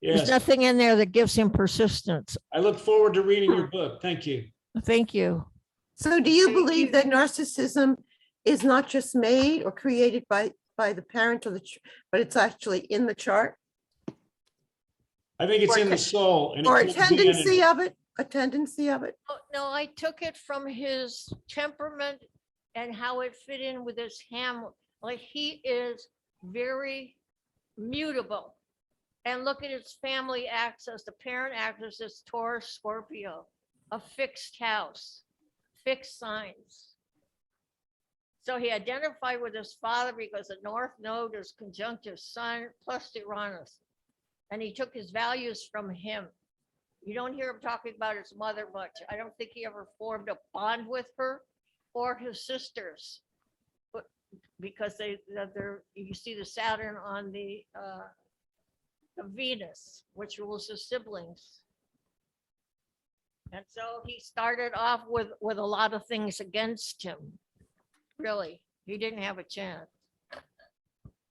[SPEAKER 13] There's
[SPEAKER 7] Yes,
[SPEAKER 13] nothing in there that gives him persistence.
[SPEAKER 7] I look forward to reading your book. Thank you.
[SPEAKER 13] Thank you.
[SPEAKER 8] So do you believe that narcissism is not just made or created by the parent or but it's actually in the chart?
[SPEAKER 7] I think it's
[SPEAKER 8] Or
[SPEAKER 7] in the
[SPEAKER 8] ca-
[SPEAKER 7] soul. And it
[SPEAKER 8] Or a
[SPEAKER 7] comes in and-
[SPEAKER 8] tendency of it? A tendency of it?
[SPEAKER 13] No, I took it from his temperament and how it fit in with his like he is very mutable. And look at his family axis. The parent axis is Taurus, Scorpio, a fixed house, fixed signs. So he identified with his father because the North Node is conjunct his Sun plus Uranus. And he took his values from him. You don't hear him talking about his mother much. I don't think he ever formed a bond with her or his sisters. But because they're, you see the Saturn on the Venus, which rules his siblings. And so he started off with a lot of things against him. Really, he didn't have a chance.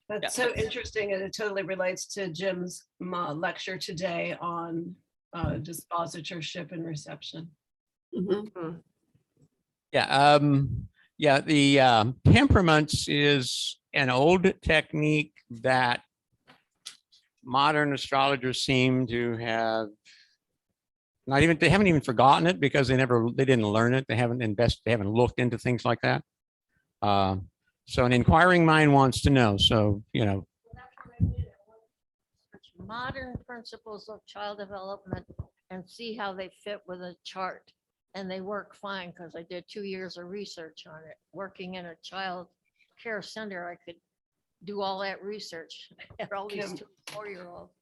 [SPEAKER 10] That's so interesting, and it totally relates to Jim's lecture today on dispositorship and reception.
[SPEAKER 6] Yeah. Yeah. The temperaments is an old technique that modern astrologers seem to have they haven't even forgotten it because they didn't learn it. They haven't looked into things like that. So an inquiring mind wants to know. So,
[SPEAKER 13] Modern principles of child development and see how they fit with a chart. And they work fine because I did 2 years of research on it. Working in a child care center, I could do all that research at all these 2 and 4-year-olds.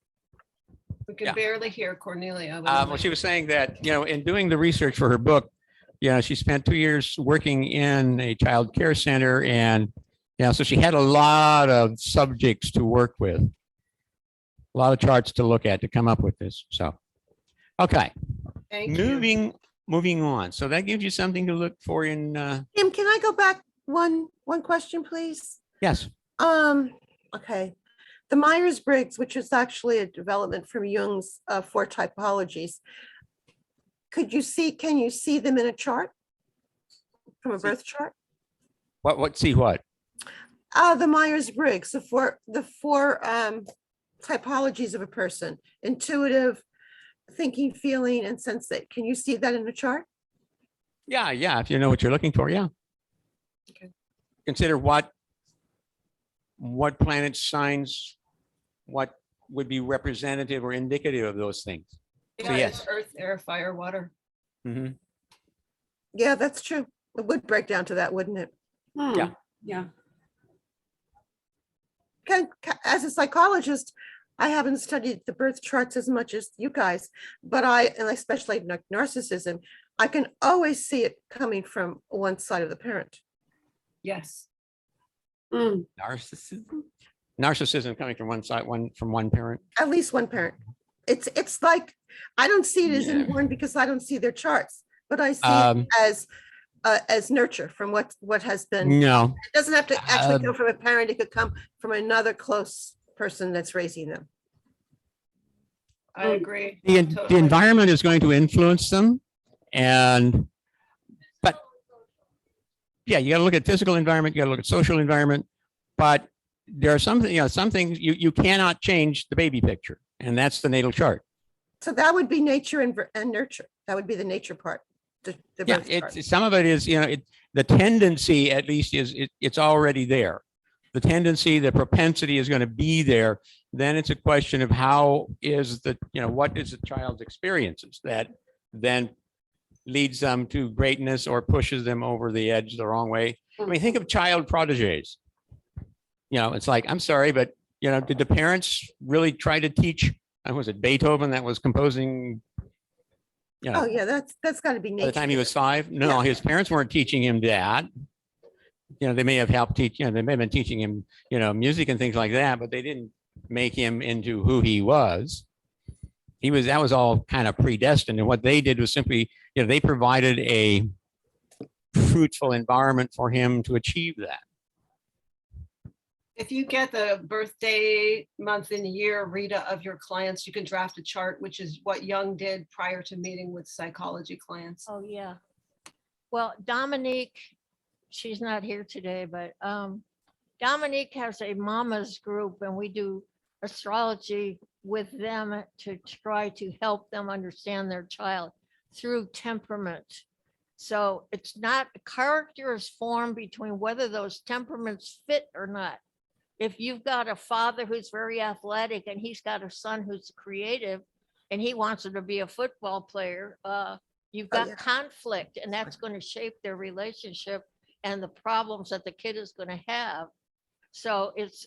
[SPEAKER 10] We could barely hear Cornelia.
[SPEAKER 6] well, she was saying that, in doing the research for her book, she spent 2 years working in a child care center, and so she had a lot of subjects to work with, a lot of charts to look at to come up with this. So, okay, moving on. So that gives you something to look for in.
[SPEAKER 8] Tim, can I go back one question, please?
[SPEAKER 6] Yes.
[SPEAKER 8] Okay. The Myers-Briggs, which is actually a development from Jung's 4 typologies. Can you see them in a chart? From a birth chart?
[SPEAKER 6] See what?
[SPEAKER 8] The Myers-Briggs, the four typologies of a person: intuitive, thinking, feeling, and sensate. Can you see that in a chart?
[SPEAKER 6] Yeah. If you know what you're looking for, yeah.
[SPEAKER 8] Okay.
[SPEAKER 6] Consider what planet signs, what would be representative or indicative of those things. So yes.
[SPEAKER 10] Earth, air, fire, water.
[SPEAKER 6] Mm-hmm.
[SPEAKER 8] Yeah, that's true. It would break down to that, wouldn't it?
[SPEAKER 6] Yeah.
[SPEAKER 10] Yeah.
[SPEAKER 8] As a psychologist, I haven't studied the birth charts as much as you guys, but and especially narcissism, I can always see it coming from one side of the parent.
[SPEAKER 10] Yes.
[SPEAKER 6] Narcissism coming from one side, from one parent.
[SPEAKER 8] At least one parent. It's like, I don't see it as inborn because I don't see their charts, but I see it as nurture from what has been.
[SPEAKER 6] No,
[SPEAKER 8] it doesn't have to actually come from a parent. It could come from another close person that's raising them.
[SPEAKER 10] I agree.
[SPEAKER 6] The environment is going to influence them, but yeah, you got to look at physical environment, you got to look at social environment, but there are some things you cannot change the baby picture, and that's the natal chart.
[SPEAKER 8] So that would be nature and nurture. That would be the nature part.
[SPEAKER 6] Some of it is, the tendency at least it's already there. The tendency, the propensity is going to be there. Then it's a question of how is what is the child's experiences that then leads them to greatness or pushes them over the edge the wrong way. I mean, think of child prodigies. You know, it's like, I'm sorry, but, you know, did the parents really try to teach, was it Beethoven that was composing, you know,
[SPEAKER 8] Oh, yeah, that's got to be
[SPEAKER 6] by
[SPEAKER 8] nature.
[SPEAKER 6] the time he was 5? No, his parents weren't teaching him that. You know, they may have helped teach, you know, they may have been teaching him, you know, music and things like that, but they didn't make him into who he was. That was all kind of predestined. And what they did was simply, you know, they provided a fruitful environment for him to achieve that.
[SPEAKER 1] If you get the birthday, month and year, Rita, of your clients, you can draft a chart, which is what Young did prior to meeting with psychology clients.
[SPEAKER 13] Oh, yeah. Well, Dominique, she's not here today, but Dominique has a mama's group and we do astrology with them to try to help them understand their child through temperament. So it's not, character is formed between whether those temperaments fit or not. If you've got a father who's very athletic and he's got a son who's creative and he wants him to be a football player, you've got conflict, and that's going to shape their relationship and the problems that the kid is going to have. So it's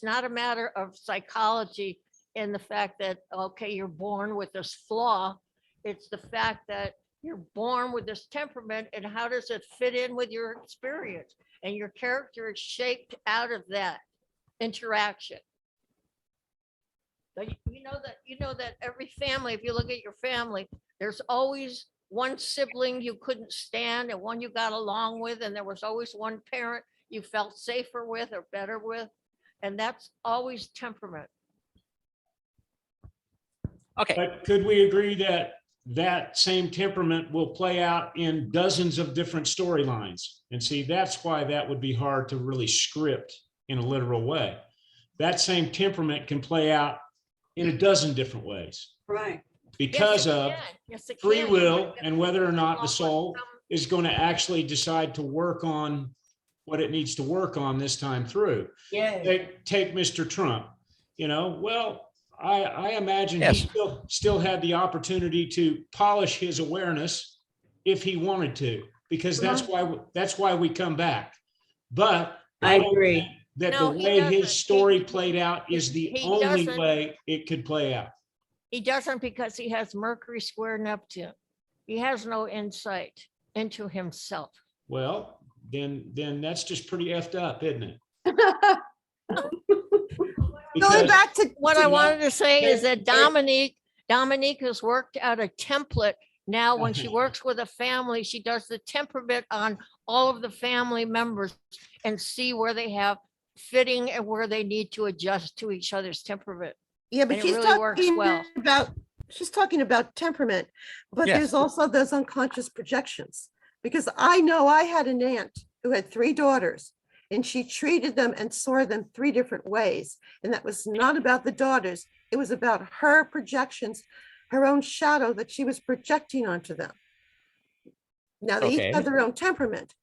[SPEAKER 13] not a matter of psychology in the fact that, okay, you're born with this flaw. It's the fact that you're born with this temperament, and how does it fit in with your experience? And your character is shaped out of that interaction. But you know that every family, if you look at your family, there's always one sibling you couldn't stand and one you got along with, and there was always one parent you felt safer with or better with, and that's always temperament.
[SPEAKER 6] Okay.
[SPEAKER 7] But could we agree that that same temperament will play out in dozens of different storylines? And see, that's why that would be hard to really script in a literal way. That same temperament can play out in a dozen different ways.
[SPEAKER 12] Right.
[SPEAKER 7] Because of
[SPEAKER 13] Yes, it
[SPEAKER 7] free
[SPEAKER 13] can.
[SPEAKER 7] will and whether or not the soul is going to actually decide to work on what it needs to work on this time through.
[SPEAKER 12] Yeah.
[SPEAKER 7] Take Mr. Trump, you know, well, I imagine he still had the opportunity to polish his awareness if he wanted to, because that's why we come back. But
[SPEAKER 12] I agree
[SPEAKER 7] that the way his story played out is the only way it could play out.
[SPEAKER 13] He doesn't, because he has Mercury square Neptune. He has no insight into himself.
[SPEAKER 7] Well, then that's just pretty effed up, isn't it?
[SPEAKER 8] Going back to
[SPEAKER 13] what I wanted to say is that Dominique has worked out a template. Now, when she works with a family, she does the temperament on all of the family members and see where they have fitting and where they need to adjust to each other's temperament.
[SPEAKER 8] Yeah, but
[SPEAKER 13] And it
[SPEAKER 8] she's
[SPEAKER 13] really works
[SPEAKER 8] talking
[SPEAKER 13] well.
[SPEAKER 8] she's talking about temperament, but
[SPEAKER 6] Yes.
[SPEAKER 8] there's also those unconscious projections. Because I know I had an aunt who had 3 daughters, and she treated them and saw them 3 different ways. And that was not about the daughters. It was about her projections, her own shadow that she was projecting onto them. Now they
[SPEAKER 6] Okay.
[SPEAKER 8] each have their own temperament,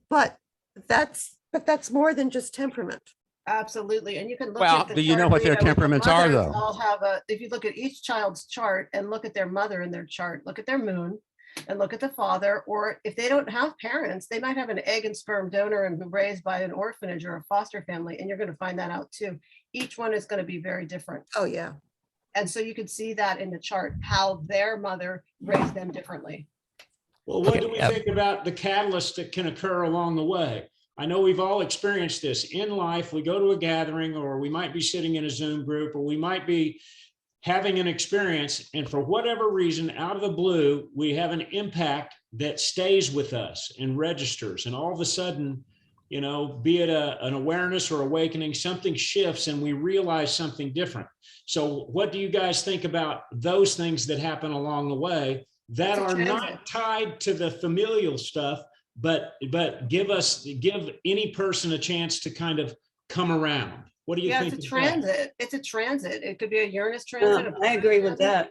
[SPEAKER 8] but that's more than just temperament.
[SPEAKER 1] Absolutely. And you can look
[SPEAKER 6] Well,
[SPEAKER 1] at the
[SPEAKER 6] do you know
[SPEAKER 1] chart,
[SPEAKER 6] what their
[SPEAKER 1] Rita, with the
[SPEAKER 6] temperaments are,
[SPEAKER 1] mothers
[SPEAKER 6] though?
[SPEAKER 1] all have if you look at each child's chart and look at their mother in their chart, look at their moon and look at the father, or if they don't have parents, they might have an egg and sperm donor and be raised by an orphanage or a foster family. And you're going to find that out too. Each one is going to be very different.
[SPEAKER 8] Oh, yeah.
[SPEAKER 1] And so you could see that in the chart, how their mother raised them differently.
[SPEAKER 7] Well, what do we think about the catalysts that can occur along the way? I know we've all experienced this in life. We go to a gathering, or we might be sitting in a Zoom group, or we might be having an experience, and for whatever reason, out of the blue, we have an impact that stays with us and registers. And all of a sudden, you know, be it an awareness or awakening, something shifts and we realize something different. So what do you guys think about those things that happen along the way that are not tied to the familial stuff, but give any person a chance to kind of come around? What do you think?
[SPEAKER 1] It's a transit. It's a transit. It could be a Uranus transit.
[SPEAKER 12] I agree with that.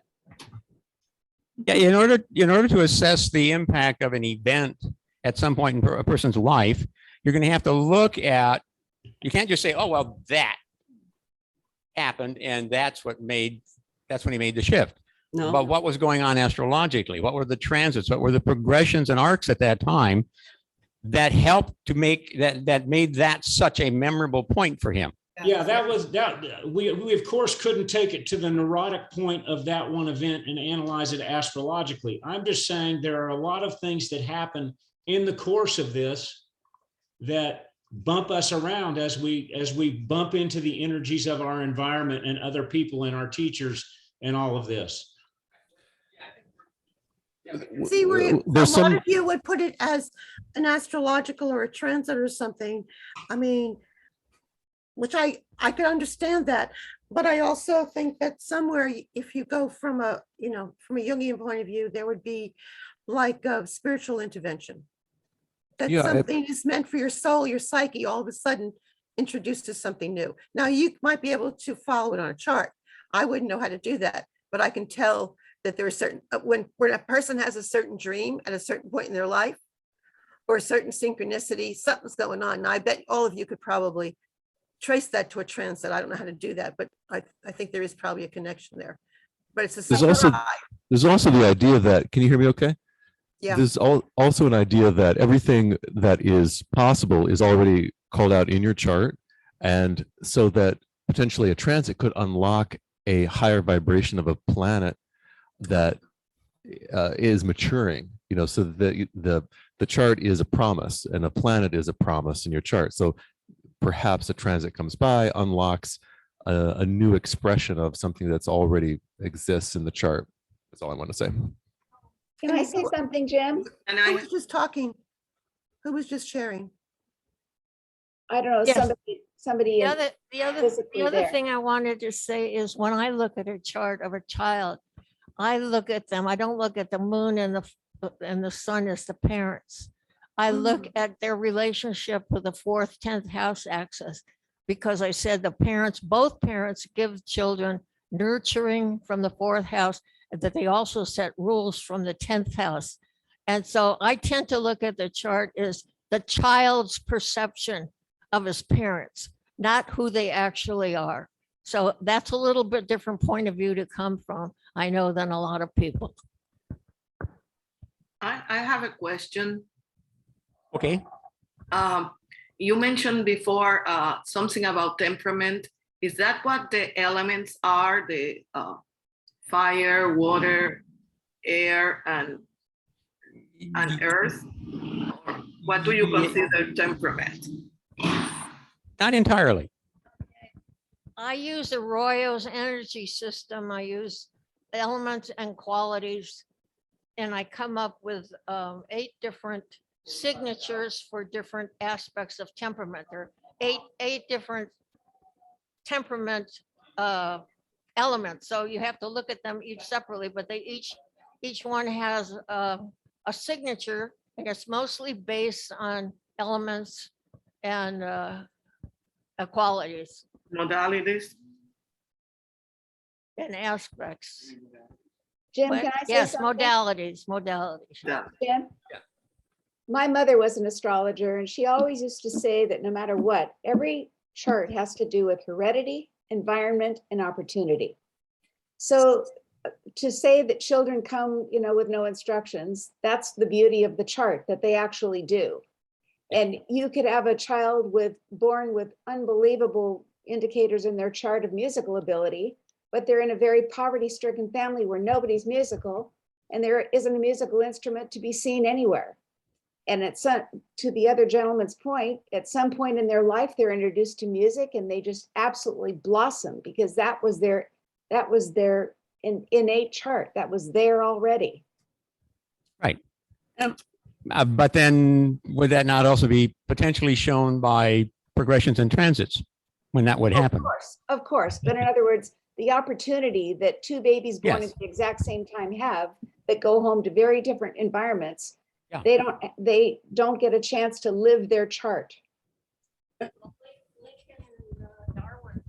[SPEAKER 6] Yeah, in order to assess the impact of an event at some point in a person's life, you're going to have to look at, you can't just say, oh, well, that happened and that's when he made the shift.
[SPEAKER 12] No.
[SPEAKER 6] But what was going on astrologically? What were the transits? What were the progressions and arcs at that time that helped to make that made that such a memorable point for him?
[SPEAKER 7] Yeah, that was that. We of course couldn't take it to the neurotic point of that one event and analyze it astrologically. I'm just saying there are a lot of things that happen in the course of this that bump us around as we bump into the energies of our environment and other people and our teachers and all of this.
[SPEAKER 8] See, where a
[SPEAKER 4] There's
[SPEAKER 8] lot
[SPEAKER 4] some,
[SPEAKER 8] of you would put it as an astrological or a transit or something. I mean, which I could understand that, but I also think that somewhere, if you go from a Jungian point of view, there would be like a spiritual intervention. That
[SPEAKER 4] Yeah,
[SPEAKER 8] something is meant for your soul, your psyche, all of a sudden introduces something new. Now, you might be able to follow it on a chart. I wouldn't know how to do that, but I can tell that there are certain, when a person has a certain dream at a certain point in their life, or a certain synchronicity, something's going on. Now, I bet all of you could probably trace that to a transit. I don't know how to do that, but I think there is probably a connection there. But it's a
[SPEAKER 4] there's also the idea that, can you hear me okay?
[SPEAKER 8] Yeah.
[SPEAKER 4] There's also an idea that everything that is possible is already called out in your chart. And so that potentially a transit could unlock a higher vibration of a planet that is maturing, so that the chart is a promise and a planet is a promise in your chart. So perhaps a transit comes by, unlocks a new expression of something that's already exists in the chart. That's all I want to say.
[SPEAKER 9] Can I say something, Jim?
[SPEAKER 8] Who was just talking? Who was just sharing?
[SPEAKER 9] I don't know,
[SPEAKER 13] Yes.
[SPEAKER 9] somebody.
[SPEAKER 13] The
[SPEAKER 9] in-
[SPEAKER 13] other,
[SPEAKER 9] physically
[SPEAKER 13] the other
[SPEAKER 9] there.
[SPEAKER 13] thing I wanted to say is when I look at a chart of a child, I look at them, I don't look at the moon and the sun as the parents. I look at their relationship with the 4th, 10th house axis, because I said both parents give children nurturing from the 4th house, and that they also set rules from the 10th house. And so I tend to look at the chart as the child's perception of his parents, not who they actually are. So that's a little bit different point of view to come from, I know, than a lot of people.
[SPEAKER 17] I have a question.
[SPEAKER 6] Okay.
[SPEAKER 17] You mentioned before something about temperament. Is that what the elements are? The fire, water, air, and earth? Or what do you consider temperament?
[SPEAKER 6] Not entirely.
[SPEAKER 13] I use Arroyo's energy system. I use elements and qualities, and I come up with 8 different signatures for different aspects of temperament. There are eight different temperament elements. So you have to look at them each separately, but they each one has a signature, and it's mostly based on elements and qualities
[SPEAKER 17] Modalities?
[SPEAKER 13] and aspects.
[SPEAKER 9] Jim,
[SPEAKER 13] What?
[SPEAKER 9] can I say
[SPEAKER 13] Yes,
[SPEAKER 9] something?
[SPEAKER 13] modalities.
[SPEAKER 9] Jim? My mother was an astrologer, and she always used to say that no matter what, every chart has to do with heredity, environment, and opportunity. So to say that children come, with no instructions, that's the beauty of the chart, that they actually do. And you could have a child born with unbelievable indicators in their chart of musical ability, but they're in a very poverty-stricken family where nobody's musical, and there isn't a musical instrument to be seen anywhere. And to the other gentleman's point, at some point in their life, they're introduced to music and they just absolutely blossom, because that was their innate chart. That was there already.
[SPEAKER 6] Right. But then would that not also be potentially shown by progressions and transits when that would happen?
[SPEAKER 9] Of course. But in other words, the opportunity that 2 babies born
[SPEAKER 6] Yes.
[SPEAKER 9] at the exact same time have, that go home to very different environments,
[SPEAKER 6] Yeah.
[SPEAKER 9] they don't get a chance to live their chart.
[SPEAKER 13] Lincoln and Darwin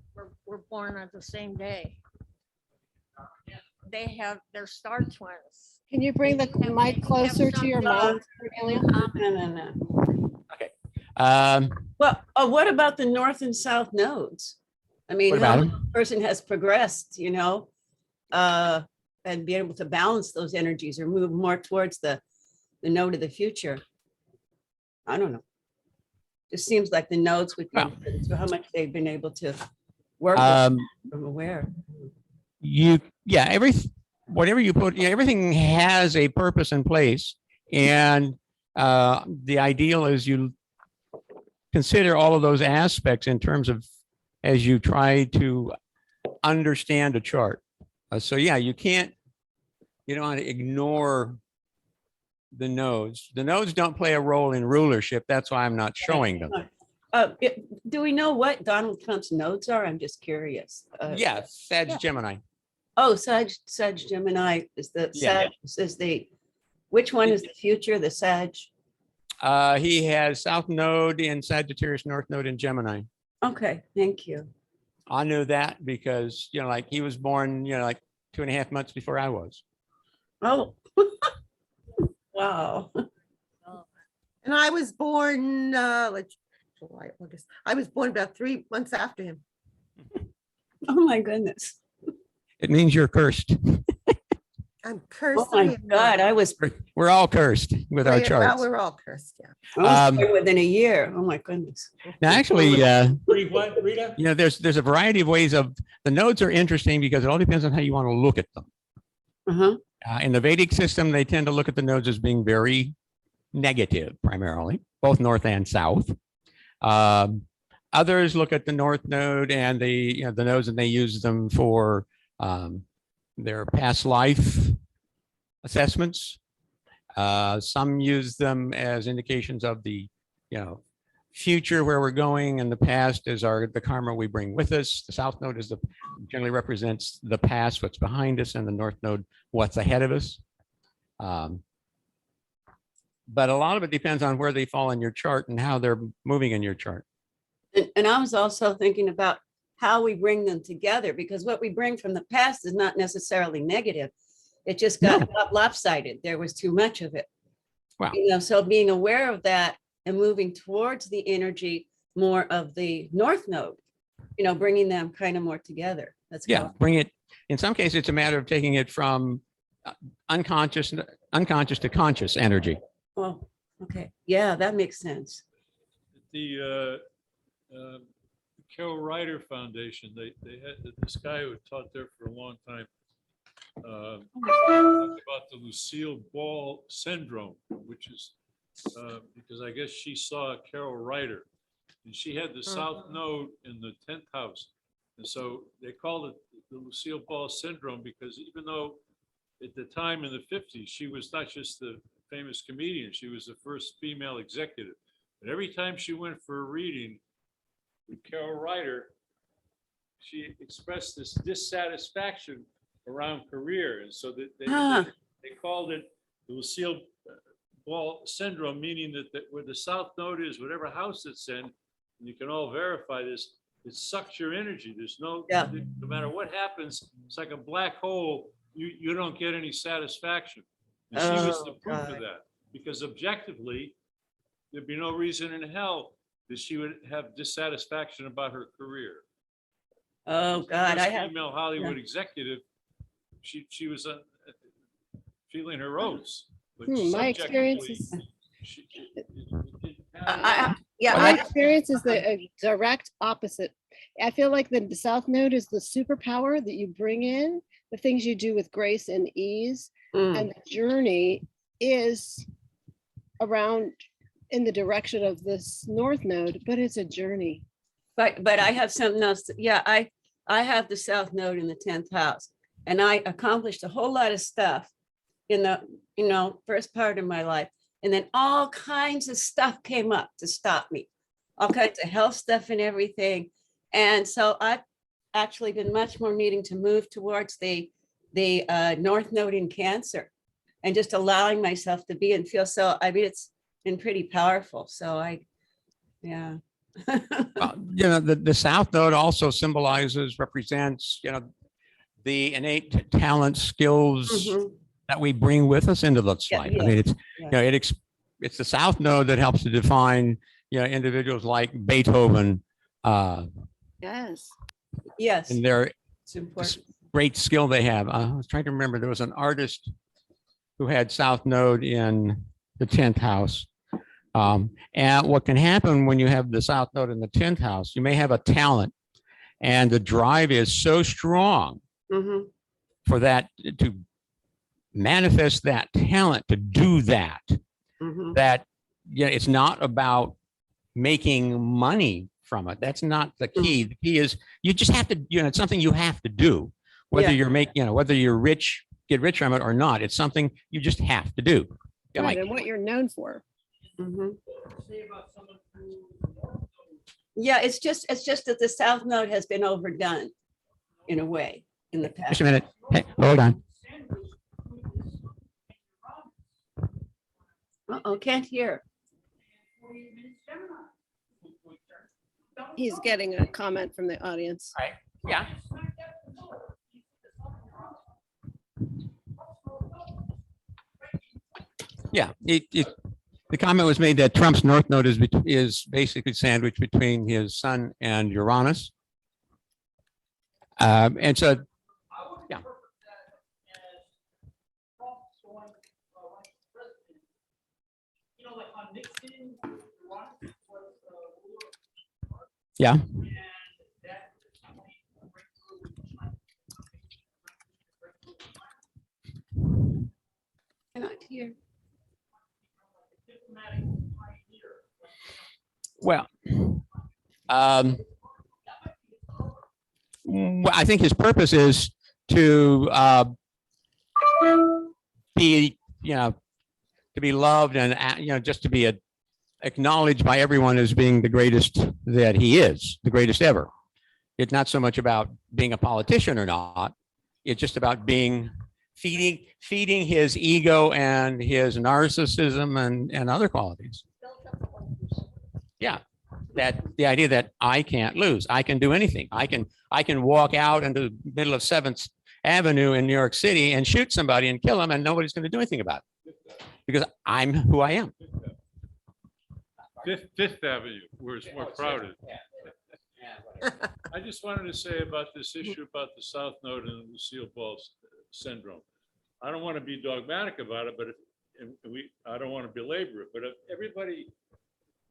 [SPEAKER 13] were born on the same day. They're star twins.
[SPEAKER 1] Can you bring the mic closer to your mouth, Cornelia?
[SPEAKER 12] No.
[SPEAKER 6] Okay.
[SPEAKER 12] Well, what about the north and south nodes? I mean,
[SPEAKER 6] What about
[SPEAKER 12] how
[SPEAKER 6] them?
[SPEAKER 12] much a person has progressed, and be able to balance those energies or move more towards the node of the future. I don't know. It seems like the nodes would be
[SPEAKER 6] Well,
[SPEAKER 12] to how much they've been able to work with.
[SPEAKER 6] Um,
[SPEAKER 12] I'm aware.
[SPEAKER 6] Whatever you put, everything has a purpose in place. And the ideal is you consider all of those aspects in terms of as you try to understand a chart. So yeah, you don't want to ignore the nodes. The nodes don't play a role in rulership. That's why I'm not showing them.
[SPEAKER 12] Do we know what Donald Trump's nodes are? I'm just curious.
[SPEAKER 6] Yes, Sag Gemini.
[SPEAKER 12] Oh, Sag Gemini is the
[SPEAKER 6] Yeah.
[SPEAKER 12] Sag which one is the future? The Sag?
[SPEAKER 6] He has South Node in Sagittarius, North Node in Gemini.
[SPEAKER 12] Okay, thank you.
[SPEAKER 6] I knew that because, like he was born, like 2.5 months before I was.
[SPEAKER 12] Oh, wow.
[SPEAKER 8] And I was born, July, August. I was born about 3 months after him.
[SPEAKER 12] Oh my goodness.
[SPEAKER 6] It means you're cursed.
[SPEAKER 8] I'm cursed.
[SPEAKER 12] Oh my God, I was.
[SPEAKER 6] We're all cursed with our charts.
[SPEAKER 8] We're all cursed, yeah.
[SPEAKER 12] I was born within a year. Oh my goodness.
[SPEAKER 6] Now, actually,
[SPEAKER 7] What, Rita?
[SPEAKER 6] there's a variety of ways of the nodes are interesting because it all depends on how you want to look at them. In the Vedic system, they tend to look at the nodes as being very negative, primarily, both north and south. Others look at the north node and the nodes, and they use them for their past life assessments. Some use them as indications of the future, where we're going, and the past is the karma we bring with us. The south node generally represents the past, what's behind us, and the north node, what's ahead of us. But a lot of it depends on where they fall in your chart and how they're moving in your chart.
[SPEAKER 12] And I was also thinking about how we bring them together, because what we bring from the past is not necessarily negative. It just got lopsided. There was too much of it.
[SPEAKER 6] Wow.
[SPEAKER 12] So being aware of that and moving towards the energy more of the north node, bringing them kind of more together. That's
[SPEAKER 6] bring it. In some cases, it's a matter of taking it from unconscious to conscious energy.
[SPEAKER 12] Oh, okay. Yeah, that makes sense.
[SPEAKER 14] The Carol Ryder Foundation, they had this guy who had taught there for a long time. Talked about the Lucille Ball syndrome, which is because I guess she saw Carol Ryder, and she had the South Node in the 10th house, and so they called it the Lucille Ball syndrome because even though at the time in the 50s she was not just the famous comedian, she was the first female executive, and every time she went for a reading with Carol Ryder, she expressed this dissatisfaction around career, and so that they called it the Lucille Ball syndrome, meaning that where the South Node is, whatever house it's in, and you can all verify this, it sucks your energy. There's no matter what happens, it's like a black hole. You don't get any satisfaction. And she was the proof of that, because objectively, there'd be no reason in hell that she would have dissatisfaction about her career.
[SPEAKER 12] Oh God, I have
[SPEAKER 14] female Hollywood executive. She was feeling her oats. But
[SPEAKER 1] My experience is
[SPEAKER 12] yeah,
[SPEAKER 1] my experience is the direct opposite. I feel like the South Node is the superpower that you bring in, the things you do with grace and ease, and the journey is around in the direction of this North Node, but it's a journey.
[SPEAKER 12] But I have something else. I have the South Node in the 10th house, and I accomplished a whole lot of stuff in the first part of my life, and then all kinds of stuff came up to stop me, all kinds of health stuff and everything. And so I've actually been much more needing to move towards the North Node in Cancer, and just allowing myself to be and feel. So I mean, it's been pretty powerful. So
[SPEAKER 6] Well, the South Node also represents, the innate talent, skills that we bring with us into this life. I mean, it's the South Node that helps to define, individuals like Beethoven.
[SPEAKER 1] Yes.
[SPEAKER 12] Yes.
[SPEAKER 6] And they're
[SPEAKER 12] it's important.
[SPEAKER 6] great skill they have. I was trying to remember, there was an artist who had South Node in the 10th house. And what can happen when you have the South Node in the 10th house, you may have a talent and the drive is so strong for that to manifest that talent, to do that, that it's not about making money from it. That's not the key. The key is you just have to, it's something you have to do, whether whether you're rich, get rich from it or not. It's something you just have to do. Yeah,
[SPEAKER 1] Right,
[SPEAKER 6] Mike.
[SPEAKER 1] and what you're known for.
[SPEAKER 12] Yeah, it's just that the South Node has been overdone in a way in the past.
[SPEAKER 6] Just a minute. Hey, hold on.
[SPEAKER 12] Uh-oh, can't hear.
[SPEAKER 1] He's getting a comment from the audience.
[SPEAKER 6] Right. Yeah. Yeah, the comment was made that Trump's North Node is basically sandwiched between his sun and Uranus. And so, yeah. Yeah.
[SPEAKER 12] Cannot hear.
[SPEAKER 6] Well, I think his purpose is to be, to be loved and, just to be acknowledged by everyone as being the greatest that he is, the greatest ever. It's not so much about being a politician or not. It's just about feeding his ego and his narcissism and other qualities. Yeah, that the idea that I can't lose, I can do anything. I can walk out into the middle of 7th Avenue in New York City and shoot somebody and kill them, and nobody's going to do anything about it because I'm who I am.
[SPEAKER 14] Fifth Avenue, where it's more crowded. I just wanted to say about this issue about the South Node and the Lucille Ball syndrome. I don't want to be dogmatic about it, but I don't want to belabor it, but if everybody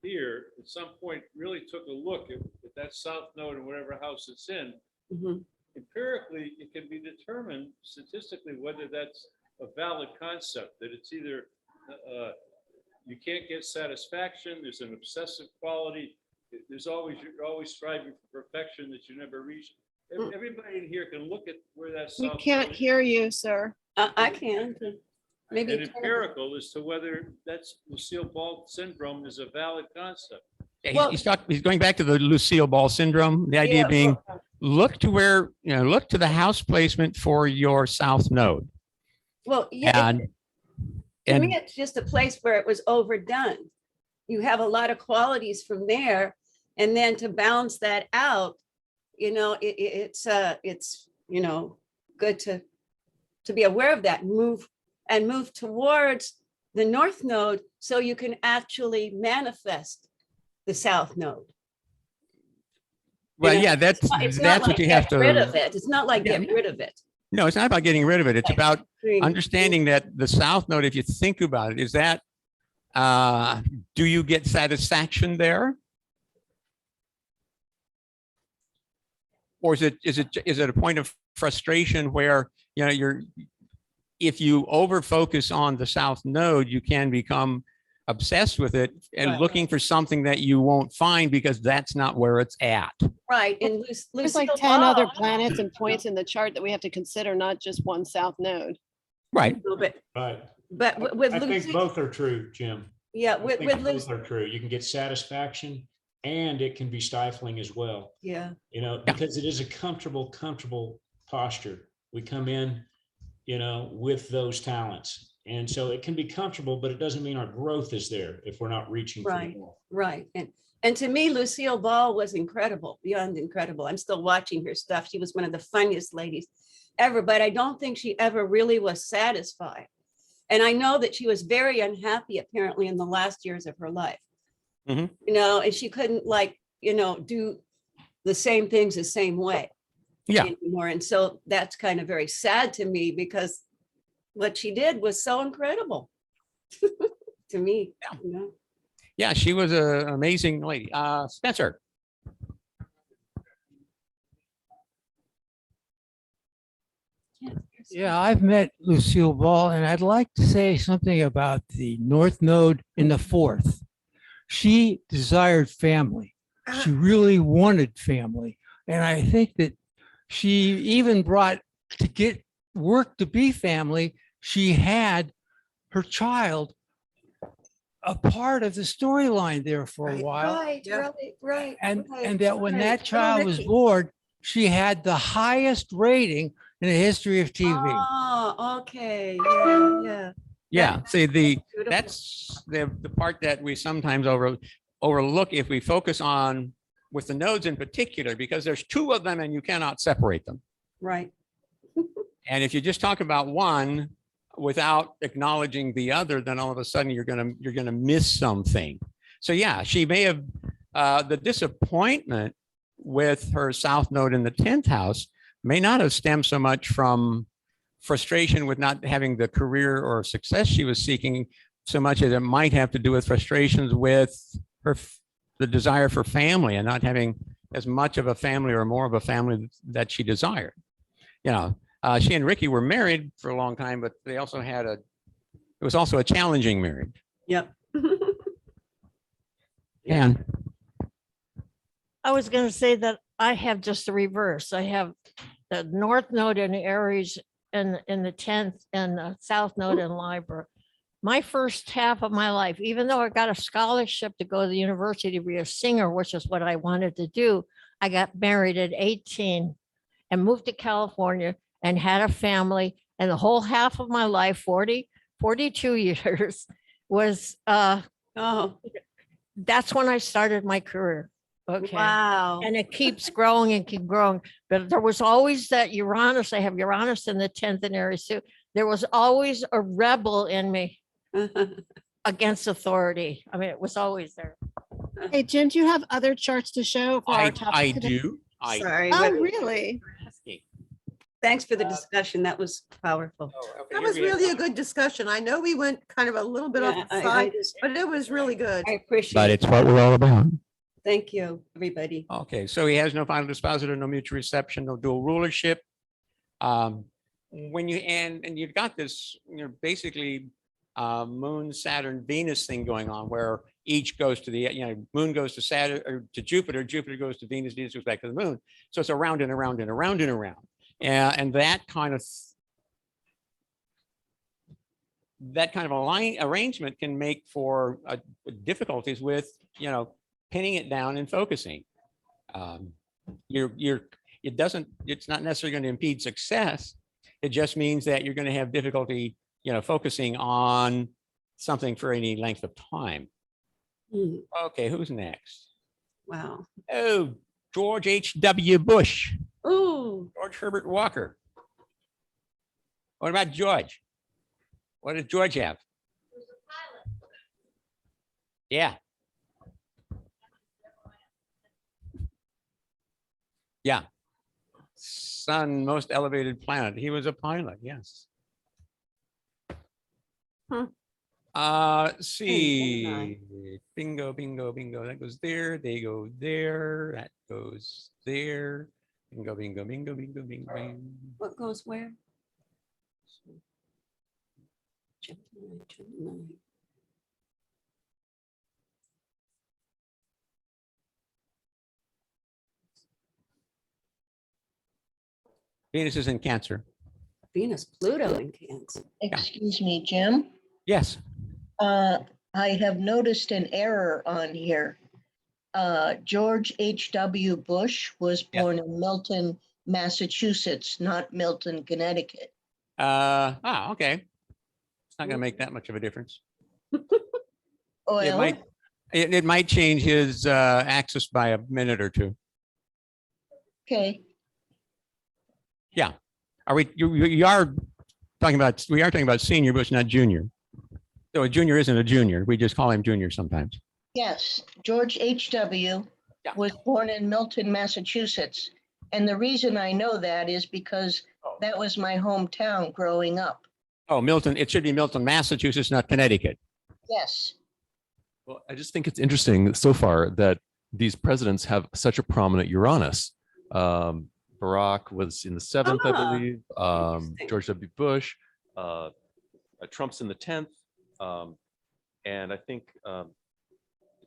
[SPEAKER 14] here at some point really took a look at that South Node in whatever house it's in, empirically, it can be determined statistically whether that's a valid concept, that it's either you can't get satisfaction, there's an obsessive quality, you're always striving for perfection that you never reach. Everybody in here can look at where that
[SPEAKER 1] We
[SPEAKER 14] South
[SPEAKER 1] can't
[SPEAKER 14] Node is.
[SPEAKER 1] hear you, sir.
[SPEAKER 12] I can. Maybe
[SPEAKER 14] And empirical as to whether that's Lucille Ball syndrome is a valid concept.
[SPEAKER 6] Yeah, he's going back to the Lucille Ball syndrome. The idea being, look to where, look to the house placement for your South Node.
[SPEAKER 12] Well, yeah. To
[SPEAKER 6] And
[SPEAKER 12] me, it's just a place where it was overdone. You have a lot of qualities from there, and then to balance that out, it's good to be aware of that, move towards the North Node so you can actually manifest the South Node.
[SPEAKER 6] well, yeah, that's
[SPEAKER 12] not
[SPEAKER 6] what
[SPEAKER 12] like
[SPEAKER 6] you have
[SPEAKER 12] get rid
[SPEAKER 6] to.
[SPEAKER 12] of it. It's not like get rid of it.
[SPEAKER 6] No, it's not about getting rid of it. It's about
[SPEAKER 12] Being-
[SPEAKER 6] understanding that the South Node, if you think about it, is that do you get satisfaction there? Or is it a point of frustration where if you over focus on the South Node, you can become obsessed with it and looking for something that you won't find because that's not where it's at.
[SPEAKER 12] Right. And
[SPEAKER 1] There's like 10 other planets and points in the chart that we have to consider, not just one South Node.
[SPEAKER 6] Right.
[SPEAKER 7] Right.
[SPEAKER 12] But with
[SPEAKER 7] I think
[SPEAKER 12] Lucille,
[SPEAKER 7] both are true, Jim.
[SPEAKER 12] yeah,
[SPEAKER 7] I
[SPEAKER 12] with
[SPEAKER 7] think both
[SPEAKER 12] Lucille,
[SPEAKER 7] are true. You can get satisfaction and it can be stifling as well.
[SPEAKER 12] yeah.
[SPEAKER 7] Because it is a comfortable posture. We come in, with those talents. And so it can be comfortable, but it doesn't mean our growth is there if we're not reaching for
[SPEAKER 12] Right.
[SPEAKER 7] more.
[SPEAKER 12] Right. And to me, Lucille Ball was incredible, beyond incredible. I'm still watching her stuff. She was one of the funniest ladies ever, but I don't think she ever really was satisfied. And I know that she was very unhappy, apparently, in the last years of her life.
[SPEAKER 6] Mhm.
[SPEAKER 12] And she couldn't do the same things the same way.
[SPEAKER 6] Yeah.
[SPEAKER 12] anymore. And so that's kind of very sad to me because what she did was so incredible to me.
[SPEAKER 6] Yeah.
[SPEAKER 12] You know?
[SPEAKER 6] Yeah, she was an amazing lady. Spencer.
[SPEAKER 3] Yeah, I've met Lucille Ball, and I'd like to say something about the North Node in the fourth. She desired family. She really wanted family. And I think that she even brought to get work to be family, she had her child a part of the storyline there for a while.
[SPEAKER 9] Right, right.
[SPEAKER 3] And
[SPEAKER 9] right,
[SPEAKER 3] that when
[SPEAKER 9] right.
[SPEAKER 3] that
[SPEAKER 9] Little
[SPEAKER 3] child was
[SPEAKER 9] Ricky.
[SPEAKER 3] born, she had the highest rating in the history of TV.
[SPEAKER 12] Oh, okay. Yeah, yeah.
[SPEAKER 6] Yeah, see
[SPEAKER 12] beautiful.
[SPEAKER 6] that's the part that we sometimes overlook if we focus on with the nodes in particular, because there's two of them and you cannot separate them.
[SPEAKER 12] Right.
[SPEAKER 6] And if you just talk about one without acknowledging the other, then all of a sudden you're gonna miss something. So yeah, she may have the disappointment with her south node in the 10th house may not have stemmed so much from frustration with not having the career or success she was seeking, so much as it might have to do with frustrations with the desire for family and not having as much of a family or more of a family that she desired. You know, she and Ricky were married for a long time, but they also had it was also a challenging marriage.
[SPEAKER 12] Yep.
[SPEAKER 6] And
[SPEAKER 13] I was going to say that I have just the reverse. I have the North Node in Aries in the 10th and the South Node in Libra. My first half of my life, even though I got a scholarship to go to the university to be a singer, which is what I wanted to do, I got married at 18 and moved to California and had a family. And the whole half of my life, 42 years, was that's when I started my career. Okay.
[SPEAKER 12] Wow.
[SPEAKER 13] And it keeps growing and keep growing. But there was always that Uranus. I have Uranus in the 10th in Aries too. There was always a rebel in me against authority. I mean, it was always there.
[SPEAKER 1] Hey, Jim, do you have other charts to show for our topic
[SPEAKER 6] I
[SPEAKER 1] today?
[SPEAKER 6] do.
[SPEAKER 12] Sorry.
[SPEAKER 1] Oh,
[SPEAKER 12] but
[SPEAKER 1] really?
[SPEAKER 12] Thanks for the discussion. That was powerful.
[SPEAKER 8] That was really a good discussion. I know we went kind of a little bit off the side, but it was really good.
[SPEAKER 12] I appreciate
[SPEAKER 6] But
[SPEAKER 12] it.
[SPEAKER 6] it's what we're all about.
[SPEAKER 12] Thank you, everybody.
[SPEAKER 6] Okay, so he has no final dispositor, no mutual reception, no dual rulership. When you and you've got this, basically Moon, Saturn, Venus thing going on, where each goes to the Moon goes to Saturn or to Jupiter, Jupiter goes to Venus, Venus goes back to the Moon. So it's around and around and around and around, and that kind of arrangement can make for difficulties with pinning it down and focusing. It's not necessarily going to impede success. It just means that you're going to have difficulty, focusing on something for any length of time. Okay, who's next?
[SPEAKER 12] Wow.
[SPEAKER 6] Oh, George H.W. Bush.
[SPEAKER 12] Ooh.
[SPEAKER 6] George Herbert Walker. What about George? What does George have? Yeah. Yeah. Sun, most elevated planet. He was a pilot, yes. Let's see. Bingo, bingo, bingo. That goes there. They go there. That goes there. Bingo, bingo, bingo, bingo, bingo, bingo.
[SPEAKER 12] What goes where?
[SPEAKER 6] Venus is in Cancer.
[SPEAKER 12] Venus, Pluto in Cancer.
[SPEAKER 11] Excuse me, Jim.
[SPEAKER 6] Yes.
[SPEAKER 11] I have noticed an error on here. George H.W. Bush was born in Milton, Massachusetts, not Milton, Connecticut.
[SPEAKER 6] Okay. It's not going to make that much of a difference.
[SPEAKER 11] Well,
[SPEAKER 6] it might change his axis by a minute or two.
[SPEAKER 11] Okay.
[SPEAKER 6] Yeah. We are talking about senior Bush, not junior. So a junior isn't a junior. We just call him junior sometimes.
[SPEAKER 11] Yes, George H.W. was born in Milton, Massachusetts. And the reason I know that is because that was my hometown growing up.
[SPEAKER 6] Oh, Milton, it should be Milton, Massachusetts, not Connecticut.
[SPEAKER 11] Yes.
[SPEAKER 4] Well, I just think it's interesting so far that these presidents have such a prominent Uranus. Barack was in the 7th, I believe. George W. Bush, Trump's in the 10th. And I think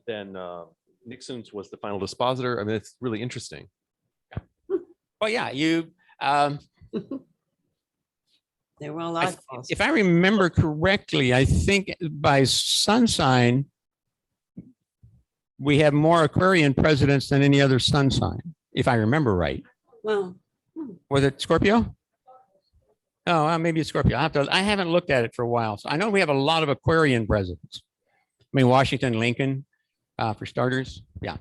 [SPEAKER 4] then Nixon's was the final dispositor. I mean, it's really interesting.
[SPEAKER 6] Well, yeah,
[SPEAKER 12] They were all odd.
[SPEAKER 6] if I remember correctly, I think by sun sign, we have more Aquarian presidents than any other sun sign, if I remember right.
[SPEAKER 12] Well,
[SPEAKER 6] Was it Scorpio? Oh, well, maybe it's Scorpio. I haven't looked at it for a while. So I know we have a lot of Aquarian presidents. I mean, Washington, Lincoln, for starters. Yeah.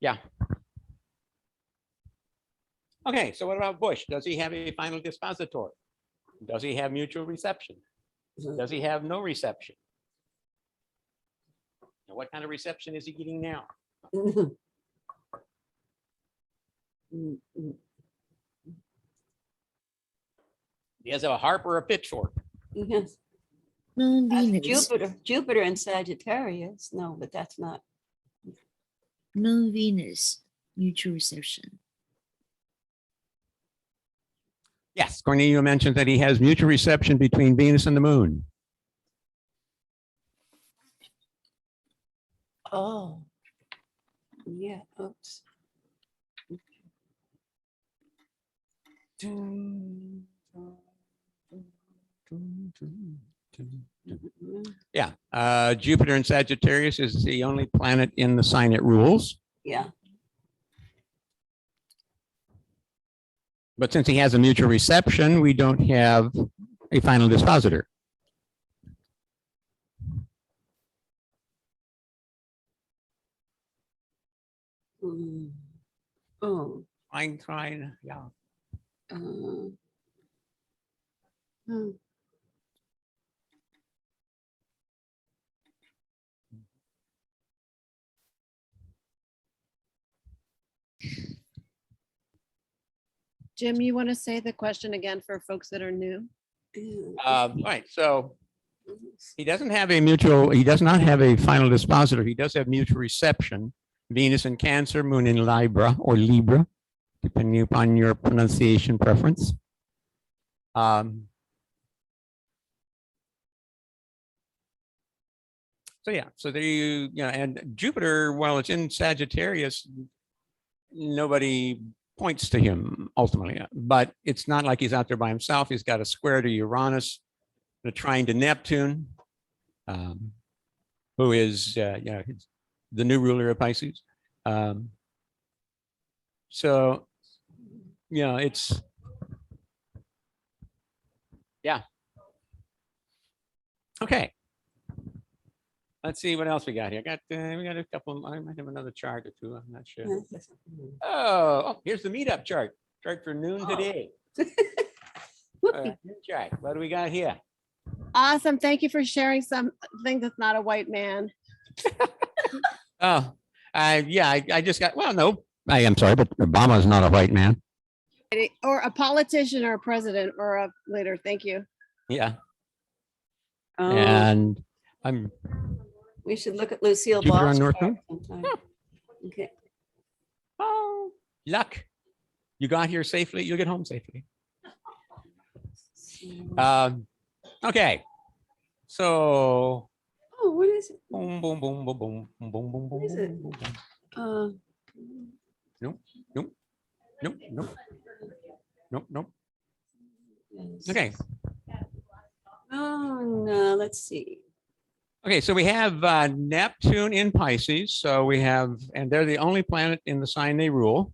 [SPEAKER 6] Yeah. Okay, so what about Bush? Does he have a final dispositor? Does he have mutual reception? Does he have no reception? And what kind of reception is he getting now? He has a harp or a pitchfork.
[SPEAKER 12] yes.
[SPEAKER 5] Moon,
[SPEAKER 12] That's
[SPEAKER 5] Venus,
[SPEAKER 12] Jupiter and Sagittarius. No, but that's not.
[SPEAKER 5] Moon, Venus, mutual reception.
[SPEAKER 6] Yes, Cornelia mentioned that he has mutual reception between Venus and the moon.
[SPEAKER 12] Oh. Yeah. Oops.
[SPEAKER 6] Yeah, Jupiter in Sagittarius is the only planet in the sign it rules.
[SPEAKER 12] Yeah.
[SPEAKER 6] But since he has a mutual reception, we don't have a final dispositor.
[SPEAKER 12] Oh.
[SPEAKER 6] I'm trying, yeah.
[SPEAKER 1] Jim, you want to say the question again for folks that are new?
[SPEAKER 6] Right, so he doesn't have a mutual, he does not have a final dispositor. He does have mutual reception. Venus in Cancer, Moon in Libra or Libra, depending upon your pronunciation preference. So yeah, so there you know, and Jupiter, while it's in Sagittarius, nobody points to him ultimately, but it's not like he's out there by himself. He's got a square to Uranus, and a trine to Neptune, who is the new ruler of Pisces. So, you know, it's, yeah. Okay. Let's see what else we got here. We got a couple. I might have another chart or two. I'm not sure. Oh, here's the meetup chart. Chart for noon today. Noon chart. What do we got here?
[SPEAKER 1] Awesome. Thank you for sharing something that's not a white man.
[SPEAKER 6] Oh, yeah. I just got. Well, no, I am sorry, but Obama is not a white man.
[SPEAKER 1] Or a politician or a president or a leader. Thank you.
[SPEAKER 6] Yeah.
[SPEAKER 12] Oh.
[SPEAKER 6] And
[SPEAKER 12] We should look at Lucille
[SPEAKER 6] Jupiter
[SPEAKER 12] Ball's
[SPEAKER 6] on North
[SPEAKER 12] chart
[SPEAKER 6] Node?
[SPEAKER 12] sometime. Okay.
[SPEAKER 6] Oh, luck. You got here safely. You'll get home safely. Okay. So.
[SPEAKER 12] Oh, what is it?
[SPEAKER 6] Boom, boom, boom, boom, boom, boom, boom, boom,
[SPEAKER 12] What is it?
[SPEAKER 6] boom. Nope, nope, nope, nope, nope, nope. Okay.
[SPEAKER 12] Oh, no, let's see.
[SPEAKER 6] Okay, so we have Neptune in Pisces. So we have, and they're the only planet in the sign they rule.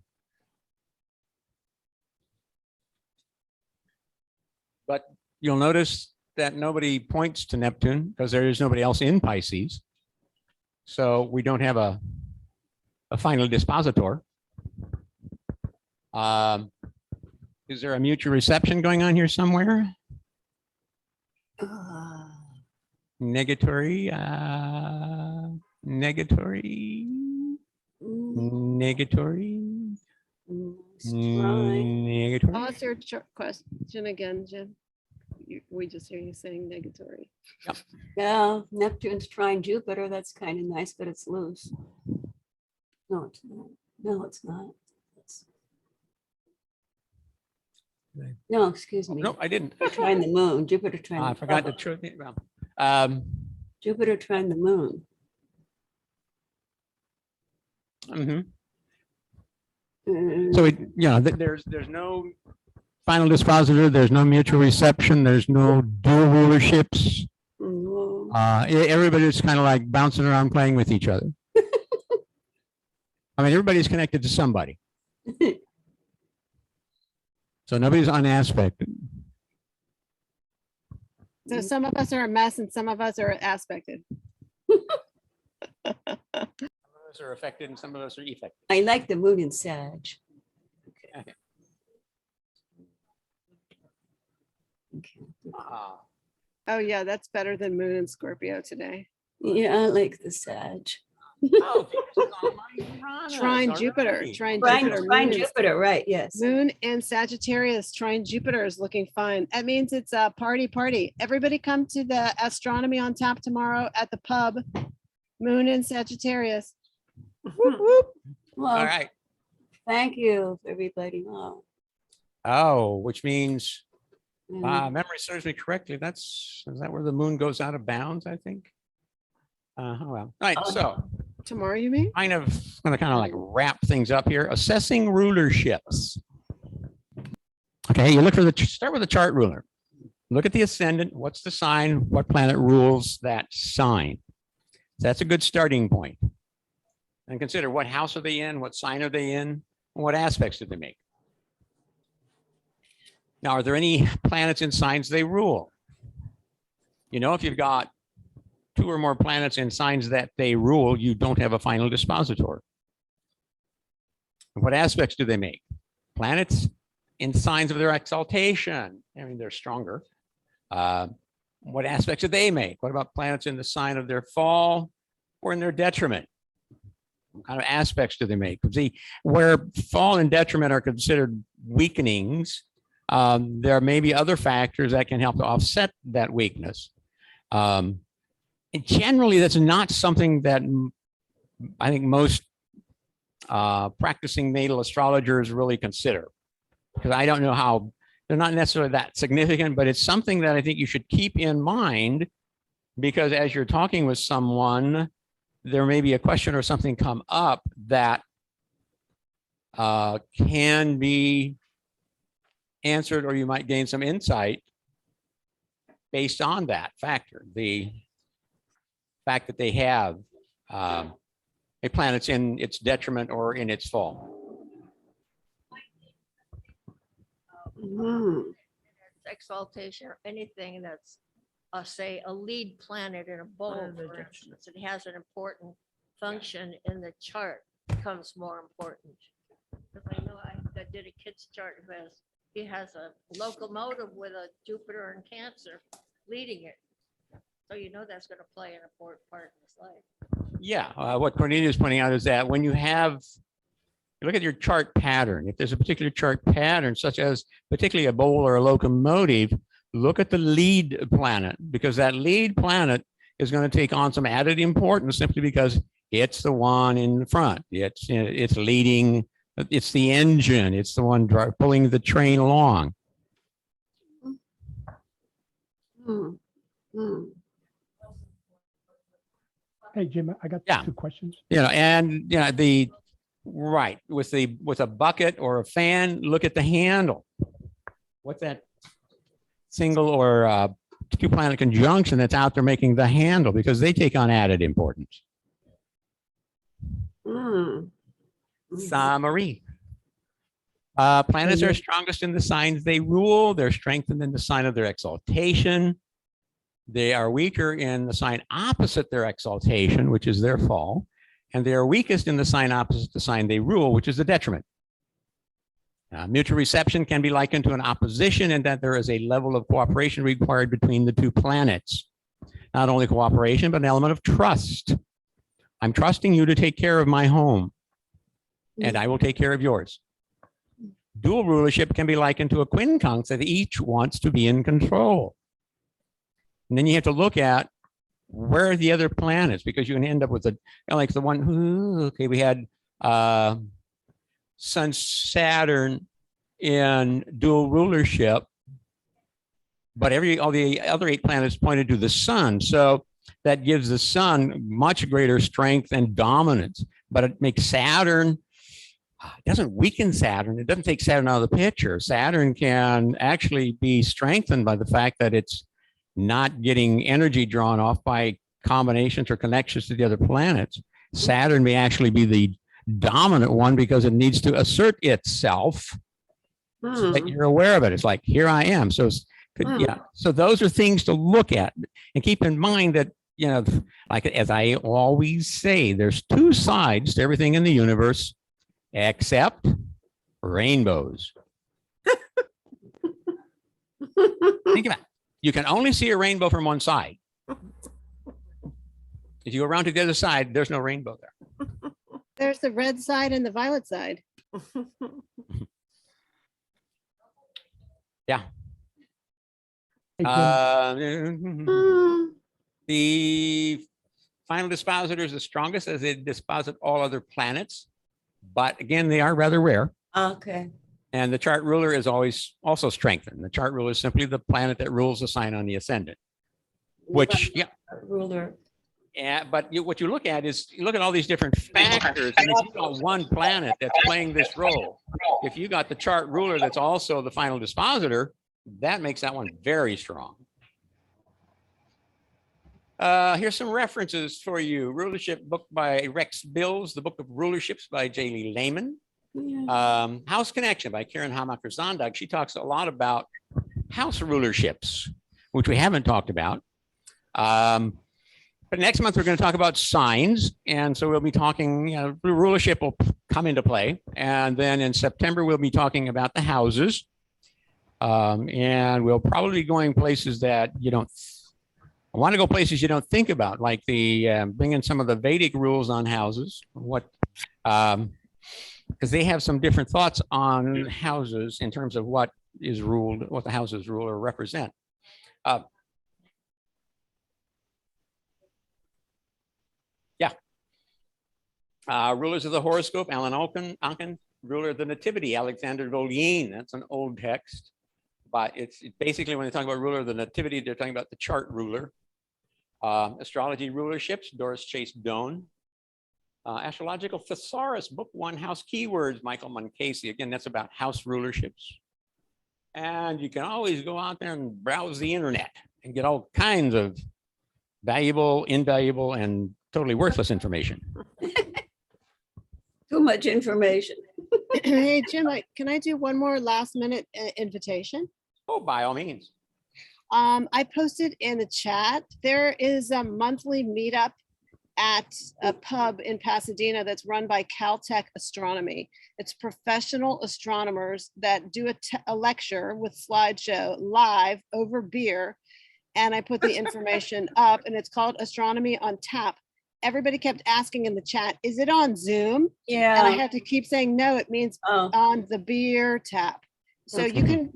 [SPEAKER 6] But you'll notice that nobody points to Neptune because there is nobody else in Pisces. So we don't have a final dispositor. Is there a mutual reception going on here somewhere? Negatory, negatory, negatory. Negatory.
[SPEAKER 1] Pause your question again, Jim. We just hear you saying negatory.
[SPEAKER 12] Yeah, Neptune's trine Jupiter. That's kind of nice, but it's loose. No, it's not. No, it's not. No, excuse me.
[SPEAKER 6] No, I didn't.
[SPEAKER 12] Trine the moon. Jupiter trine.
[SPEAKER 6] I
[SPEAKER 12] the
[SPEAKER 6] forgot to
[SPEAKER 12] Sun.
[SPEAKER 6] well,
[SPEAKER 12] Jupiter trine the moon.
[SPEAKER 6] mhm. So there's no final dispositor, there's no mutual reception, there's no dual rulerships.
[SPEAKER 12] No.
[SPEAKER 6] Everybody's kind of like bouncing around playing with each other. I mean, everybody's connected to somebody. So nobody's unaspected.
[SPEAKER 1] So some of us are a mess and some of us are aspected.
[SPEAKER 6] Some of us are affected and some of us are effective.
[SPEAKER 12] I like the moon in Sag.
[SPEAKER 6] Okay.
[SPEAKER 1] Oh yeah, that's better than Moon and Scorpio today.
[SPEAKER 12] Yeah, I like the Sag.
[SPEAKER 1] Trine Jupiter, trine
[SPEAKER 12] Trine
[SPEAKER 1] Jupiter, Moon and-
[SPEAKER 12] Jupiter, right? Yes.
[SPEAKER 1] Moon and Sagittarius, trine Jupiter is looking fine. That means it's a party. Everybody come to the Astronomy on Tap tomorrow at the pub. Moon and Sagittarius. Whoop, whoop.
[SPEAKER 12] Well,
[SPEAKER 6] All right.
[SPEAKER 12] thank you, everybody. Wow.
[SPEAKER 6] Oh, which means,
[SPEAKER 12] Mm.
[SPEAKER 6] memory serves me correctly. Is that where the moon goes out of bounds, I think? Well, all right. So
[SPEAKER 1] Tomorrow, you mean?
[SPEAKER 6] going to like wrap things up here. Assessing rulerships. Okay, you start with a chart ruler. Look at the ascendant. What's the sign? What planet rules that sign? That's a good starting point. And consider what house are they in? What sign are they in? And what aspects do they make? Now, are there any planets in signs they rule? You know, if you've got 2 or more planets in signs that they rule, you don't have a final dispositor. What aspects do they make? Planets in signs of their exaltation. I mean, they're stronger. What aspects do they make? What about planets in the sign of their fall or in their detriment? What kind of aspects do they make? See, where fall and detriment are considered weakenings, there may be other factors that can help to offset that weakness. And generally, that's not something that I think most practicing natal astrologers really consider, because I don't know how, they're not necessarily that significant, but it's something that I think you should keep in mind, because as you're talking with someone, there may be a question or something come up that can be answered, or you might gain some insight based on that factor. The fact that they have a planet's in its detriment or in its fall.
[SPEAKER 13] Exaltation or anything that's, say, a lead planet in a bowl, for instance, it has an important function in the chart, becomes more important. Because I know I did a kid's chart who he has a locomotive with a Jupiter and Cancer leading it. So you know that's going to play an important part in his life.
[SPEAKER 6] Yeah, what Cornelia is pointing out is that when you look at your chart pattern, if there's a particular chart pattern, such as particularly a bowl or a locomotive, look at the lead planet, because that lead planet is going to take on some added importance simply because it's the one in front. It's leading, it's the engine, it's the one pulling the train along.
[SPEAKER 18] Hey, Jim, I got 2 questions.
[SPEAKER 6] And with a bucket or a fan, look at the handle. What's that single or 2 planet conjunction that's out there making the handle, because they take on added importance. Summary. Planets are strongest in the signs they rule. They're strengthened in the sign of their exaltation. They are weaker in the sign opposite their exaltation, which is their fall. And they are weakest in the sign opposite the sign they rule, which is the detriment. Mutual reception can be likened to an opposition in that there is a level of cooperation required between the 2 planets. Not only cooperation, but an element of trust. I'm trusting you to take care of my home, and I will take care of yours. Dual rulership can be likened to a quincunx that each wants to be in control. And then you have to look at where are the other planets, because you can end up with like the one, okay, we had Sun Saturn in dual rulership, but all the other 8 planets pointed to the sun. So that gives the sun much greater strength and dominance, but it makes Saturn, it doesn't weaken Saturn. It doesn't take Saturn out of the picture. Saturn can actually be strengthened by the fact that it's not getting energy drawn off by combinations or connections to the other planets. Saturn may actually be the dominant one because it needs to assert itself so that you're aware of it. It's like, here I am. So yeah, so those are things to look at, and keep in mind that, you know, like as I always say, there's 2 sides to everything in the universe except rainbows. Think about it. You can only see a rainbow from one side. If you go around to the other side, there's no rainbow there.
[SPEAKER 1] There's the red side and the violet side.
[SPEAKER 6] Yeah. The final dispositor is the strongest as they disposit all other planets, but again, they are rather rare.
[SPEAKER 12] Okay.
[SPEAKER 6] And the chart ruler is always also strengthened. The chart ruler is simply the planet that rules the sign on the ascendant, which, yeah.
[SPEAKER 12] Ruler.
[SPEAKER 6] Yeah, but what you look at is you look at all these different factors, and if you got one planet that's playing this role, if you got the chart ruler that's also the final dispositor, that makes that one very strong. Here's some references for you. Rulership book by Rex Bills, the Book of Rulerships by J. Lee Lehman.
[SPEAKER 12] Yeah.
[SPEAKER 6] House Connection by Karen Hamacher-Zondag. She talks a lot about house rulerships, which we haven't talked about. But next month, we're going to talk about signs. And so we'll be talking, you know, rulership will come into play. And then in September, we'll be talking about the houses. And we'll probably be going places that you don't, I want to go places you don't think about, like the bringing some of the Vedic rules on houses. What, because they have some different thoughts on houses in terms of what is ruled, what the houses rule or represent. Rulers of the horoscope, Alan Onken. Ruler of the nativity, Alexander Volyin. That's an old text, but it's basically when they talk about ruler of the nativity, they're talking about the chart ruler. Astrology rulerships, Doris Chase Doan. Astrological Thesaurus, Book 1, House Keywords, Michael Munkasey. Again, that's about house rulerships. And you can always go out there and browse the internet and get all kinds of valuable, invaluable, and totally worthless information.
[SPEAKER 12] Too much information.
[SPEAKER 1] Hey, Jim, can I do one more last minute invitation?
[SPEAKER 6] Oh, by all means.
[SPEAKER 1] I posted in the chat, there is a monthly meetup at a pub in Pasadena that's run by Caltech Astronomy. It's professional astronomers that do a lecture with slideshow live over beer. And I put the information up, and it's called Astronomy on Tap. Everybody kept asking in the chat, is it on Zoom?
[SPEAKER 12] Yeah.
[SPEAKER 1] And I had to keep saying, no, it means on the beer tap. So you can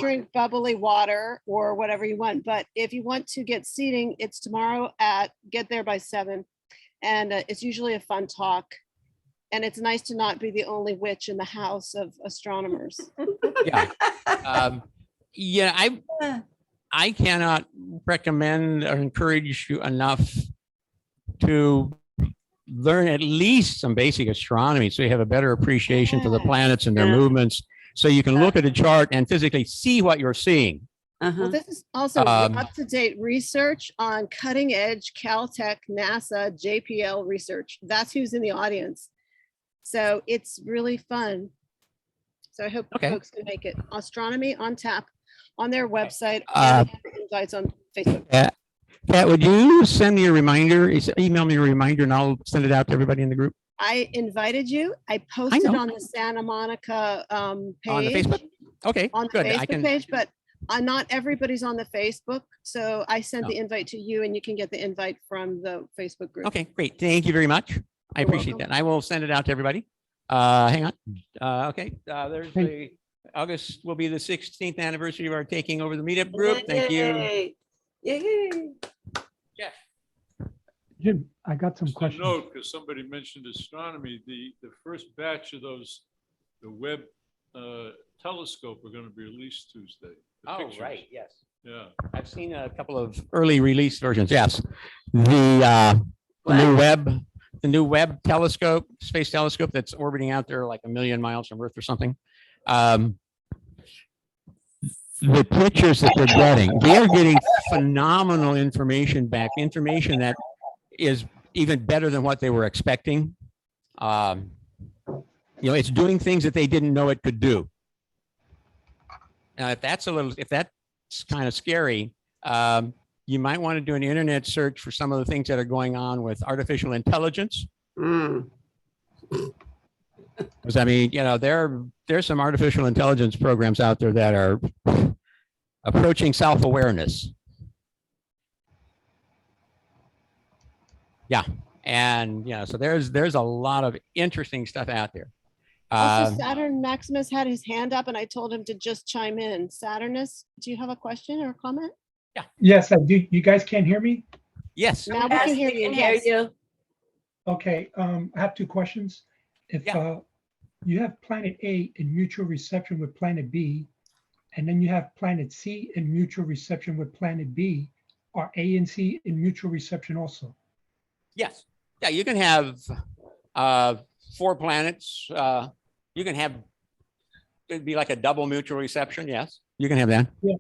[SPEAKER 1] drink bubbly water or whatever you want. But if you want to get seating, it's tomorrow get there by 7. And it's usually a fun talk. And it's nice to not be the only witch in the house of astronomers.
[SPEAKER 6] Yeah. I cannot recommend or encourage you enough to learn at least some basic astronomy so you have a better appreciation for the planets and their movements, so you can look at a chart and physically see what you're seeing.
[SPEAKER 1] Well, this is also up-to-date research on cutting-edge Caltech, NASA, JPL research. That's who's in the audience. So it's really fun. So I hope folks can make it. Astronomy on Tap on their website, and invites on Facebook.
[SPEAKER 6] Pat, would you send me a reminder? Email me a reminder, and I'll send it out to everybody in the group.
[SPEAKER 1] I invited you. I posted on the Santa Monica page.
[SPEAKER 6] On the Facebook? Okay,
[SPEAKER 1] on the
[SPEAKER 6] good.
[SPEAKER 1] Facebook page, but not everybody's on the Facebook. So I sent the invite to you, and you can get the invite from the Facebook group.
[SPEAKER 6] Okay, great. Thank you very much. I appreciate that. I will send it out to everybody. Hang on. Okay, there's the August will be the 16th anniversary of our taking over the Meetup group. Thank you.
[SPEAKER 12] Yay. Yay.
[SPEAKER 6] Jeff.
[SPEAKER 18] Jim, I got some
[SPEAKER 14] Just a
[SPEAKER 18] questions.
[SPEAKER 14] note, because somebody mentioned astronomy, the first batch of those, the Webb telescope are going to be released Tuesday. The
[SPEAKER 6] Oh,
[SPEAKER 14] pictures.
[SPEAKER 6] right, yes.
[SPEAKER 14] Yeah.
[SPEAKER 6] I've seen a couple of early release versions. Yes. The new Webb telescope, space telescope that's orbiting out there like 1 million miles from Earth or something. The pictures that they are getting phenomenal information back, information that is even better than what they were expecting. It's doing things that they didn't know it could do. Now, if that's kind of scary, you might want to do an internet search for some of the things that are going on with artificial intelligence. Because I mean, there's some artificial intelligence programs out there that are approaching self-awareness. Yeah, and so there's a lot of interesting stuff out there.
[SPEAKER 1] Also, Saturn Maximus had his hand up and I told him to just chime in. Saturnus, do you have a question or a comment?
[SPEAKER 6] Yeah.
[SPEAKER 18] Yes, I do. You guys can't hear me?
[SPEAKER 6] Yes.
[SPEAKER 1] Now we can hear you.
[SPEAKER 12] Hear you.
[SPEAKER 18] Okay, I have two questions. If you have planet A in mutual reception with planet B, and then you have planet C in mutual reception with planet B, are A and C in mutual reception also?
[SPEAKER 6] Yes. Yeah, you can have 4 planets. You can have, it'd be like a double mutual reception. Yes, you can have that.
[SPEAKER 18] Yeah.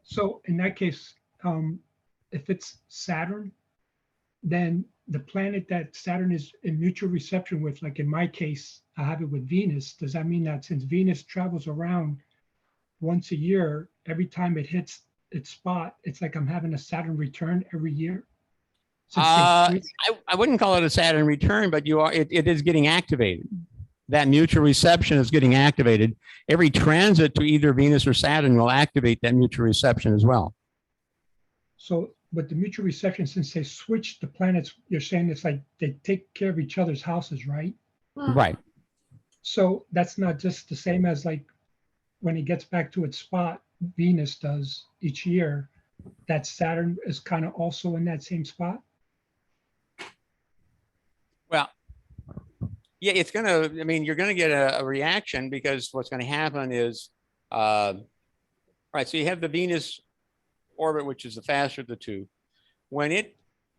[SPEAKER 18] So in that case, if it's Saturn, then the planet that Saturn is in mutual reception with, like in my case, I have it with Venus. Does that mean that since Venus travels around once a year, every time it hits its spot, it's like I'm having a Saturn return every year?
[SPEAKER 6] I wouldn't call it a Saturn return, but it is getting activated. That mutual reception is getting activated. Every transit to either Venus or Saturn will activate that mutual reception as well.
[SPEAKER 18] So, but the mutual reception, since they switch the planets, you're saying it's like they take care of each other's houses, right?
[SPEAKER 6] Right.
[SPEAKER 18] So that's not just the same as like when it gets back to its spot, Venus does each year, that Saturn is kind of also in that same spot?
[SPEAKER 6] Well, yeah, it's going to, I mean, you're going to get a reaction because what's going to happen is, right, so you have the Venus orbit, which is the faster of the two. When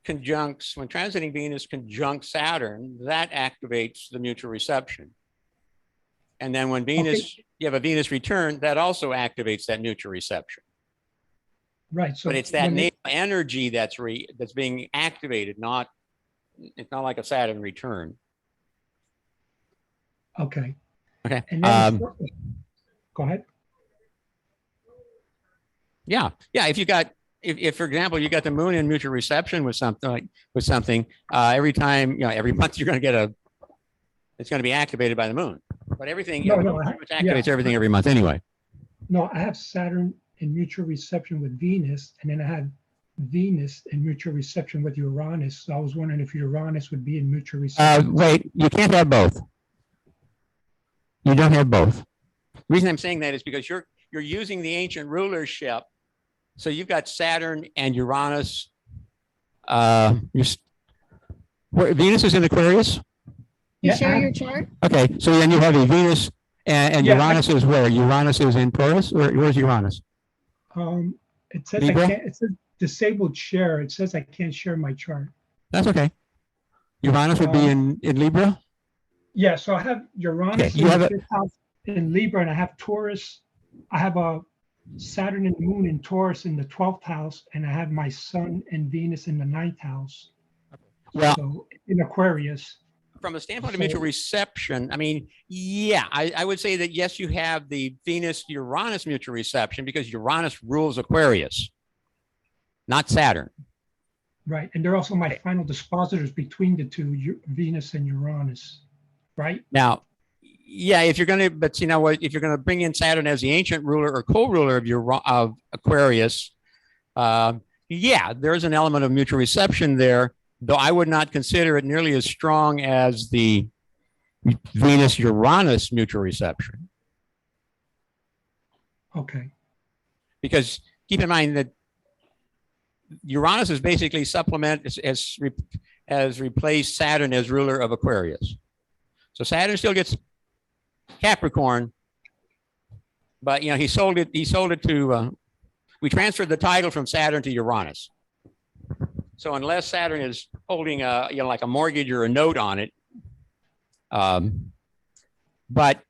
[SPEAKER 6] transiting Venus conjuncts Saturn, that activates the mutual reception. And then when you have a Venus return, that also activates that mutual reception.
[SPEAKER 18] Right. So
[SPEAKER 6] but it's that natal energy that's being activated, it's not like a Saturn return.
[SPEAKER 18] Okay.
[SPEAKER 6] Okay.
[SPEAKER 18] And then go ahead.
[SPEAKER 6] Yeah. Yeah. If for example, you got the moon in mutual reception with something, every time, every month you're going to get it's going to be activated by the moon. But everything, activates everything every month anyway.
[SPEAKER 18] No, I have Saturn in mutual reception with Venus, and then I have Venus in mutual reception with Uranus. So I was wondering if Uranus would be in mutual reception.
[SPEAKER 6] Wait, you can't have both. You don't have both. The reason I'm saying that is because you're using the ancient rulership. So you've got Saturn and Uranus. Venus is in Aquarius.
[SPEAKER 1] You share your chart?
[SPEAKER 6] Okay, so then you have a Venus and Uranus is where? Uranus is in Taurus, or where's Uranus?
[SPEAKER 18] It says
[SPEAKER 6] Libra?
[SPEAKER 18] it says disabled share. It says I can't share my chart.
[SPEAKER 6] That's okay. Uranus would be in Libra?
[SPEAKER 18] Yeah, so I have Uranus in the 5th house in Libra, and I have Taurus. I have a Saturn and Moon in Taurus in the 12th house, and I have my Sun and Venus in the 9th house.
[SPEAKER 6] Well,
[SPEAKER 18] so in Aquarius.
[SPEAKER 6] From a standpoint of mutual reception, I mean, yeah, I would say that yes, you have the Venus-Uranus mutual reception because Uranus rules Aquarius, not Saturn.
[SPEAKER 18] Right, and they're also my final dispositors between the two, Venus and Uranus, right?
[SPEAKER 6] Now, yeah, if you're going to, but you know what, if you're going to bring in Saturn as the ancient ruler or co-ruler of Aquarius, yeah, there's an element of mutual reception there, though I would not consider it nearly as strong as the Venus-Uranus mutual reception.
[SPEAKER 18] Okay.
[SPEAKER 6] Because keep in mind that Uranus is basically has replaced Saturn as ruler of Aquarius. So Saturn still gets Capricorn, but he sold it to we transferred the title from Saturn to Uranus. So unless Saturn is holding like a mortgage or a note on it, but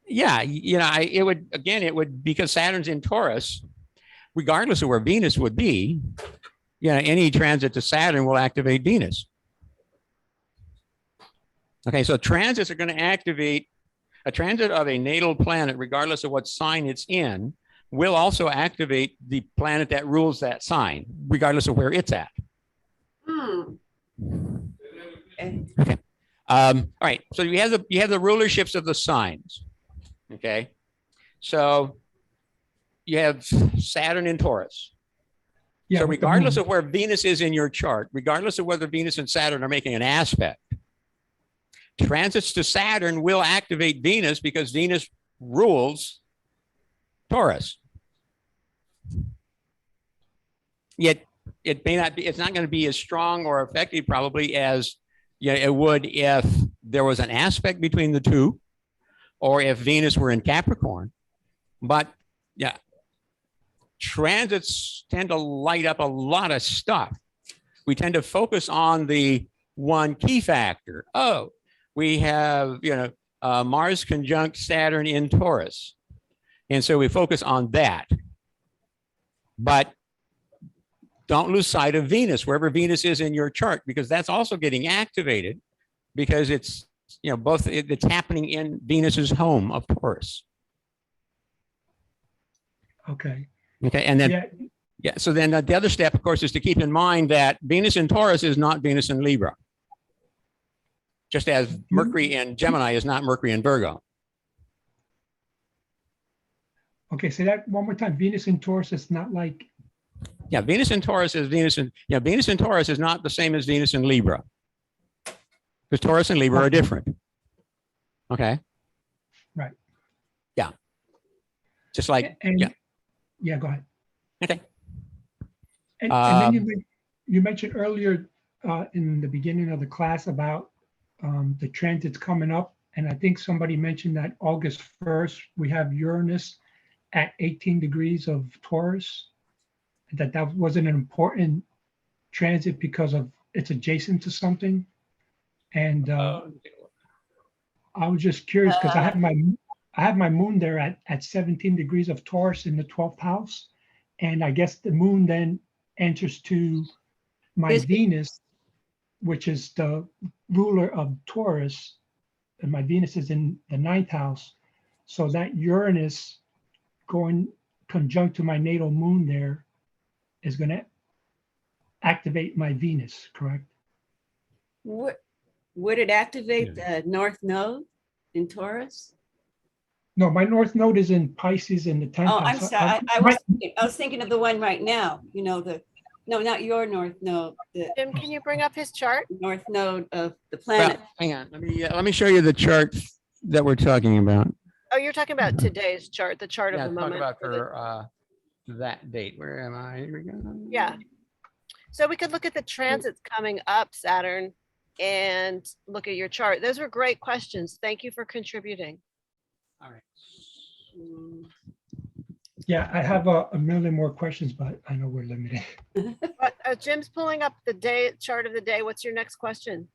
[SPEAKER 6] yeah, it would because Saturn's in Taurus, regardless of where Venus would be, any transit to Saturn will activate Venus. Okay, so transits are going to activate a transit of a natal planet, regardless of what sign it's in, will also activate the planet that rules that sign, regardless of where it's at. Okay. All right. So you have the rulerships of the signs. Okay. So you have Saturn in Taurus.
[SPEAKER 18] Yeah,
[SPEAKER 6] so regardless of where Venus is in your chart, regardless of whether Venus and Saturn are making an aspect, transits to Saturn will activate Venus because Venus rules Taurus. Yet it may not be, it's not going to be as strong or effective probably as it would if there was an aspect between the two or if Venus were in Capricorn. But yeah, transits tend to light up a lot of stuff. We tend to focus on the one key factor. Oh, we have, Mars conjunct Saturn in Taurus. And so we focus on that. But don't lose sight of Venus, wherever Venus is in your chart, because that's also getting activated because it's, it's happening in Venus's home of Taurus.
[SPEAKER 18] Okay.
[SPEAKER 6] Okay. And then, so then the other step, of course, is to keep in mind that Venus in Taurus is not Venus in Libra. Just as Mercury in Gemini is not Mercury in Virgo.
[SPEAKER 18] Okay, say that one more time. Venus in Taurus is not like.
[SPEAKER 6] Yeah, Venus in Taurus is Venus in Taurus is not the same as Venus in Libra. Because Taurus and Libra are different. Okay.
[SPEAKER 18] Right.
[SPEAKER 6] Yeah. Just like,
[SPEAKER 18] yeah, go ahead.
[SPEAKER 6] Okay.
[SPEAKER 18] And then you mentioned earlier in the beginning of the class about the transits coming up. And I think somebody mentioned that August 1st, we have Uranus at 18 degrees of Taurus. That wasn't an important transit because of it's adjacent to something. And I was just curious because I have my moon there at 17 degrees of Taurus in the 12th house. And I guess the moon then enters to my Venus, which is the ruler of Taurus, and my Venus is in the 9th house. So that Uranus going conjunct to my natal moon there is going to activate my Venus, correct?
[SPEAKER 12] Would it activate the North Node in Taurus?
[SPEAKER 18] No, my North Node is in Pisces in the 10th house.
[SPEAKER 12] Oh, I'm sorry. I was thinking of the one right now. No, not your North Node.
[SPEAKER 1] Jim, can you bring up his chart?
[SPEAKER 12] North Node of the planet.
[SPEAKER 6] Well, hang on. Let me show you the chart that we're talking about.
[SPEAKER 1] Oh, you're talking about today's chart, the chart of the
[SPEAKER 6] Talk
[SPEAKER 1] moment.
[SPEAKER 6] about for that date. Where am I? Here we go.
[SPEAKER 1] Yeah. So we could look at the transits coming up, Saturn, and look at your chart. Those were great questions. Thank you for contributing.
[SPEAKER 6] All right.
[SPEAKER 18] Yeah, I have a million more questions, but I know we're limited.
[SPEAKER 1] But Jim's pulling up the chart of the day. What's your next question?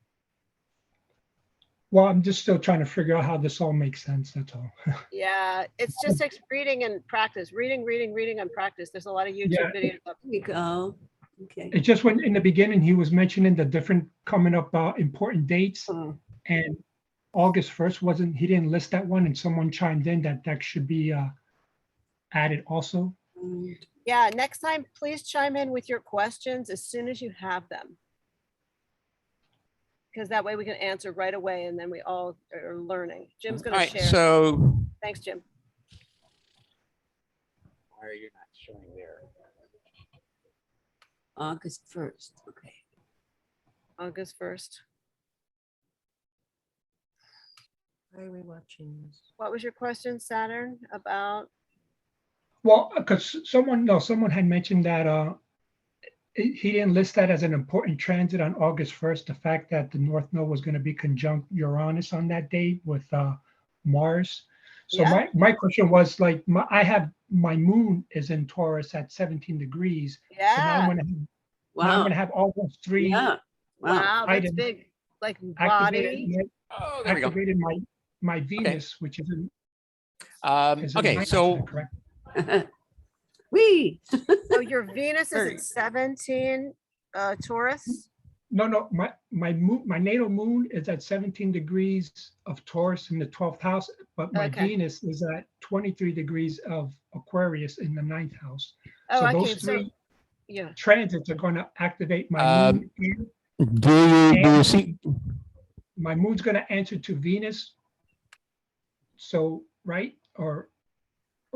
[SPEAKER 18] Well, I'm just still trying to figure out how this all makes sense. That's all.
[SPEAKER 1] Yeah, it's just reading and practice. Reading and practice. There's a lot of YouTube videos up.
[SPEAKER 12] There you go. Okay.
[SPEAKER 18] It's just when in the beginning he was mentioning the different coming up important dates, and August 1st he didn't list that one, and someone chimed in that should be added also.
[SPEAKER 1] Yeah, next time, please chime in with your questions as soon as you have them. Because that way we can answer right away and then we all are learning. Jim's going to share.
[SPEAKER 6] So
[SPEAKER 1] thanks, Jim.
[SPEAKER 6] Why are you not showing there?
[SPEAKER 12] August 1st. Okay.
[SPEAKER 1] August 1st.
[SPEAKER 8] Why are we watching this?
[SPEAKER 1] What was your question, Saturn, about?
[SPEAKER 18] Well, because someone had mentioned that he didn't list that as an important transit on August 1st, the fact that the North Node was going to be conjunct Uranus on that date with Mars. So
[SPEAKER 1] Yeah.
[SPEAKER 18] my question was like, I have my moon is in Taurus at 17 degrees. So now I'm
[SPEAKER 1] Yeah.
[SPEAKER 18] going to have all those three
[SPEAKER 12] Yeah.
[SPEAKER 1] Wow, that's
[SPEAKER 18] items
[SPEAKER 1] big. Like
[SPEAKER 18] activated,
[SPEAKER 1] body.
[SPEAKER 6] Oh, there we go.
[SPEAKER 18] activated my Venus, which is in,
[SPEAKER 6] Okay,
[SPEAKER 18] ninth,
[SPEAKER 6] so
[SPEAKER 18] correct?
[SPEAKER 12] Wee.
[SPEAKER 1] So your Venus is
[SPEAKER 12] Very.
[SPEAKER 1] at 17 Taurus?
[SPEAKER 18] No, my natal moon is at 17 degrees of Taurus in the 12th house, but my
[SPEAKER 1] Okay.
[SPEAKER 18] Venus is at 23 degrees of Aquarius in the 9th house.
[SPEAKER 1] Oh,
[SPEAKER 18] So
[SPEAKER 1] okay.
[SPEAKER 18] those
[SPEAKER 1] So,
[SPEAKER 18] three
[SPEAKER 1] yeah.
[SPEAKER 18] transits are going to activate my moon.
[SPEAKER 4] Do you see?
[SPEAKER 18] My moon's going to answer to Venus. So, right? Or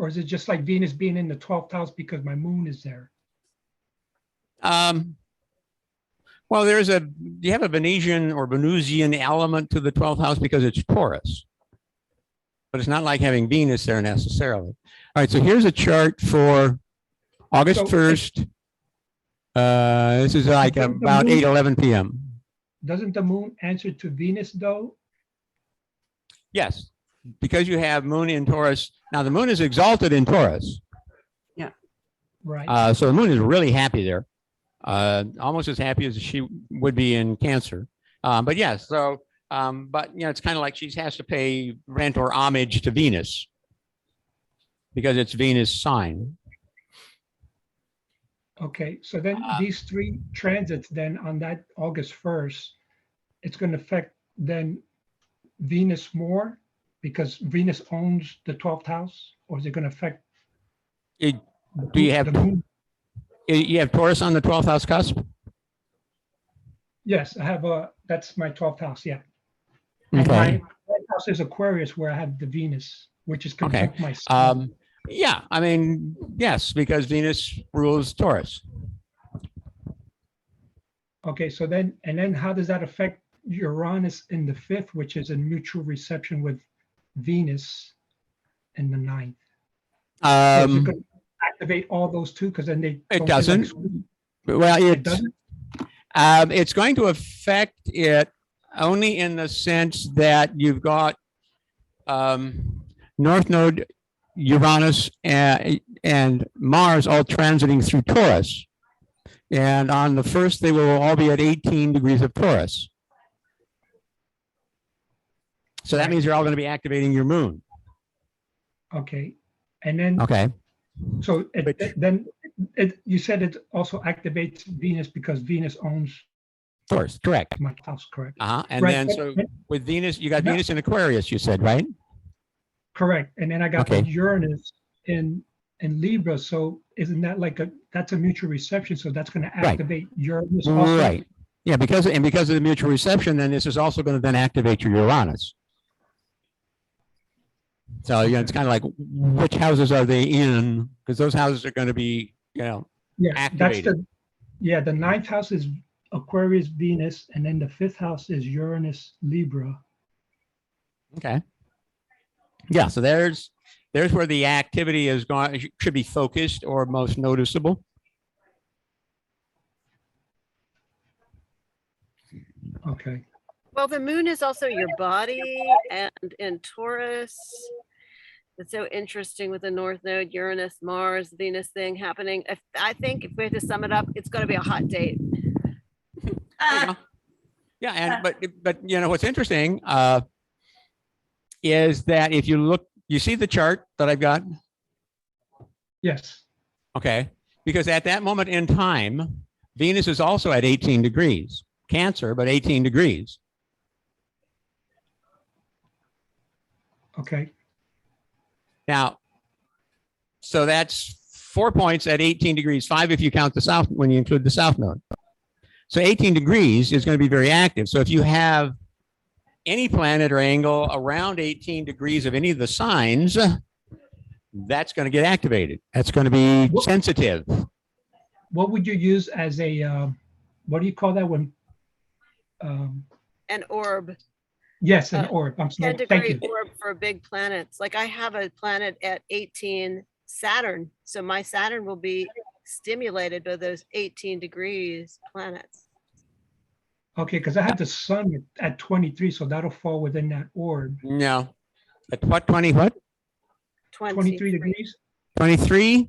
[SPEAKER 18] is it just like Venus being in the 12th house because my moon is there?
[SPEAKER 6] well, you have a Venusian or Venusian element to the 12th house because it's Taurus. But it's not like having Venus there necessarily. All right, so here's a chart for August 1st. This is like about 8:11 p.m.
[SPEAKER 18] Doesn't the moon answer to Venus though?
[SPEAKER 6] Yes, because you have moon in Taurus. Now the moon is exalted in Taurus.
[SPEAKER 12] Yeah.
[SPEAKER 18] Right.
[SPEAKER 6] So the moon is really happy there. Almost as happy as she would be in Cancer. But yes, so, but it's kind of like she has to pay rent or homage to Venus because it's Venus sign.
[SPEAKER 18] Okay, so then these three transits then on that August 1st, it's going to affect then Venus more because Venus owns the 12th house, or is it going to affect?
[SPEAKER 6] Do you have Taurus on the 12th house cusp?
[SPEAKER 18] Yes, I have that's my 12th house, yeah. And
[SPEAKER 6] Okay.
[SPEAKER 18] my 12th house is Aquarius where I have the Venus, which is conjunct my sun.
[SPEAKER 6] Yeah, I mean, yes, because Venus rules Taurus.
[SPEAKER 18] Okay, so then how does that affect Uranus in the 5th, which is a mutual reception with Venus in the 9th? Or is it going to activate all those two? Because then they
[SPEAKER 6] It doesn't. Well,
[SPEAKER 18] it doesn't.
[SPEAKER 6] It's going to affect it only in the sense that you've got North Node, Uranus, and Mars all transiting through Taurus. And on the 1st, they will all be at 18 degrees of Taurus. So that means you're all going to be activating your moon.
[SPEAKER 18] Okay. And then,
[SPEAKER 6] okay.
[SPEAKER 18] So you said it also activates Venus because Venus owns
[SPEAKER 6] Taurus, correct.
[SPEAKER 18] My house, correct.
[SPEAKER 6] And
[SPEAKER 18] right.
[SPEAKER 6] then so with Venus, you got Venus in Aquarius, you said, right?
[SPEAKER 18] Correct. And then I got Uranus in Libra. So isn't that like that's a mutual reception? So that's going to activate Uranus also.
[SPEAKER 6] Right. Yeah, because of the mutual reception, then this is also going to then activate your Uranus. So it's kind of like which houses are they in? Because those houses are going to be, activated.
[SPEAKER 18] That's the 9th house is Aquarius, Venus, and then the 5th house is Uranus, Libra.
[SPEAKER 6] Okay. Yeah, so there's where the activity is going, should be focused or most noticeable.
[SPEAKER 18] Okay.
[SPEAKER 1] Well, the moon is also your body, and in Taurus, it's so interesting with the North Node, Uranus, Mars, Venus thing happening. I think if we have to sum it up, it's going to be a hot date.
[SPEAKER 6] Yeah, and but what's interesting is that if you look, you see the chart that I've got?
[SPEAKER 18] Yes.
[SPEAKER 6] Okay, because at that moment in time, Venus is also at 18 degrees, Cancer, but 18 degrees.
[SPEAKER 18] Okay.
[SPEAKER 6] Now, so that's 4 points at 18 degrees, 5 if you count the south, when you include the south node. So 18 degrees is going to be very active. So if you have any planet or angle around 18 degrees of any of the signs, that's going to get activated. That's going to be sensitive.
[SPEAKER 18] What would you use as a, what do you call that when?
[SPEAKER 1] An orb.
[SPEAKER 18] Yes, an
[SPEAKER 1] Uh,
[SPEAKER 18] orb. I'm
[SPEAKER 1] 10
[SPEAKER 18] sorry. Thank
[SPEAKER 1] degree
[SPEAKER 18] you.
[SPEAKER 1] orb for big planets. Like I have a planet at 18 Saturn. So my Saturn will be stimulated by those 18 degrees planets.
[SPEAKER 18] Okay, because I have the sun at 23, so that'll fall within that orb.
[SPEAKER 6] No. At what, 20 what?
[SPEAKER 18] 23 degrees
[SPEAKER 6] 23?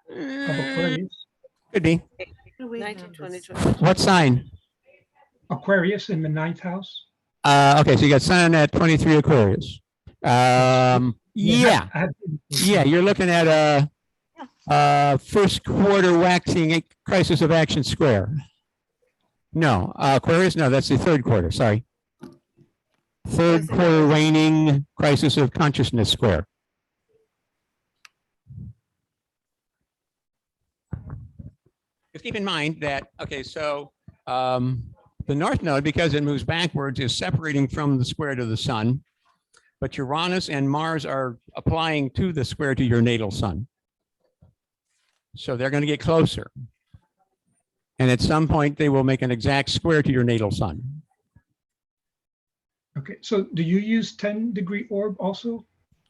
[SPEAKER 18] of Aquarius.
[SPEAKER 6] Could be.
[SPEAKER 1] 19, 20, 20.
[SPEAKER 6] What sign?
[SPEAKER 18] Aquarius in the ninth house.
[SPEAKER 6] Okay, so you got Sun at 23 Aquarius. Yeah. Yeah, you're looking at a first quarter waxing crisis of action square. No, Aquarius, no, that's the third quarter, sorry. Third quarter waning crisis of consciousness square. Just keep in mind that, okay, so the North Node, because it moves backwards, is separating from the square to the sun, but Uranus and Mars are applying to the square to your natal sun. So they're going to get closer. And at some point, they will make an exact square to your natal sun.
[SPEAKER 18] Okay, so do you use 10 degree orb also?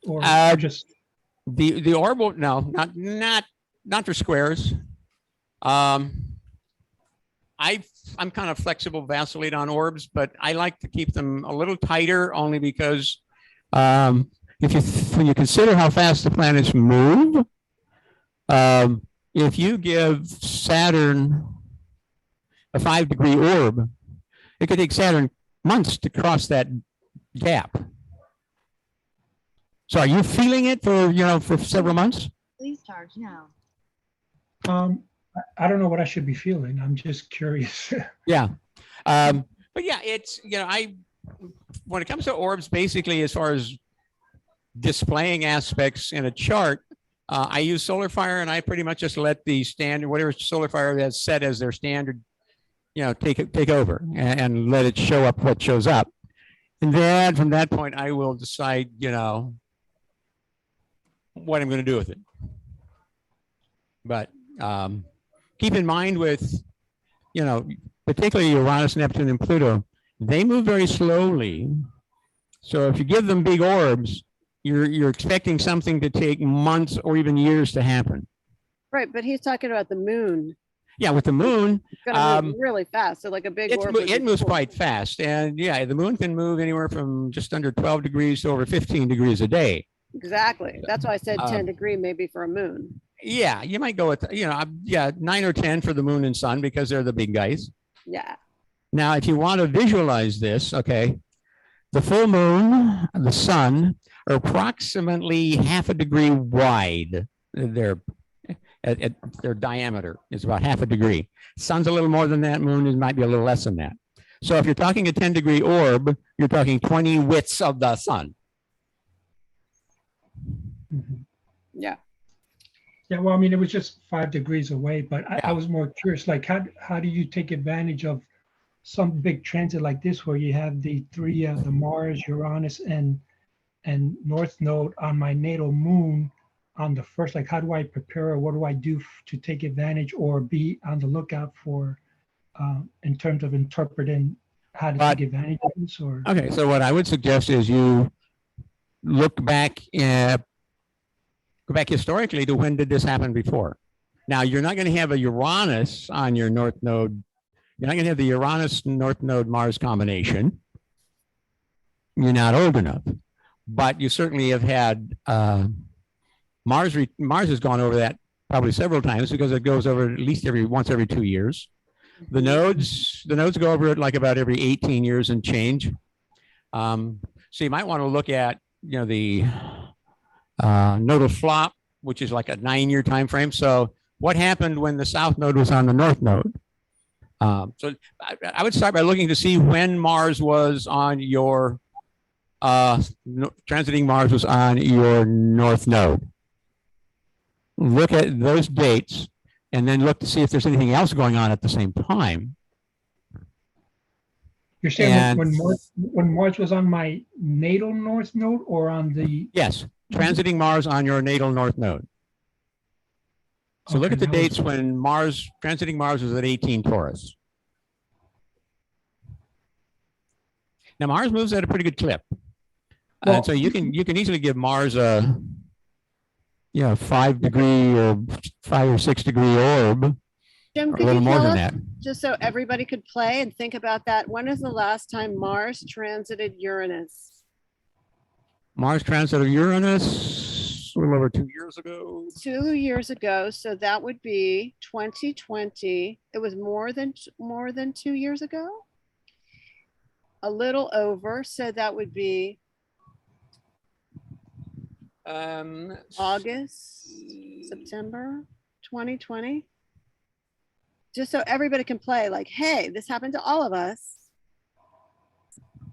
[SPEAKER 18] Or just
[SPEAKER 6] the orb will, no, not for squares. I'm kind of flexible, vacillate on orbs, but I like to keep them a little tighter only because when you consider how fast the planets move, if you give Saturn a 5 degree orb, it could take Saturn months to cross that gap. So are you feeling it for several months?
[SPEAKER 16] Please charge now.
[SPEAKER 18] I don't know what I should be feeling. I'm just curious.
[SPEAKER 6] Yeah. But yeah, it's, when it comes to orbs, basically, as far as displaying aspects in a chart, I use solar fire, and I pretty much just let the standard, whatever solar fire has set as their standard, take over and let it show up what shows up. And then from that point, I will decide, what I'm going to do with it. But keep in mind with, particularly Uranus, Neptune, and Pluto, they move very slowly. So if you give them big orbs, you're expecting something to take months or even years to happen.
[SPEAKER 1] Right, but he's talking about the moon.
[SPEAKER 6] Yeah, with the moon,
[SPEAKER 1] It's gonna move really fast. So like a big orb.
[SPEAKER 6] it moves quite fast. And yeah, the moon can move anywhere from just under 12 degrees to over 15 degrees a day.
[SPEAKER 1] Exactly. That's why I said 10 degree maybe for a moon.
[SPEAKER 6] Yeah, you might go with, 9 or 10 for the moon and sun because they're the big guys.
[SPEAKER 1] Yeah.
[SPEAKER 6] Now, if you want to visualize this, okay, the full moon, the sun are approximately half a degree wide. Their diameter is about half a degree. Sun's a little more than that. Moon might be a little less than that. So if you're talking a 10 degree orb, you're talking 20 widths of the sun.
[SPEAKER 1] Yeah.
[SPEAKER 18] Yeah, well, I mean, it was just 5 degrees away, but I was more curious, like how do you take advantage of some big transit like this where you have the three, the Mars, Uranus, and North Node on my natal moon on the first? Like, how do I prepare, or what do I do to take advantage or be on the lookout for in terms of interpreting how to take advantage of this? Or
[SPEAKER 6] okay, so what I would suggest is you look back go back historically to when did this happen before. Now, you're not going to have a Uranus on your North Node. You're not going to have the Uranus North Node Mars combination. You're not old enough, but you certainly have had Mars has gone over that probably several times because it goes over at least once every 2 years. The nodes go over it like about every 18 years and change. So you might want to look at the nodal flop, which is like a 9-year time frame. So what happened when the South Node was on the North Node? So I would start by looking to see when Mars was on your transiting Mars was on your North Node. Look at those dates and then look to see if there's anything else going on at the same time.
[SPEAKER 18] You're saying when Mars was on my natal North Node or on the...
[SPEAKER 6] Yes, transiting Mars on your natal North Node. So look at the dates when transiting Mars was at 18 Taurus. Now Mars moves at a pretty good clip.
[SPEAKER 18] Well-
[SPEAKER 6] So you can easily give Mars a 5 degree or 5 or 6 degree orb.
[SPEAKER 1] Jim,
[SPEAKER 6] Or a
[SPEAKER 1] could
[SPEAKER 6] little
[SPEAKER 1] you
[SPEAKER 6] more
[SPEAKER 1] tell
[SPEAKER 6] than
[SPEAKER 1] us,
[SPEAKER 6] that.
[SPEAKER 1] just so everybody could play and think about that, when is the last time Mars transited Uranus?
[SPEAKER 6] Mars transit of Uranus a little over 2 years ago.
[SPEAKER 1] 2 years ago, so that would be 2020. It was more than 2 years ago? A little over, so that would be August, September 2020. Just so everybody can play, like, hey, this happened to all of us.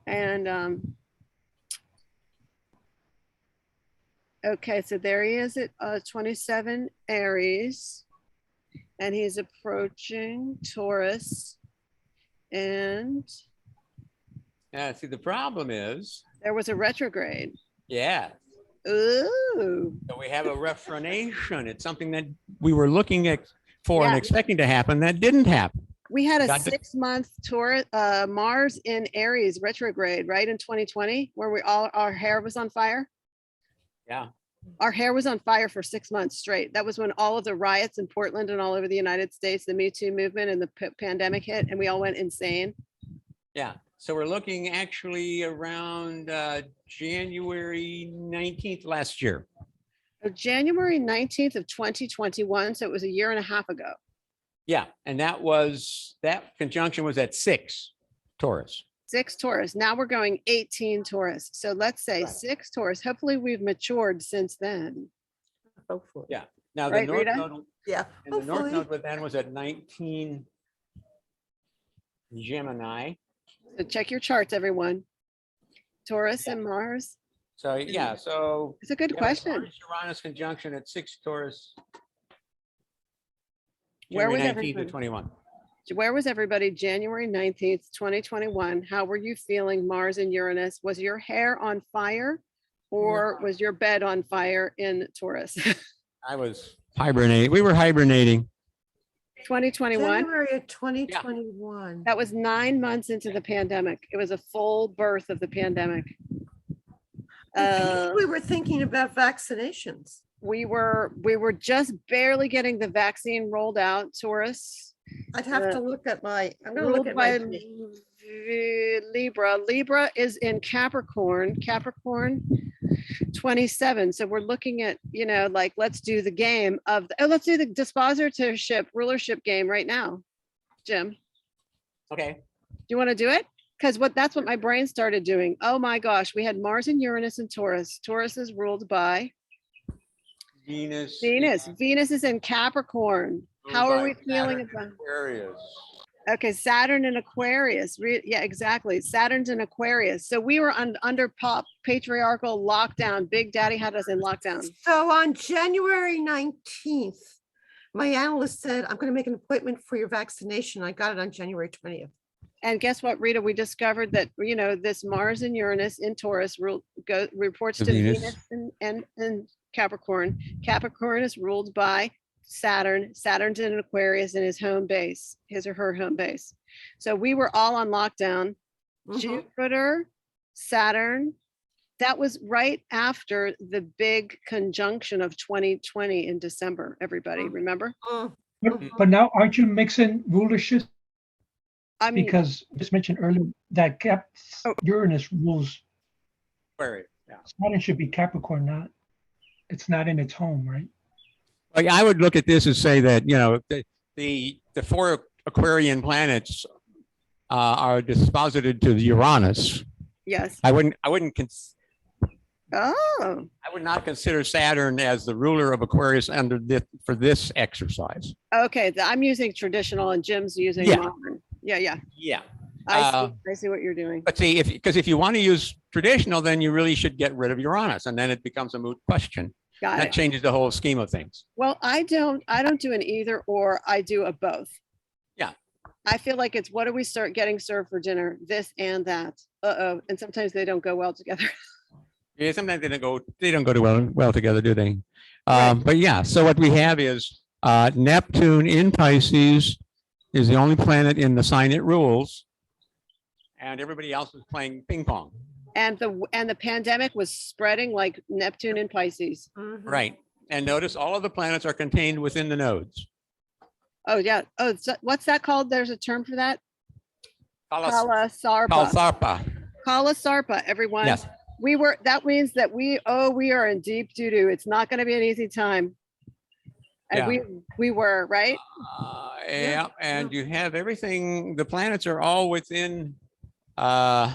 [SPEAKER 1] And okay, so there he is at 27 Aries, and he's approaching Taurus. And
[SPEAKER 6] See, the problem is,
[SPEAKER 1] there was a retrograde.
[SPEAKER 6] yeah,
[SPEAKER 1] Ooh.
[SPEAKER 6] so we have a reformation. It's something that we were looking at for and
[SPEAKER 1] Yeah.
[SPEAKER 6] expecting to happen that didn't happen.
[SPEAKER 1] We had a
[SPEAKER 6] Got the-
[SPEAKER 1] 6-month Taurus, Mars in Aries retrograde, right, in 2020, where our hair was on fire.
[SPEAKER 6] Yeah.
[SPEAKER 1] Our hair was on fire for 6 months straight. That was when all of the riots in Portland and all over the United States, the Me Too movement and the pandemic hit, and we all went insane.
[SPEAKER 6] Yeah. So we're looking actually around January 19th last year.
[SPEAKER 1] So January 19th of 2021, so it was a year and a half ago.
[SPEAKER 6] Yeah. And that conjunction was at 6 Taurus.
[SPEAKER 1] 6 Taurus. Now we're going 18 Taurus. So let's say 6 Taurus. Hopefully we've matured since then.
[SPEAKER 8] Hopefully.
[SPEAKER 6] Yeah. Now
[SPEAKER 1] Right,
[SPEAKER 6] the North
[SPEAKER 1] Rita?
[SPEAKER 6] Node,
[SPEAKER 8] Yeah.
[SPEAKER 6] and the North
[SPEAKER 8] Hopefully.
[SPEAKER 6] Node with then was at 19 Gemini.
[SPEAKER 1] So check your charts, everyone. Taurus and Mars.
[SPEAKER 6] So yeah, so
[SPEAKER 1] It's a good
[SPEAKER 6] yeah,
[SPEAKER 1] question.
[SPEAKER 6] Mars Uranus conjunction at 6 Taurus.
[SPEAKER 1] Where was
[SPEAKER 6] January 19th to
[SPEAKER 1] everybody?
[SPEAKER 6] 21.
[SPEAKER 1] Where was everybody January 19th, 2021? How were you feeling, Mars and Uranus? Was your hair on fire or was your bed on fire in Taurus?
[SPEAKER 6] I was hibernating. We were hibernating.
[SPEAKER 1] 2021.
[SPEAKER 8] January of 2021.
[SPEAKER 1] That was 9 months into the pandemic. It was a full birth of the pandemic.
[SPEAKER 8] We were thinking about vaccinations.
[SPEAKER 1] We were just barely getting the vaccine rolled out, Taurus.
[SPEAKER 8] I'd have to look at my, I'm gonna look
[SPEAKER 1] Ruled
[SPEAKER 8] at
[SPEAKER 1] by
[SPEAKER 8] my.
[SPEAKER 1] Libra. Libra is in Capricorn. Capricorn 27. So we're looking at, like, let's do the game of, let's do the dispository rulership game right now, Jim.
[SPEAKER 6] Okay.
[SPEAKER 1] Do you want to do it? Because that's what my brain started doing. Oh my gosh, we had Mars and Uranus and Taurus. Taurus is ruled by
[SPEAKER 6] Venus.
[SPEAKER 1] Venus is in Capricorn. How are we feeling about
[SPEAKER 6] Aquarius.
[SPEAKER 1] Okay, Saturn and Aquarius. Yeah, exactly. Saturn's in Aquarius. So we were under patriarchal lockdown. Big Daddy had us in lockdown.
[SPEAKER 8] So on January 19th, my analyst said, I'm going to make an appointment for your vaccination. I got it on January 20th.
[SPEAKER 1] And guess what, Rita? We discovered that, this Mars and Uranus in Taurus reports to Venus and Capricorn. Capricorn is ruled by Saturn. Saturn's in Aquarius in his home base, his or her home base. So we were all on lockdown. Jupiter, Saturn, that was right after the big conjunction of 2020 in December, everybody, remember?
[SPEAKER 18] But now aren't you mixing rulerships?
[SPEAKER 1] I mean,
[SPEAKER 18] Because just mentioned earlier that Uranus rules.
[SPEAKER 6] Aquarius. Yeah.
[SPEAKER 18] Saturn should be Capricorn, it's not in its home, right?
[SPEAKER 6] Like, I would look at this and say that, the 4 Aquarian planets are disposited to the Uranus.
[SPEAKER 1] Yes.
[SPEAKER 6] I would not consider Saturn as the ruler of Aquarius for this exercise.
[SPEAKER 1] Okay, I'm using traditional and Jim's using
[SPEAKER 6] Yeah.
[SPEAKER 1] modern. Yeah.
[SPEAKER 6] Yeah.
[SPEAKER 1] I see what you're doing.
[SPEAKER 6] But see, if you want to use traditional, then you really should get rid of Uranus, and then it becomes a moot question.
[SPEAKER 1] Got
[SPEAKER 6] That
[SPEAKER 1] it.
[SPEAKER 6] changes the whole scheme of things.
[SPEAKER 1] Well, I don't do an either or, I do a both.
[SPEAKER 6] Yeah.
[SPEAKER 1] I feel like it's what do we start getting served for dinner? This and that. Uh-oh. And sometimes they don't go well together.
[SPEAKER 6] Yeah, sometimes they don't go too well together, do they? But yeah, so what we have is Neptune in Pisces is the only planet in the sign it rules. and everybody else was playing ping pong.
[SPEAKER 1] And the pandemic was spreading like Neptune and Pisces.
[SPEAKER 6] Right. And notice all of the planets are contained within the nodes.
[SPEAKER 1] Oh, yeah. Oh, so what's that called? There's a term for that? Kalasarpa.
[SPEAKER 6] Kalasarpa.
[SPEAKER 1] Kalasarpa, everyone.
[SPEAKER 6] Yes.
[SPEAKER 1] That means that we are in deep doo-doo. It's not going to be an easy time. And
[SPEAKER 6] Yeah.
[SPEAKER 1] we were, right?
[SPEAKER 6] Yeah. And you have everything, the planets are all within a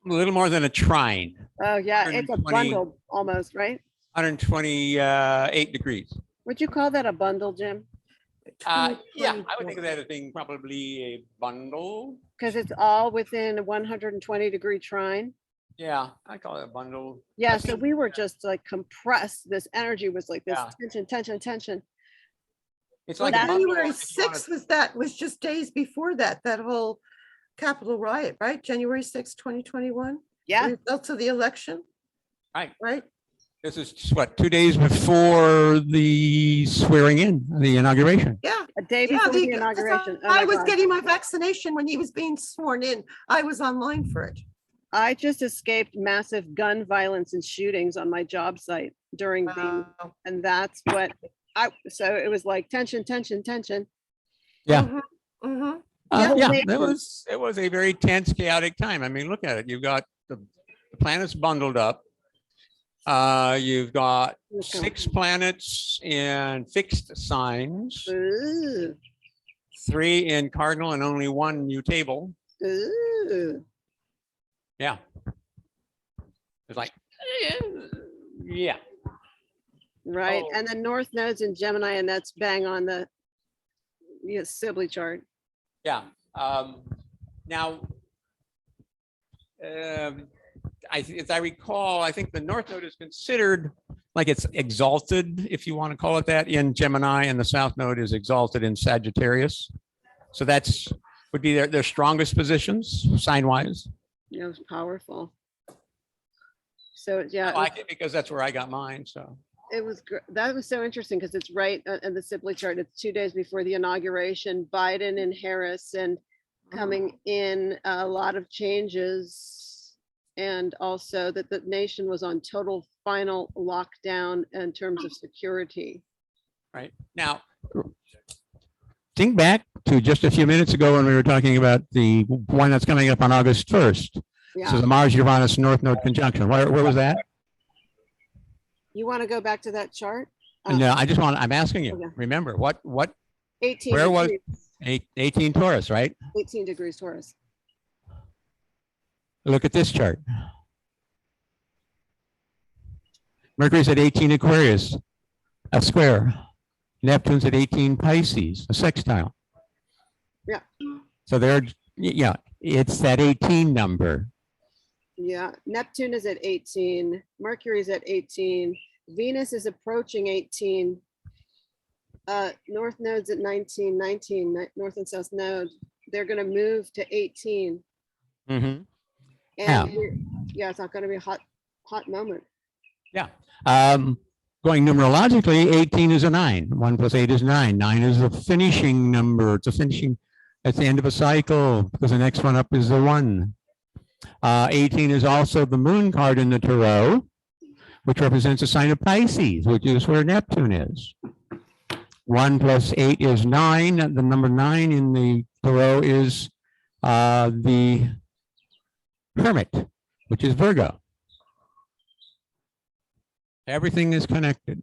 [SPEAKER 6] little more than a trine.
[SPEAKER 1] Oh, yeah. It's a
[SPEAKER 6] 120
[SPEAKER 1] bundle almost, right?
[SPEAKER 6] 128 degrees.
[SPEAKER 1] Would you call that a bundle, Jim?
[SPEAKER 6] Yeah, I would think of that as being probably a bundle.
[SPEAKER 1] Because it's all within a 120-degree trine.
[SPEAKER 6] Yeah, I call it a bundle.
[SPEAKER 1] Yeah, so we were just like compressed. This energy was like this
[SPEAKER 6] Yeah.
[SPEAKER 1] tension.
[SPEAKER 6] It's
[SPEAKER 8] Well,
[SPEAKER 6] like a bundle
[SPEAKER 8] January
[SPEAKER 6] if you wanna-
[SPEAKER 8] 6th was just days before that whole Capitol riot, right? January 6th, 2021?
[SPEAKER 1] Yeah.
[SPEAKER 8] Results of the election,
[SPEAKER 6] Right.
[SPEAKER 8] right?
[SPEAKER 6] This is what, 2 days before the swearing in, the inauguration.
[SPEAKER 8] Yeah.
[SPEAKER 1] A day
[SPEAKER 8] Yeah,
[SPEAKER 1] before the inauguration. Oh
[SPEAKER 8] I
[SPEAKER 1] my
[SPEAKER 8] was
[SPEAKER 1] God.
[SPEAKER 8] getting my vaccination when he was being sworn in. I was online for it.
[SPEAKER 1] I just escaped massive gun violence and shootings on my job site during the, and that's what so it was like tension.
[SPEAKER 6] Yeah.
[SPEAKER 8] Mhm.
[SPEAKER 6] Yeah, it was a very tense, chaotic time. I mean, look at it. You've got the planets bundled up. You've got 6 planets in fixed signs, 3 in cardinal, and only 1 mutable. Yeah. It's like, yeah.
[SPEAKER 1] Right.
[SPEAKER 6] Oh.
[SPEAKER 1] And the North Node's in Gemini, and that's bang on the Sibley chart.
[SPEAKER 6] Yeah. Now, as I recall, I think the North Node is considered like it's exalted, if you want to call it that, in Gemini, and the South Node is exalted in Sagittarius. So that's would be their strongest positions, sign-wise.
[SPEAKER 1] Yeah, it was powerful. So yeah,
[SPEAKER 6] I like it because that's where I got mine. So
[SPEAKER 1] it was that was so interesting because it's right in the Sibley chart. It's 2 days before the inauguration. Biden and Harris and coming in a lot of changes, and also that the nation was on total final lockdown in terms of security.
[SPEAKER 6] right now, think back to just a few minutes ago when we were talking about the one that's coming up on August 1st.
[SPEAKER 1] Yeah.
[SPEAKER 6] So the Mars-Uranus North Node conjunction. Where was that?
[SPEAKER 1] You want to go back to that chart?
[SPEAKER 6] No, I'm asking you.
[SPEAKER 1] Okay.
[SPEAKER 6] Remember what
[SPEAKER 1] 18
[SPEAKER 6] where was
[SPEAKER 1] degrees,
[SPEAKER 6] 18 Taurus, right?
[SPEAKER 1] 18 degrees Taurus.
[SPEAKER 6] Look at this chart. Mercury's at 18 Aquarius, a square. Neptune's at 18 Pisces, a sextile.
[SPEAKER 1] Yeah.
[SPEAKER 6] So it's that 18 number.
[SPEAKER 1] Yeah, Neptune is at 18, Mercury's at 18, Venus is approaching 18. North node's at 19, North and South node, they're gonna move to 18.
[SPEAKER 6] Mm-hmm.
[SPEAKER 1] And it's not gonna be a hot moment.
[SPEAKER 6] Yeah. Going numerologically, 18 is a 9. 1 plus 8 is 9. 9 is the finishing number. It's a finishing at the end of a cycle because the next one up is the 1. 18 is also the moon card in the tarot, which represents a sign of Pisces, which is where Neptune is. 1 plus 8 is 9. The number 9 in the tarot is the Hermit, which is Virgo. Everything is connected.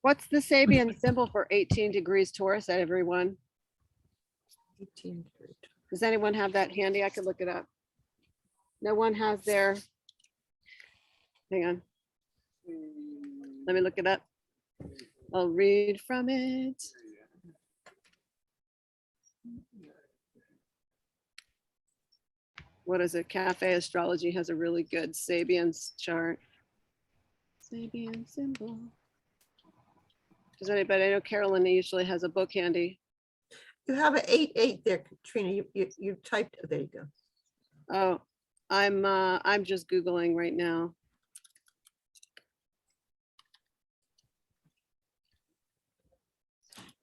[SPEAKER 1] What's the Sabian symbol for 18 degrees Taurus, everyone?
[SPEAKER 8] 18 degrees.
[SPEAKER 1] Does anyone have that handy? I could look it up. No one has their, hang on. Let me look it up. I'll read from it. What is it? Cafe Astrology has a really good Sabian chart. Sabian symbol. Does anybody, I know Carolyn usually has a book handy.
[SPEAKER 8] You have an 8-8 there, Katrina. You typed, there you go.
[SPEAKER 1] Oh, I'm just Googling right now.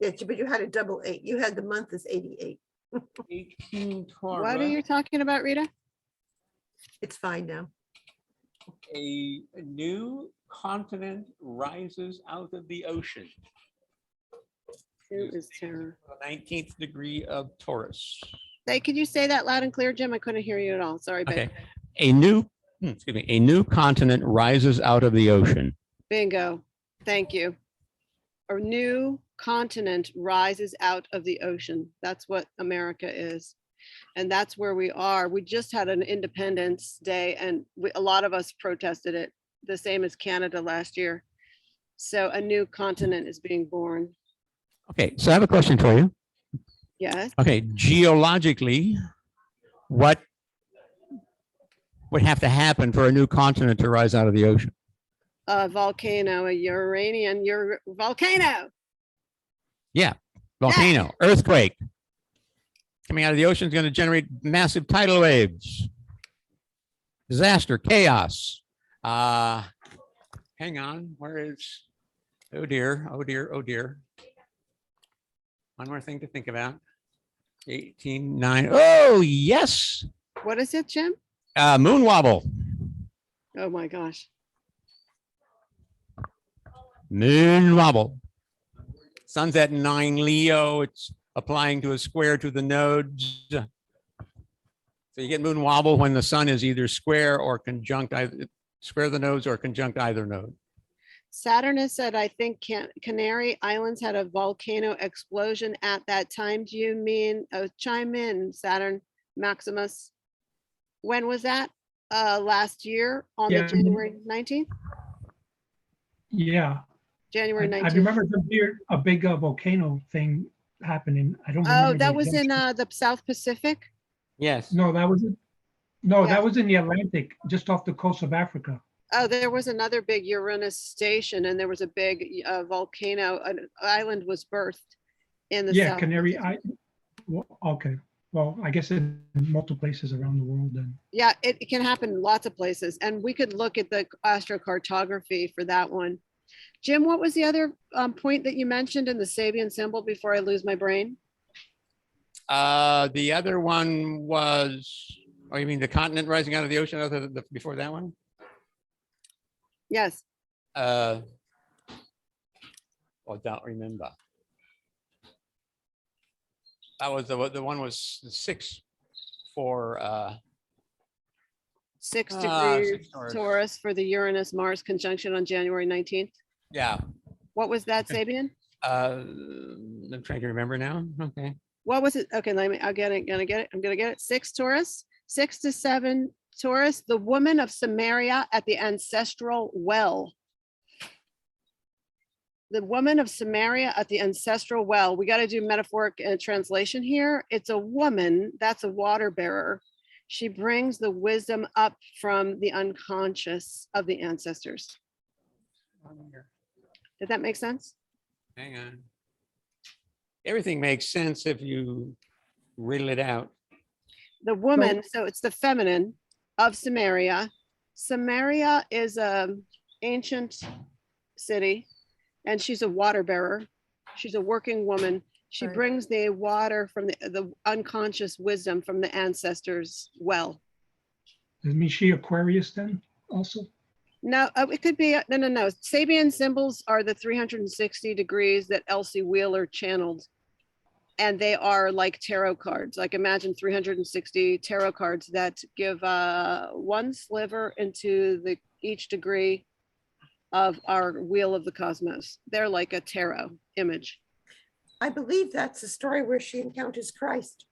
[SPEAKER 8] Yeah, but you had a double 8. You had the month as 88.
[SPEAKER 6] 18
[SPEAKER 1] What are
[SPEAKER 6] Taurus.
[SPEAKER 1] you talking about, Rita?
[SPEAKER 8] It's fine now.
[SPEAKER 6] A new continent rises out of the ocean.
[SPEAKER 1] Who is Tara?
[SPEAKER 6] 19th degree of Taurus.
[SPEAKER 1] Hey, could you say that loud and clear, Jim? I couldn't hear you at all. Sorry, babe.
[SPEAKER 6] Okay. A new continent rises out of the ocean.
[SPEAKER 1] Bingo. Thank you. A new continent rises out of the ocean. That's what America is. And that's where we are. We just had an Independence Day and a lot of us protested it, the same as Canada last year. So a new continent is being born.
[SPEAKER 6] Okay, so I have a question for you.
[SPEAKER 1] Yes.
[SPEAKER 6] Okay, geologically, what would have to happen for a new continent to rise out of the ocean?
[SPEAKER 1] A volcano, a Uranian volcano.
[SPEAKER 6] Yeah, volcano, earthquake. Coming out of the ocean is going to generate massive tidal waves. Disaster, chaos. Hang on, where is, oh dear, oh dear, oh dear. One more thing to think about. 18:9. Oh, yes.
[SPEAKER 1] What is it, Jim?
[SPEAKER 6] Moon wobble.
[SPEAKER 1] Oh my gosh.
[SPEAKER 6] Moon wobble. Sun's at 9 Leo. It's applying to a square to the nodes. So you get moon wobble when the sun is either square or conjunct, either square the nodes or conjunct either node.
[SPEAKER 1] Saturn has said, I think Canary Islands had a volcano explosion at that time. Do you mean, chime in, Saturn Maximus? When was that? Last year on the January 19th?
[SPEAKER 18] Yeah.
[SPEAKER 1] January 19th.
[SPEAKER 18] I remember a big volcano thing happening. I don't
[SPEAKER 1] Oh,
[SPEAKER 18] remember.
[SPEAKER 1] that
[SPEAKER 18] the
[SPEAKER 1] was in
[SPEAKER 18] exact-
[SPEAKER 1] the South Pacific?
[SPEAKER 6] Yes.
[SPEAKER 18] No, that was that was in the Atlantic, just off the coast of Africa.
[SPEAKER 1] Oh, there was another big Uranus station and there was a big volcano, an island was birthed in the South
[SPEAKER 18] Canary
[SPEAKER 1] Pacific.
[SPEAKER 18] Okay. Well, I guess in multiple places around the world then.
[SPEAKER 1] Yeah, it can happen in lots of places. And we could look at the astrocartography for that one. Jim, what was the other point that you mentioned in the Sabian symbol before I lose my brain?
[SPEAKER 6] The other one was, oh, you mean the continent rising out of the ocean other than before that one?
[SPEAKER 1] Yes.
[SPEAKER 6] I don't remember. That was the one was 6 for
[SPEAKER 1] 6
[SPEAKER 6] 6
[SPEAKER 1] degrees
[SPEAKER 6] Taurus.
[SPEAKER 1] Taurus for the Uranus Mars conjunction on January 19th.
[SPEAKER 6] Yeah.
[SPEAKER 1] What was that, Sabian?
[SPEAKER 6] I'm trying to remember now. Okay.
[SPEAKER 1] What was it? Okay, I'll get it. I'm gonna get it. 6 Taurus, 6 to 7 Taurus, the woman of Samaria at the ancestral well. The woman of Samaria at the ancestral well. We got to do metaphoric translation here. It's a woman, that's a water bearer. She brings the wisdom up from the unconscious of the ancestors. Did that make sense?
[SPEAKER 6] Hang on. Everything makes sense if you riddle it out.
[SPEAKER 1] The woman, so it's the feminine of Samaria. Samaria is an ancient city and she's a water bearer. She's a working woman. She brings the water from the unconscious wisdom from the ancestors' well.
[SPEAKER 18] Does it mean she Aquarius then also?
[SPEAKER 1] No, it could be, no. Sabian symbols are the 360 degrees that Elsie Wheeler channeled. And they are like tarot cards. Like imagine 360 tarot cards that give one sliver into each degree of our wheel of the cosmos. They're like a tarot image.
[SPEAKER 8] I believe that's the story where she encounters Christ.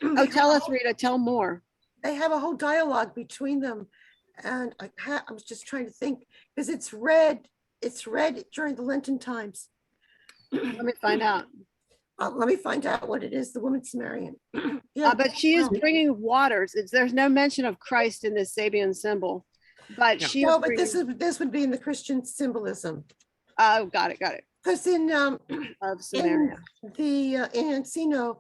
[SPEAKER 1] Oh, tell us, Rita, tell more.
[SPEAKER 8] They have a whole dialogue between them. And I was just trying to think, because it's read during the Lenten times.
[SPEAKER 1] Let me find out.
[SPEAKER 8] Let me find out what it is, the woman Sumerian.
[SPEAKER 1] But she is bringing waters. There's no mention of Christ in this Sabian symbol. But she
[SPEAKER 8] no, but this would be in the Christian symbolism.
[SPEAKER 1] Oh, got it.
[SPEAKER 8] Because in
[SPEAKER 1] of Samaria,
[SPEAKER 8] in Encino,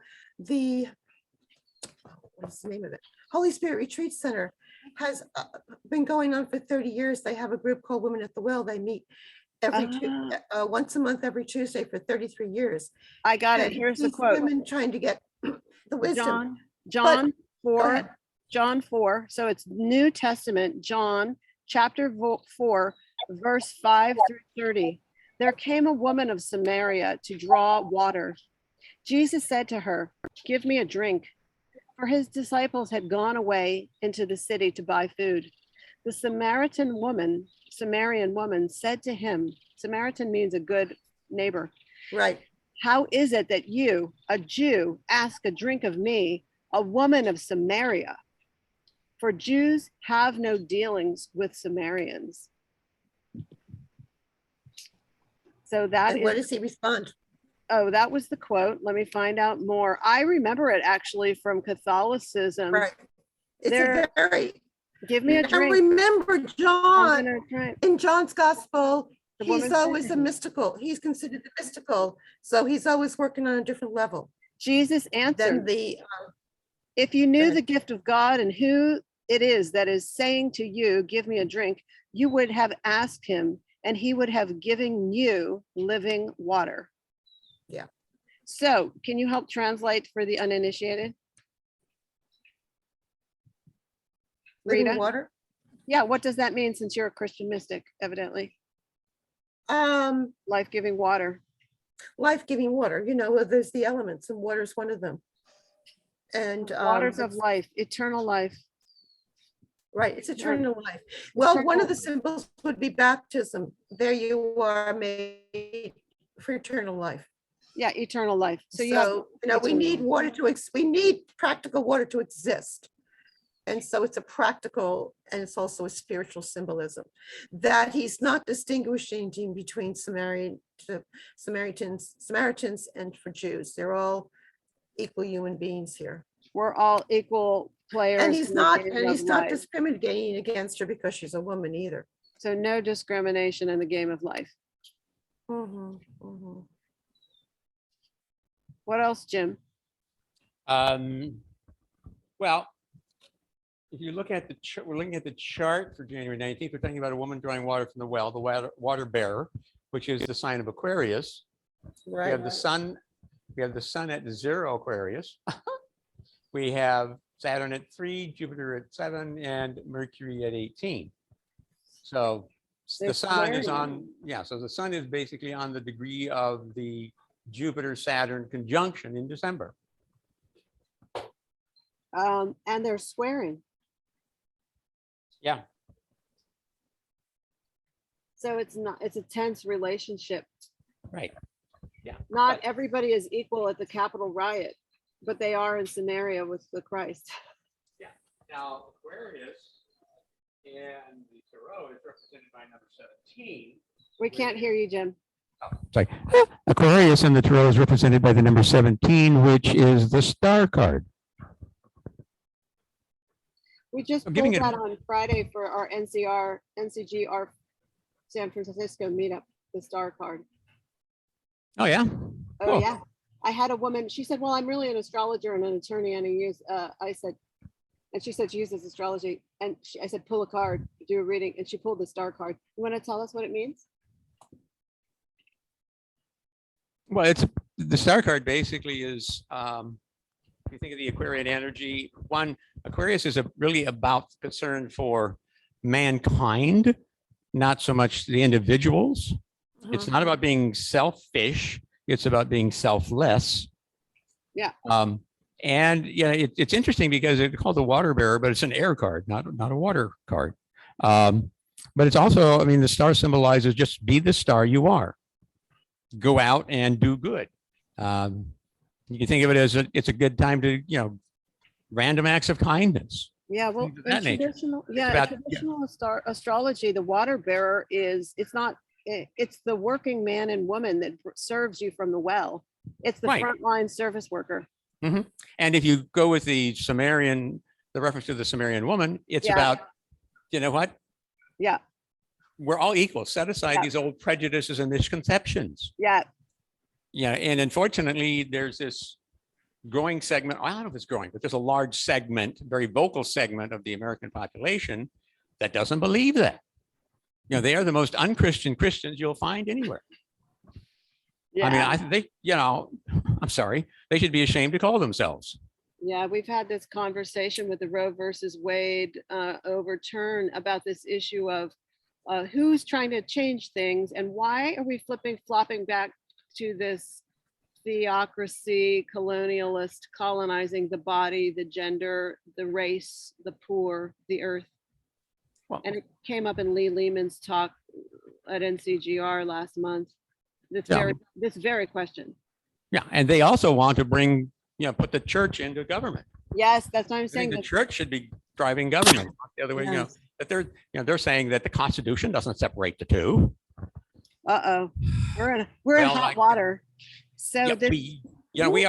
[SPEAKER 8] what's the name of it? Holy Spirit Retreat Center has been going on for 30 years. They have a group called Women at the Well. They meet once a month, every Tuesday for 33 years.
[SPEAKER 1] I got it.
[SPEAKER 8] And
[SPEAKER 1] Here's the
[SPEAKER 8] these
[SPEAKER 1] quote.
[SPEAKER 8] Women trying to get the wisdom.
[SPEAKER 1] John
[SPEAKER 8] Go ahead.
[SPEAKER 1] 4, John 4. So it's New Testament, John chapter 4, verse 5 through 30. There came a woman of Samaria to draw water. Jesus said to her, "Give me a drink." For his disciples had gone away into the city to buy food. The Samaritan woman said to him, Samaritan means a good neighbor.
[SPEAKER 8] Right.
[SPEAKER 1] How is it that you, a Jew, ask a drink of me, a woman of Samaria? For Jews have no dealings with Samaritans. So that
[SPEAKER 8] And
[SPEAKER 1] is.
[SPEAKER 8] what does he respond?
[SPEAKER 1] Oh, that was the quote. Let me find out more. I remember it actually from Catholicism.
[SPEAKER 8] Right. It's
[SPEAKER 1] There-
[SPEAKER 8] a very.
[SPEAKER 1] Give me a
[SPEAKER 8] And
[SPEAKER 1] drink.
[SPEAKER 8] remember,
[SPEAKER 1] I'm gonna drink.
[SPEAKER 8] in John's gospel,
[SPEAKER 1] The
[SPEAKER 8] he's
[SPEAKER 1] woman
[SPEAKER 8] always
[SPEAKER 1] said-
[SPEAKER 8] a mystical. He's considered the mystical. So he's always working on a different level
[SPEAKER 1] Jesus
[SPEAKER 8] than
[SPEAKER 1] answered,
[SPEAKER 8] the.
[SPEAKER 1] if you knew
[SPEAKER 8] ahead.
[SPEAKER 1] the gift of God and who it is that is saying to you, give me a drink, you would have asked him and he would have given you living water.
[SPEAKER 8] Yeah.
[SPEAKER 1] So can you help translate for the uninitiated?
[SPEAKER 8] Living
[SPEAKER 1] Rita?
[SPEAKER 8] water.
[SPEAKER 1] Yeah, what does that mean since you're a Christian mystic, evidently? Life-giving water.
[SPEAKER 8] Life-giving water, well, there's the elements and water is one of them. And
[SPEAKER 1] Waters of life, eternal life.
[SPEAKER 8] right, it's eternal life. Well, one of
[SPEAKER 1] Eternal-
[SPEAKER 8] the symbols would be baptism. There you are made for eternal life.
[SPEAKER 1] Yeah, eternal life. So you
[SPEAKER 8] we need water we need practical water to exist. And so it's a practical and it's also a spiritual symbolism that he's not distinguishing between Samaritans and for Jews. They're all equal human beings here.
[SPEAKER 1] We're all equal players.
[SPEAKER 8] And he's
[SPEAKER 1] in the
[SPEAKER 8] not,
[SPEAKER 1] game
[SPEAKER 8] and
[SPEAKER 1] of
[SPEAKER 8] he's not
[SPEAKER 1] life.
[SPEAKER 8] discriminating against her because she's a woman either.
[SPEAKER 1] So no discrimination in the game of life. What else, Jim?
[SPEAKER 6] Well, if you look at the chart, we're looking at the chart for January 19th. We're talking about a woman drawing water from the well, the water bearer, which is the sign of Aquarius.
[SPEAKER 8] Right.
[SPEAKER 6] We have the sun. We have the sun at 0 Aquarius. We have Saturn at 3, Jupiter at 7, and Mercury at 18. So the
[SPEAKER 1] They're
[SPEAKER 6] sun is
[SPEAKER 1] squaring.
[SPEAKER 6] on, so the sun is basically on the degree of the Jupiter-Saturn conjunction in December.
[SPEAKER 1] And they're swearing.
[SPEAKER 6] Yeah.
[SPEAKER 1] So it's a tense relationship.
[SPEAKER 6] Right. Yeah.
[SPEAKER 1] Not everybody is equal at the Capitol riot, but they are in Samaria with the Christ.
[SPEAKER 6] Yeah. Now, Aquarius and the Tarot is represented by number 17.
[SPEAKER 1] We can't hear you, Jim.
[SPEAKER 6] Sorry. Aquarius and the Tarot is represented by the number 17, which is the star card.
[SPEAKER 1] We just
[SPEAKER 6] I'm
[SPEAKER 1] pulled
[SPEAKER 6] giving it-
[SPEAKER 1] that on Friday for our NCGR San Francisco meetup, the star card.
[SPEAKER 6] Oh, yeah.
[SPEAKER 1] Oh,
[SPEAKER 6] Cool.
[SPEAKER 1] yeah. I had a woman, she said, well, I'm really an astrologer and an attorney and I said, and she said she uses astrology. And I said, pull a card, do a reading. And she pulled the star card. You want to tell us what it means?
[SPEAKER 6] Well, it's the star card basically is, if you think of the Aquarian energy, Aquarius is really about concern for mankind, not so much the individuals. It's not about being selfish. It's about being selfless.
[SPEAKER 1] Yeah.
[SPEAKER 6] And yeah, it's interesting because it's called the water bearer, but it's an air card, not a water card. But it's also, the star symbolizes just be the star you are. Go out and do good. You can think of it as it's a good time to, random acts of kindness.
[SPEAKER 1] Yeah, well,
[SPEAKER 6] Things of that
[SPEAKER 1] in
[SPEAKER 6] nature.
[SPEAKER 1] traditional,
[SPEAKER 6] It's
[SPEAKER 1] yeah,
[SPEAKER 6] about-
[SPEAKER 1] traditional astrology, the water bearer it's the working man and woman that serves you from the well. It's the
[SPEAKER 6] Right.
[SPEAKER 1] frontline service worker.
[SPEAKER 6] Mhm. And if you go with the reference to the Sumerian woman, it's
[SPEAKER 1] Yeah.
[SPEAKER 6] about, you know what?
[SPEAKER 1] Yeah,
[SPEAKER 6] We're all equal. Set aside
[SPEAKER 1] Yeah.
[SPEAKER 6] these old prejudices and misconceptions.
[SPEAKER 1] yeah.
[SPEAKER 6] Yeah. And unfortunately, there's this growing segment. I don't know if it's growing, but there's a large segment, very vocal segment of the American population that doesn't believe that. You know, they are the most unchristian Christians you'll find anywhere. I mean,
[SPEAKER 1] Yeah.
[SPEAKER 6] I think, you know, I'm sorry, they should be ashamed to call themselves.
[SPEAKER 1] Yeah, we've had this conversation with the Roe versus Wade overturn about this issue of who's trying to change things and why are we flopping back to this theocracy, colonialist, colonizing the body, the gender, the race, the poor, the earth.
[SPEAKER 6] Well,
[SPEAKER 1] and it came up in Lee Lehman's talk at NCGR last month.
[SPEAKER 6] Yeah.
[SPEAKER 1] This very question.
[SPEAKER 6] Yeah, and they also want to bring, you know, put the church into government.
[SPEAKER 1] Yes, that's what I'm
[SPEAKER 6] I
[SPEAKER 1] saying.
[SPEAKER 6] think the church should be driving government, not the other way. You know,
[SPEAKER 1] Yes.
[SPEAKER 6] that they're, you know, they're saying that the Constitution doesn't separate the two.
[SPEAKER 1] Uh-oh, we're in
[SPEAKER 6] Well,
[SPEAKER 1] hot
[SPEAKER 6] like-
[SPEAKER 1] water. So
[SPEAKER 6] Yeah,
[SPEAKER 1] this,
[SPEAKER 6] we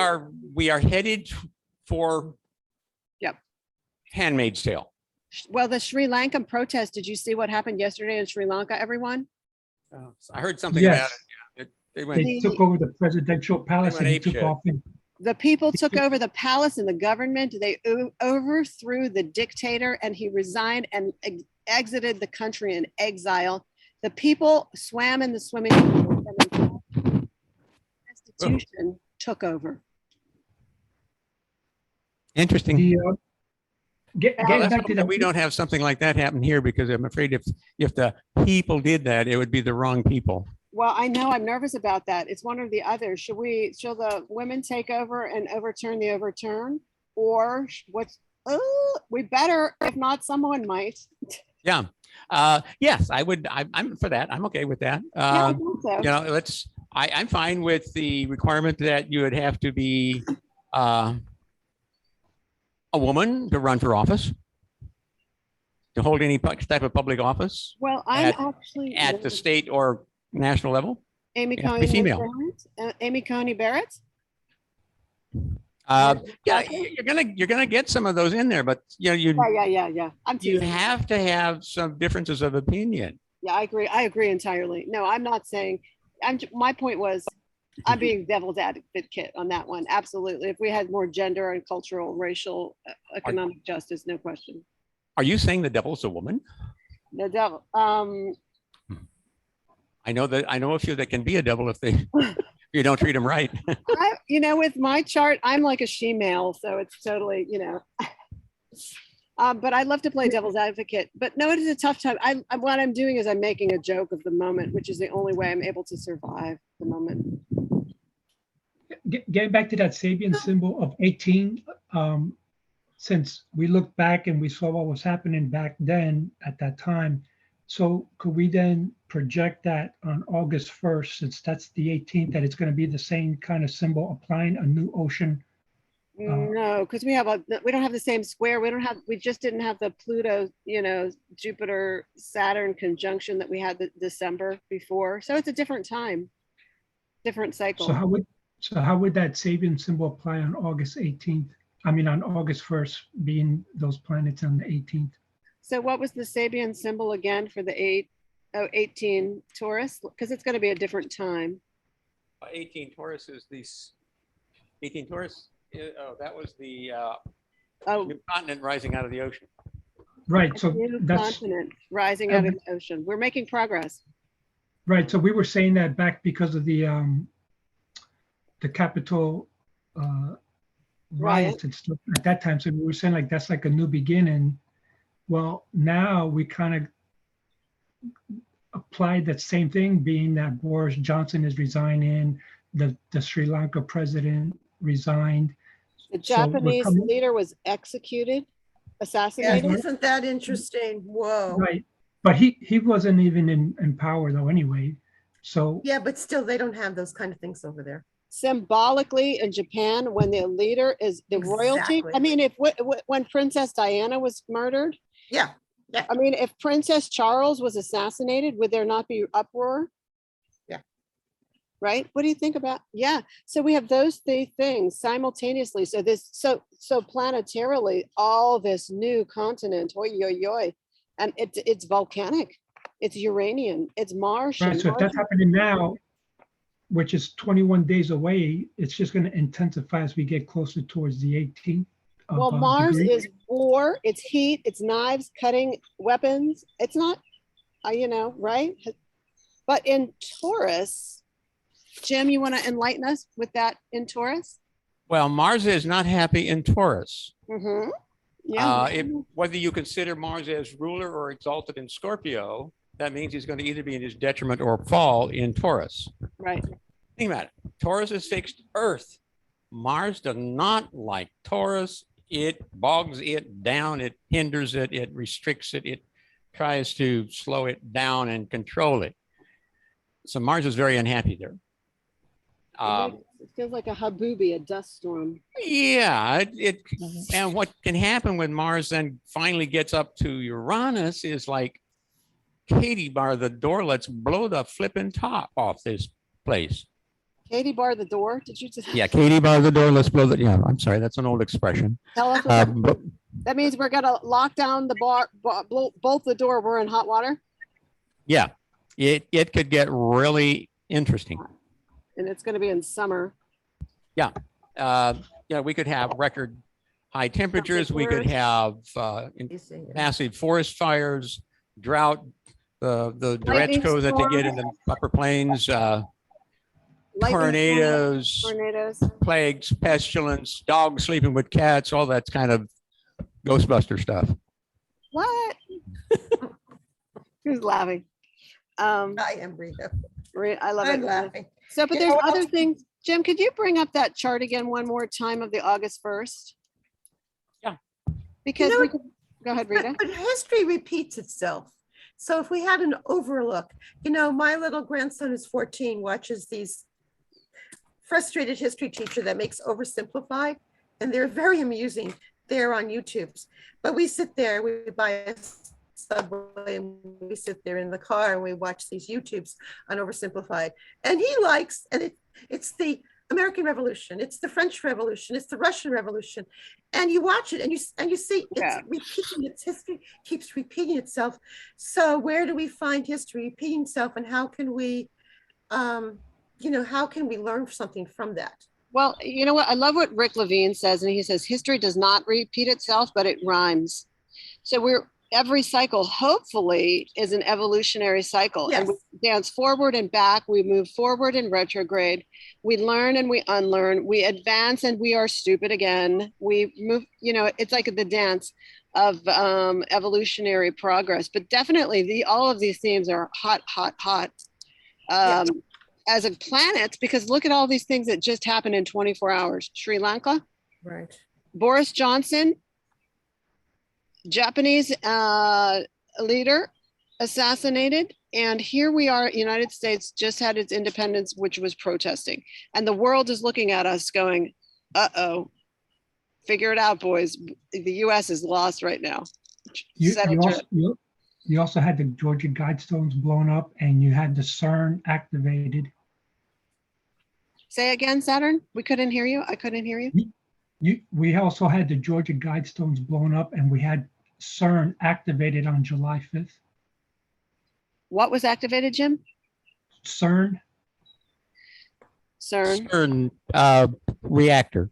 [SPEAKER 6] are headed for Handmaid's Tale.
[SPEAKER 1] well, the Sri Lankan protest, did you see what happened yesterday in Sri Lanka, everyone?
[SPEAKER 6] I heard something about
[SPEAKER 18] Yes.
[SPEAKER 6] it. They went,
[SPEAKER 18] They took over the presidential palace
[SPEAKER 6] went
[SPEAKER 18] and he
[SPEAKER 6] apeshit.
[SPEAKER 18] took off in.
[SPEAKER 1] The people took over the palace and the government. They overthrew the dictator and he resigned and exited the country in exile. The people swam in the swimming pool and the institution took over.
[SPEAKER 6] interesting.
[SPEAKER 18] The,
[SPEAKER 6] Well,
[SPEAKER 18] getting
[SPEAKER 6] let's
[SPEAKER 18] back
[SPEAKER 6] hope
[SPEAKER 18] to
[SPEAKER 6] that
[SPEAKER 18] that,
[SPEAKER 6] we don't have something like that happen here, because I'm afraid if the people did that, it would be the wrong people.
[SPEAKER 1] Well, I know I'm nervous about that. It's one or the other. Should the women take over and overturn the overturn? Or we better, if not, someone might.
[SPEAKER 6] Yeah. Yes, I would. I'm for that. I'm okay with that.
[SPEAKER 1] Yeah, I think so.
[SPEAKER 6] You know, I'm fine with the requirement that you would have to be a woman to run for office, to hold any type of public office
[SPEAKER 1] Well, I'm
[SPEAKER 6] at,
[SPEAKER 1] actually
[SPEAKER 6] at the state or national level.
[SPEAKER 1] Amy
[SPEAKER 6] You have to be
[SPEAKER 1] Coney
[SPEAKER 6] female.
[SPEAKER 1] Barrett. Amy Coney Barrett.
[SPEAKER 6] Yeah, you're gonna get some of those in there, but you know,
[SPEAKER 1] Yeah. I'm
[SPEAKER 6] you
[SPEAKER 1] teasing.
[SPEAKER 6] have to have some differences of opinion.
[SPEAKER 1] Yeah, I agree. I agree entirely. No, I'm not saying. My point was, I'm being devil's advocate on that one. Absolutely. If we had more gender and cultural, racial, economic justice, no question.
[SPEAKER 6] Are you saying the devil's a woman?
[SPEAKER 1] The devil.
[SPEAKER 6] I know a few that can be a devil if you don't treat them right.
[SPEAKER 1] With my chart, I'm like a she-male, so it's totally, but I love to play devil's advocate. But no, it is a tough time. What I'm doing is I'm making a joke of the moment, which is the only way I'm able to survive the moment.
[SPEAKER 18] getting back to that Sabian symbol of 18, since we looked back and we saw what was happening back then at that time, so could we then project that on August 1st, since that's the 18th, that it's going to be the same kind of symbol applying a new ocean?
[SPEAKER 1] No, because we don't have the same square. We just didn't have the Pluto, Jupiter, Saturn conjunction that we had the December before. So it's a different time, different cycle.
[SPEAKER 18] So how would that Sabian symbol apply on August 18th? I mean, on August 1st, being those planets on the 18th?
[SPEAKER 1] So what was the Sabian symbol again for the 18 Taurus? Because it's going to be a different time.
[SPEAKER 6] 18 Taurus is these 18 Taurus. Oh, that was the new continent rising out of the ocean.
[SPEAKER 18] Right. So
[SPEAKER 1] New
[SPEAKER 18] that's
[SPEAKER 1] continent rising out of the ocean. We're making progress.
[SPEAKER 18] right. So we were saying that back because of the Capitol riots and stuff at that time. So we were saying like that's like a new beginning. Well, now we kind of applied that same thing, being that Boris Johnson is resigning, the Sri Lanka president resigned.
[SPEAKER 1] The
[SPEAKER 18] So we're
[SPEAKER 1] Japanese
[SPEAKER 18] coming-
[SPEAKER 1] leader was executed,
[SPEAKER 8] Yeah,
[SPEAKER 1] assassinated.
[SPEAKER 8] isn't that interesting? Whoa.
[SPEAKER 18] Right. But he wasn't even in power though anyway. So
[SPEAKER 8] Yeah, but still, they don't have those kind of things over there.
[SPEAKER 1] Symbolically in Japan, when the leader is the royalty.
[SPEAKER 8] Exactly.
[SPEAKER 1] I mean, when Princess Diana was murdered.
[SPEAKER 8] Yeah.
[SPEAKER 1] I mean, if Princess Charles was assassinated, would there not be uproar?
[SPEAKER 8] Yeah.
[SPEAKER 1] Right? What do you think about? Yeah. So we have those three things simultaneously. So so planetarily, all this new continent, and it's volcanic, it's Uranian, it's Martian.
[SPEAKER 18] right. So if that's happening now, which is 21 days away, it's just going to intensify as we get closer towards the 18th.
[SPEAKER 1] Well, Mars
[SPEAKER 18] degree.
[SPEAKER 1] is war, it's heat, it's knives, cutting weapons. It's not, You know, right? But in Taurus, Jim, you want to enlighten us with that in Taurus?
[SPEAKER 6] Well, Mars is not happy in Taurus.
[SPEAKER 1] Mm-hmm. Yeah.
[SPEAKER 6] Whether you consider Mars as ruler or exalted in Scorpio, that means he's going to either be in his detriment or fall in Taurus.
[SPEAKER 1] Right.
[SPEAKER 6] Think about it. Taurus is fixed Earth. Mars does not like Taurus. It bogs it down. It hinders it. It restricts it. It tries to slow it down and control it. So Mars is very unhappy there.
[SPEAKER 1] It feels like a habooby, a dust storm.
[SPEAKER 6] Yeah, and what can happen when Mars then finally gets up to Uranus is like, Katie, bar the door, let's blow the flipping top off this place.
[SPEAKER 1] Katie, bar the door. Did you just?
[SPEAKER 6] Yeah, Katie, bar the door, let's blow the. Yeah, I'm sorry, that's an old expression.
[SPEAKER 1] Tell us. That means we're gonna lock down the bar, bolt the door. We're in hot water.
[SPEAKER 6] Yeah, it could get really interesting.
[SPEAKER 1] And it's going to be in summer.
[SPEAKER 6] Yeah, we could have record high temperatures. We could have massive forest fires, drought, the derecho that they get in the upper plains, tornadoes, plagues, pestilence, dogs sleeping with cats, all that kind of Ghostbuster stuff.
[SPEAKER 1] What? Who's laughing?
[SPEAKER 8] I am Rita.
[SPEAKER 1] I love
[SPEAKER 8] I'm
[SPEAKER 1] it.
[SPEAKER 8] laughing.
[SPEAKER 1] So, but there's other things. Jim, could you bring up that chart again one more time of the August 1st?
[SPEAKER 6] Yeah.
[SPEAKER 1] Because we can, go ahead, Rita.
[SPEAKER 8] But history repeats itself. So if we had an overlook, you know, my little grandson is 14, watches these frustrated history teacher that makes oversimplified, and they're very amusing. They're on YouTube. But we sit there, we buy a Subway, and we sit there in the car and we watch these YouTubes on oversimplified, and he likes, and it's the American Revolution, it's the French Revolution, it's the Russian Revolution, and you watch it and you see it's repeating, its history keeps repeating itself. So where do we find history repeating itself, and how can we how can we learn something from that?
[SPEAKER 1] Well, you know what, I love what Rick Levine says, and he says history does not repeat itself, but it rhymes. So every cycle, hopefully, is an evolutionary cycle.
[SPEAKER 8] Yes.
[SPEAKER 1] And we dance forward and back. We move forward and retrograde. We learn and we unlearn. We advance and we are stupid again. We move, it's like the dance of evolutionary progress. But definitely, all of these themes are hot, hot, hot. As a planet, because look at all these things that just happened in 24 hours. Sri Lanka.
[SPEAKER 8] Right.
[SPEAKER 1] Boris Johnson, Japanese leader, assassinated. And here we are, United States just had its independence, which was protesting. And the world is looking at us going, uh-oh, figure it out, boys. The US is lost right now.
[SPEAKER 18] You also had the Georgia Guidestones blown up, and you had the CERN activated.
[SPEAKER 1] Say again, Saturn? We couldn't hear you. I couldn't hear you.
[SPEAKER 18] We also had the Georgia Guidestones blown up, and we had CERN activated on July 5th.
[SPEAKER 1] What was activated, Jim?
[SPEAKER 18] CERN.
[SPEAKER 1] CERN.
[SPEAKER 6] Reactor.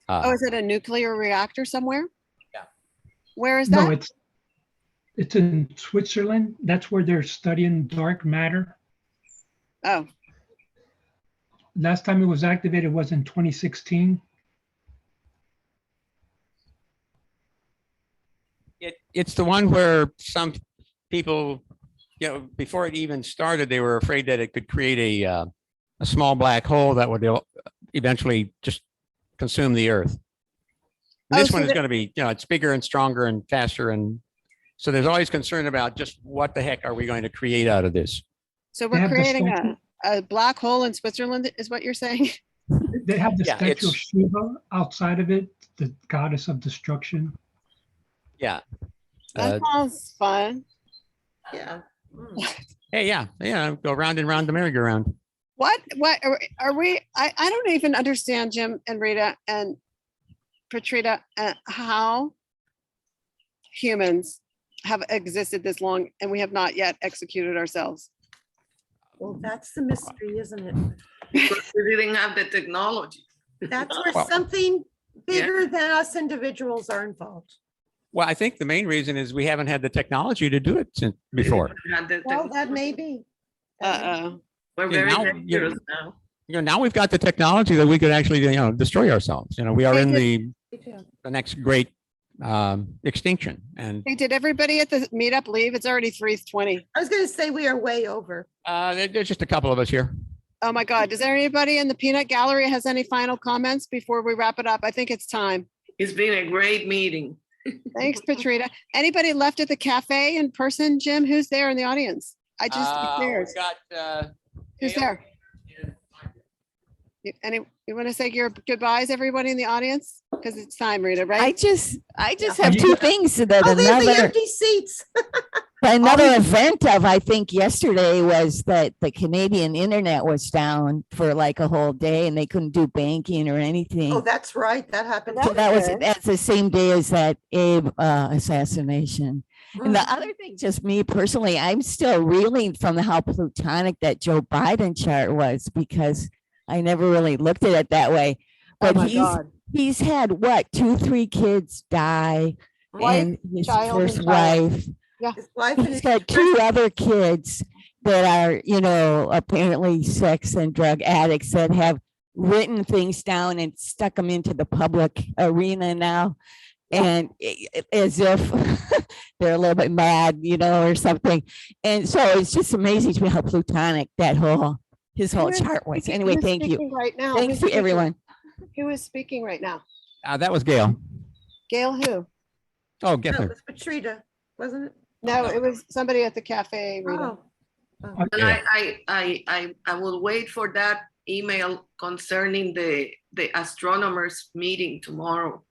[SPEAKER 1] Is it a nuclear reactor somewhere?
[SPEAKER 6] Yeah.
[SPEAKER 1] Where is that?
[SPEAKER 18] No, it's in Switzerland. That's where they're studying dark matter.
[SPEAKER 1] Oh.
[SPEAKER 18] Last time it was activated was in 2016.
[SPEAKER 6] It's the one where some people, before it even started, they were afraid that it could create a small black hole that would eventually just consume the Earth. And this one is going to be, it's bigger and stronger and faster. And so there's always concern about just what the heck are we going to create out of this?
[SPEAKER 1] So we're creating a black hole in Switzerland, is what you're saying?
[SPEAKER 18] They have the statue of Shiva outside of it, the goddess of destruction.
[SPEAKER 6] Yeah.
[SPEAKER 1] That sounds fun.
[SPEAKER 8] Yeah.
[SPEAKER 6] Hey, yeah. Go round and round the merry-go-round.
[SPEAKER 1] What are we? I don't even understand, Jim and Rita and Patrita, how humans have existed this long and we have not yet executed ourselves.
[SPEAKER 8] Well, that's the mystery, isn't it?
[SPEAKER 17] Because we didn't have the technology.
[SPEAKER 8] That's where something bigger than us individuals are involved.
[SPEAKER 6] Well, I think the main reason is we haven't had the technology to do it since before.
[SPEAKER 8] Well, that may be.
[SPEAKER 17] We're
[SPEAKER 6] Yeah,
[SPEAKER 17] very
[SPEAKER 6] now-
[SPEAKER 17] dangerous now.
[SPEAKER 6] Now we've got the technology that we could actually, destroy ourselves. We are
[SPEAKER 1] Hey,
[SPEAKER 6] in
[SPEAKER 1] did-
[SPEAKER 6] the next great extinction. And
[SPEAKER 1] Hey, did everybody at the meetup leave? It's already 3:20.
[SPEAKER 8] I was gonna say we are way over.
[SPEAKER 6] there's just a couple of us here.
[SPEAKER 1] Oh my God. Does anybody in the peanut gallery has any final comments before we wrap it up? I think it's time.
[SPEAKER 17] It's been a great meeting.
[SPEAKER 1] Thanks, Patrita. Anybody left at the cafe in person, Jim? Who's there in the audience? I just declared.
[SPEAKER 6] We've got
[SPEAKER 1] Who's there? You want to say your goodbyes, everybody in the audience? Because it's time, Rita, right?
[SPEAKER 16] I just have two things that
[SPEAKER 8] Oh, there's the
[SPEAKER 16] another
[SPEAKER 8] empty seats.
[SPEAKER 16] another event of I think yesterday was that the Canadian internet was down for like a whole day and they couldn't do banking or anything.
[SPEAKER 8] Oh, that's right. That happened.
[SPEAKER 16] So that's the same day as that Abe assassination. And the other thing, just me personally, I'm still reeling from how plutonic that Joe Biden chart was because I never really looked at it that way. But
[SPEAKER 1] my God.
[SPEAKER 16] he's had what, 2-3 kids die, and his first wife.
[SPEAKER 1] Yeah.
[SPEAKER 16] He's got 2 other kids that are, apparently sex and drug addicts that have written things down and stuck them into the public arena now. And as if they're a little bit mad, or something. And so it's just amazing to me how plutonic his whole chart was. Anyway, thank you.
[SPEAKER 1] Right now.
[SPEAKER 16] Thanks to everyone.
[SPEAKER 1] Who is speaking right now?
[SPEAKER 6] That was Gail.
[SPEAKER 1] Gail who?
[SPEAKER 6] Oh,
[SPEAKER 8] No,
[SPEAKER 6] Gethler.
[SPEAKER 8] it was Patrita, wasn't it?
[SPEAKER 1] No, it was somebody at the cafe, Rita.
[SPEAKER 8] Oh.
[SPEAKER 17] And I will wait for that email concerning the astronomers meeting tomorrow.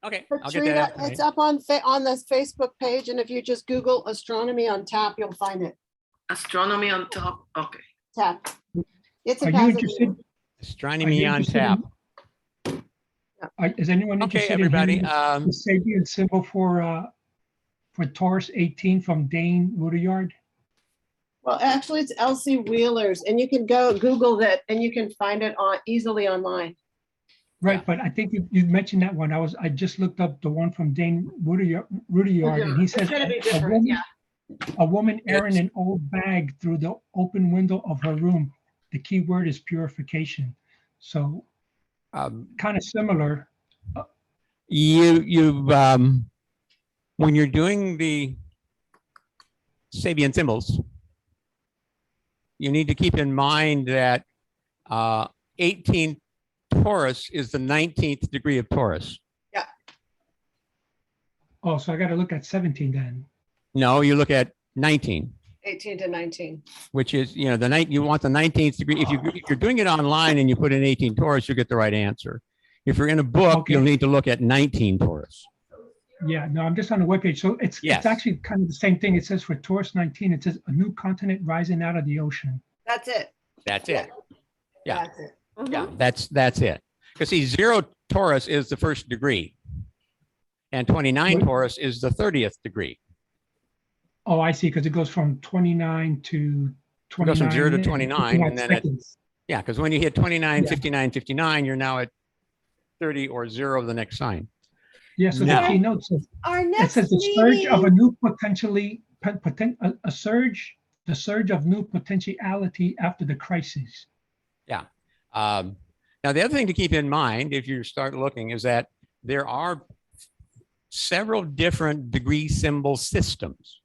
[SPEAKER 6] Okay, I'll get
[SPEAKER 1] Patrita,
[SPEAKER 6] that out.
[SPEAKER 1] it's up on this Facebook page, and if you just Google astronomy on tap, you'll find it.
[SPEAKER 17] Astronomy on top. Okay.
[SPEAKER 1] Tap. It's a
[SPEAKER 18] Are you
[SPEAKER 1] positive.
[SPEAKER 18] interested?
[SPEAKER 6] Astronomy
[SPEAKER 18] Are you
[SPEAKER 6] on
[SPEAKER 18] interested
[SPEAKER 6] tap.
[SPEAKER 18] Is anyone
[SPEAKER 6] Okay,
[SPEAKER 18] interested
[SPEAKER 6] everybody,
[SPEAKER 18] in hearing the Sabian symbol for Taurus 18 from Dane Rudeyard?
[SPEAKER 1] Well, actually, it's Elsie Wheeler's, and you can go Google that, and you can find it easily online.
[SPEAKER 18] Right, but I think you mentioned that one. I just looked up the one from Dane Rudeyard, and he
[SPEAKER 1] It's
[SPEAKER 18] says
[SPEAKER 1] gonna be different, yeah.
[SPEAKER 18] a woman airing an old bag through the open window of her room. The key word is purification. So kind of similar.
[SPEAKER 6] You when you're doing the Sabian symbols, you need to keep in mind that 18 Taurus is the 19th degree of Taurus.
[SPEAKER 1] Yeah.
[SPEAKER 18] Oh, so I got to look at 17 then.
[SPEAKER 6] No, you look at 19,
[SPEAKER 1] 18 to 19.
[SPEAKER 6] which is, you want the 19th degree. If you're doing it online and you put in 18 Taurus, you get the right answer. If you're in a book, you'll need to look at 19 Taurus.
[SPEAKER 18] Yeah, no, I'm just on the webpage. So it's actually kind of the same thing. It says for Taurus 19, it says a new continent rising out of the ocean.
[SPEAKER 1] That's it.
[SPEAKER 6] That's it. Yeah.
[SPEAKER 1] That's it.
[SPEAKER 6] Yeah, that's it. Because see, 0 Taurus is the first degree, and 29 Taurus is the 30th degree.
[SPEAKER 18] Oh, I see, because it goes from 29 to 29.
[SPEAKER 6] It goes from 0 to 29, and then
[SPEAKER 18] seconds.
[SPEAKER 6] because when you hit 29, 59, 59, you're now at 30 or 0 of the next sign.
[SPEAKER 18] Yeah, so
[SPEAKER 6] Now-
[SPEAKER 18] the keynote says,
[SPEAKER 8] Our
[SPEAKER 18] it
[SPEAKER 8] next
[SPEAKER 18] says the surge of a
[SPEAKER 8] meeting.
[SPEAKER 18] new potentially, a surge, the surge of new potentiality after the crisis.
[SPEAKER 6] Yeah. Now, the other thing to keep in mind, if you start looking, is that there are several different degree symbol systems.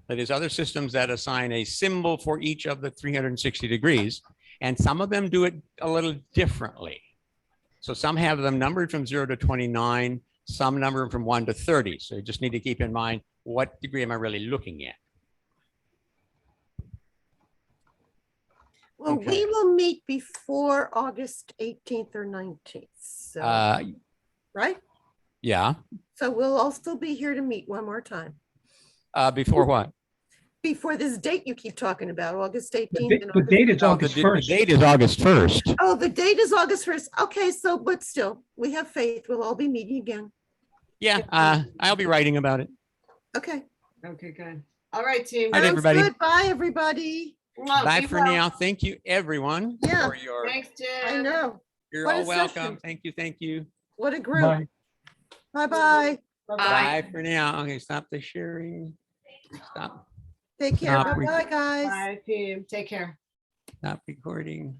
[SPEAKER 6] That is, other systems that assign a symbol for each of the 360 degrees, and some of them do it a little differently. So some have them numbered from 0 to 29, some number them from 1 to 30. So you just need to keep in mind, what degree am I really looking at?
[SPEAKER 8] Well,
[SPEAKER 6] Okay.
[SPEAKER 8] we will meet before August 18th or 19th. So, right?
[SPEAKER 6] Yeah.
[SPEAKER 8] So we'll also be here to meet one more time.
[SPEAKER 6] Before what?
[SPEAKER 8] Before this date you keep talking about, August 18th. and
[SPEAKER 18] The
[SPEAKER 8] August-
[SPEAKER 18] date is
[SPEAKER 6] No,
[SPEAKER 18] August
[SPEAKER 6] the
[SPEAKER 18] 1st.
[SPEAKER 6] date is August 1st.
[SPEAKER 8] Oh, the date is August 1st. Okay, so, but still, we have faith. We'll all be meeting again.
[SPEAKER 6] Yeah, I'll be writing about it.
[SPEAKER 8] Okay.
[SPEAKER 1] Okay, good. All right, team.
[SPEAKER 6] All right,
[SPEAKER 8] Sounds
[SPEAKER 6] everybody.
[SPEAKER 8] good. Bye, everybody.
[SPEAKER 6] Bye
[SPEAKER 1] Be
[SPEAKER 6] for
[SPEAKER 1] well.
[SPEAKER 6] now. Thank you, everyone,
[SPEAKER 8] Yeah.
[SPEAKER 6] for your.
[SPEAKER 1] Thanks, Jim.
[SPEAKER 8] I know.
[SPEAKER 6] You're
[SPEAKER 8] What
[SPEAKER 6] all
[SPEAKER 8] a
[SPEAKER 6] welcome.
[SPEAKER 8] session.
[SPEAKER 6] Thank you. Thank you.
[SPEAKER 8] What a group.
[SPEAKER 18] Bye.
[SPEAKER 8] Bye-bye.
[SPEAKER 6] Bye for now. Okay, stop the sharing. Stop.
[SPEAKER 8] Take care.
[SPEAKER 6] Stop
[SPEAKER 8] Bye-bye, guys.
[SPEAKER 1] Bye, team. Take care.
[SPEAKER 6] Stop recording.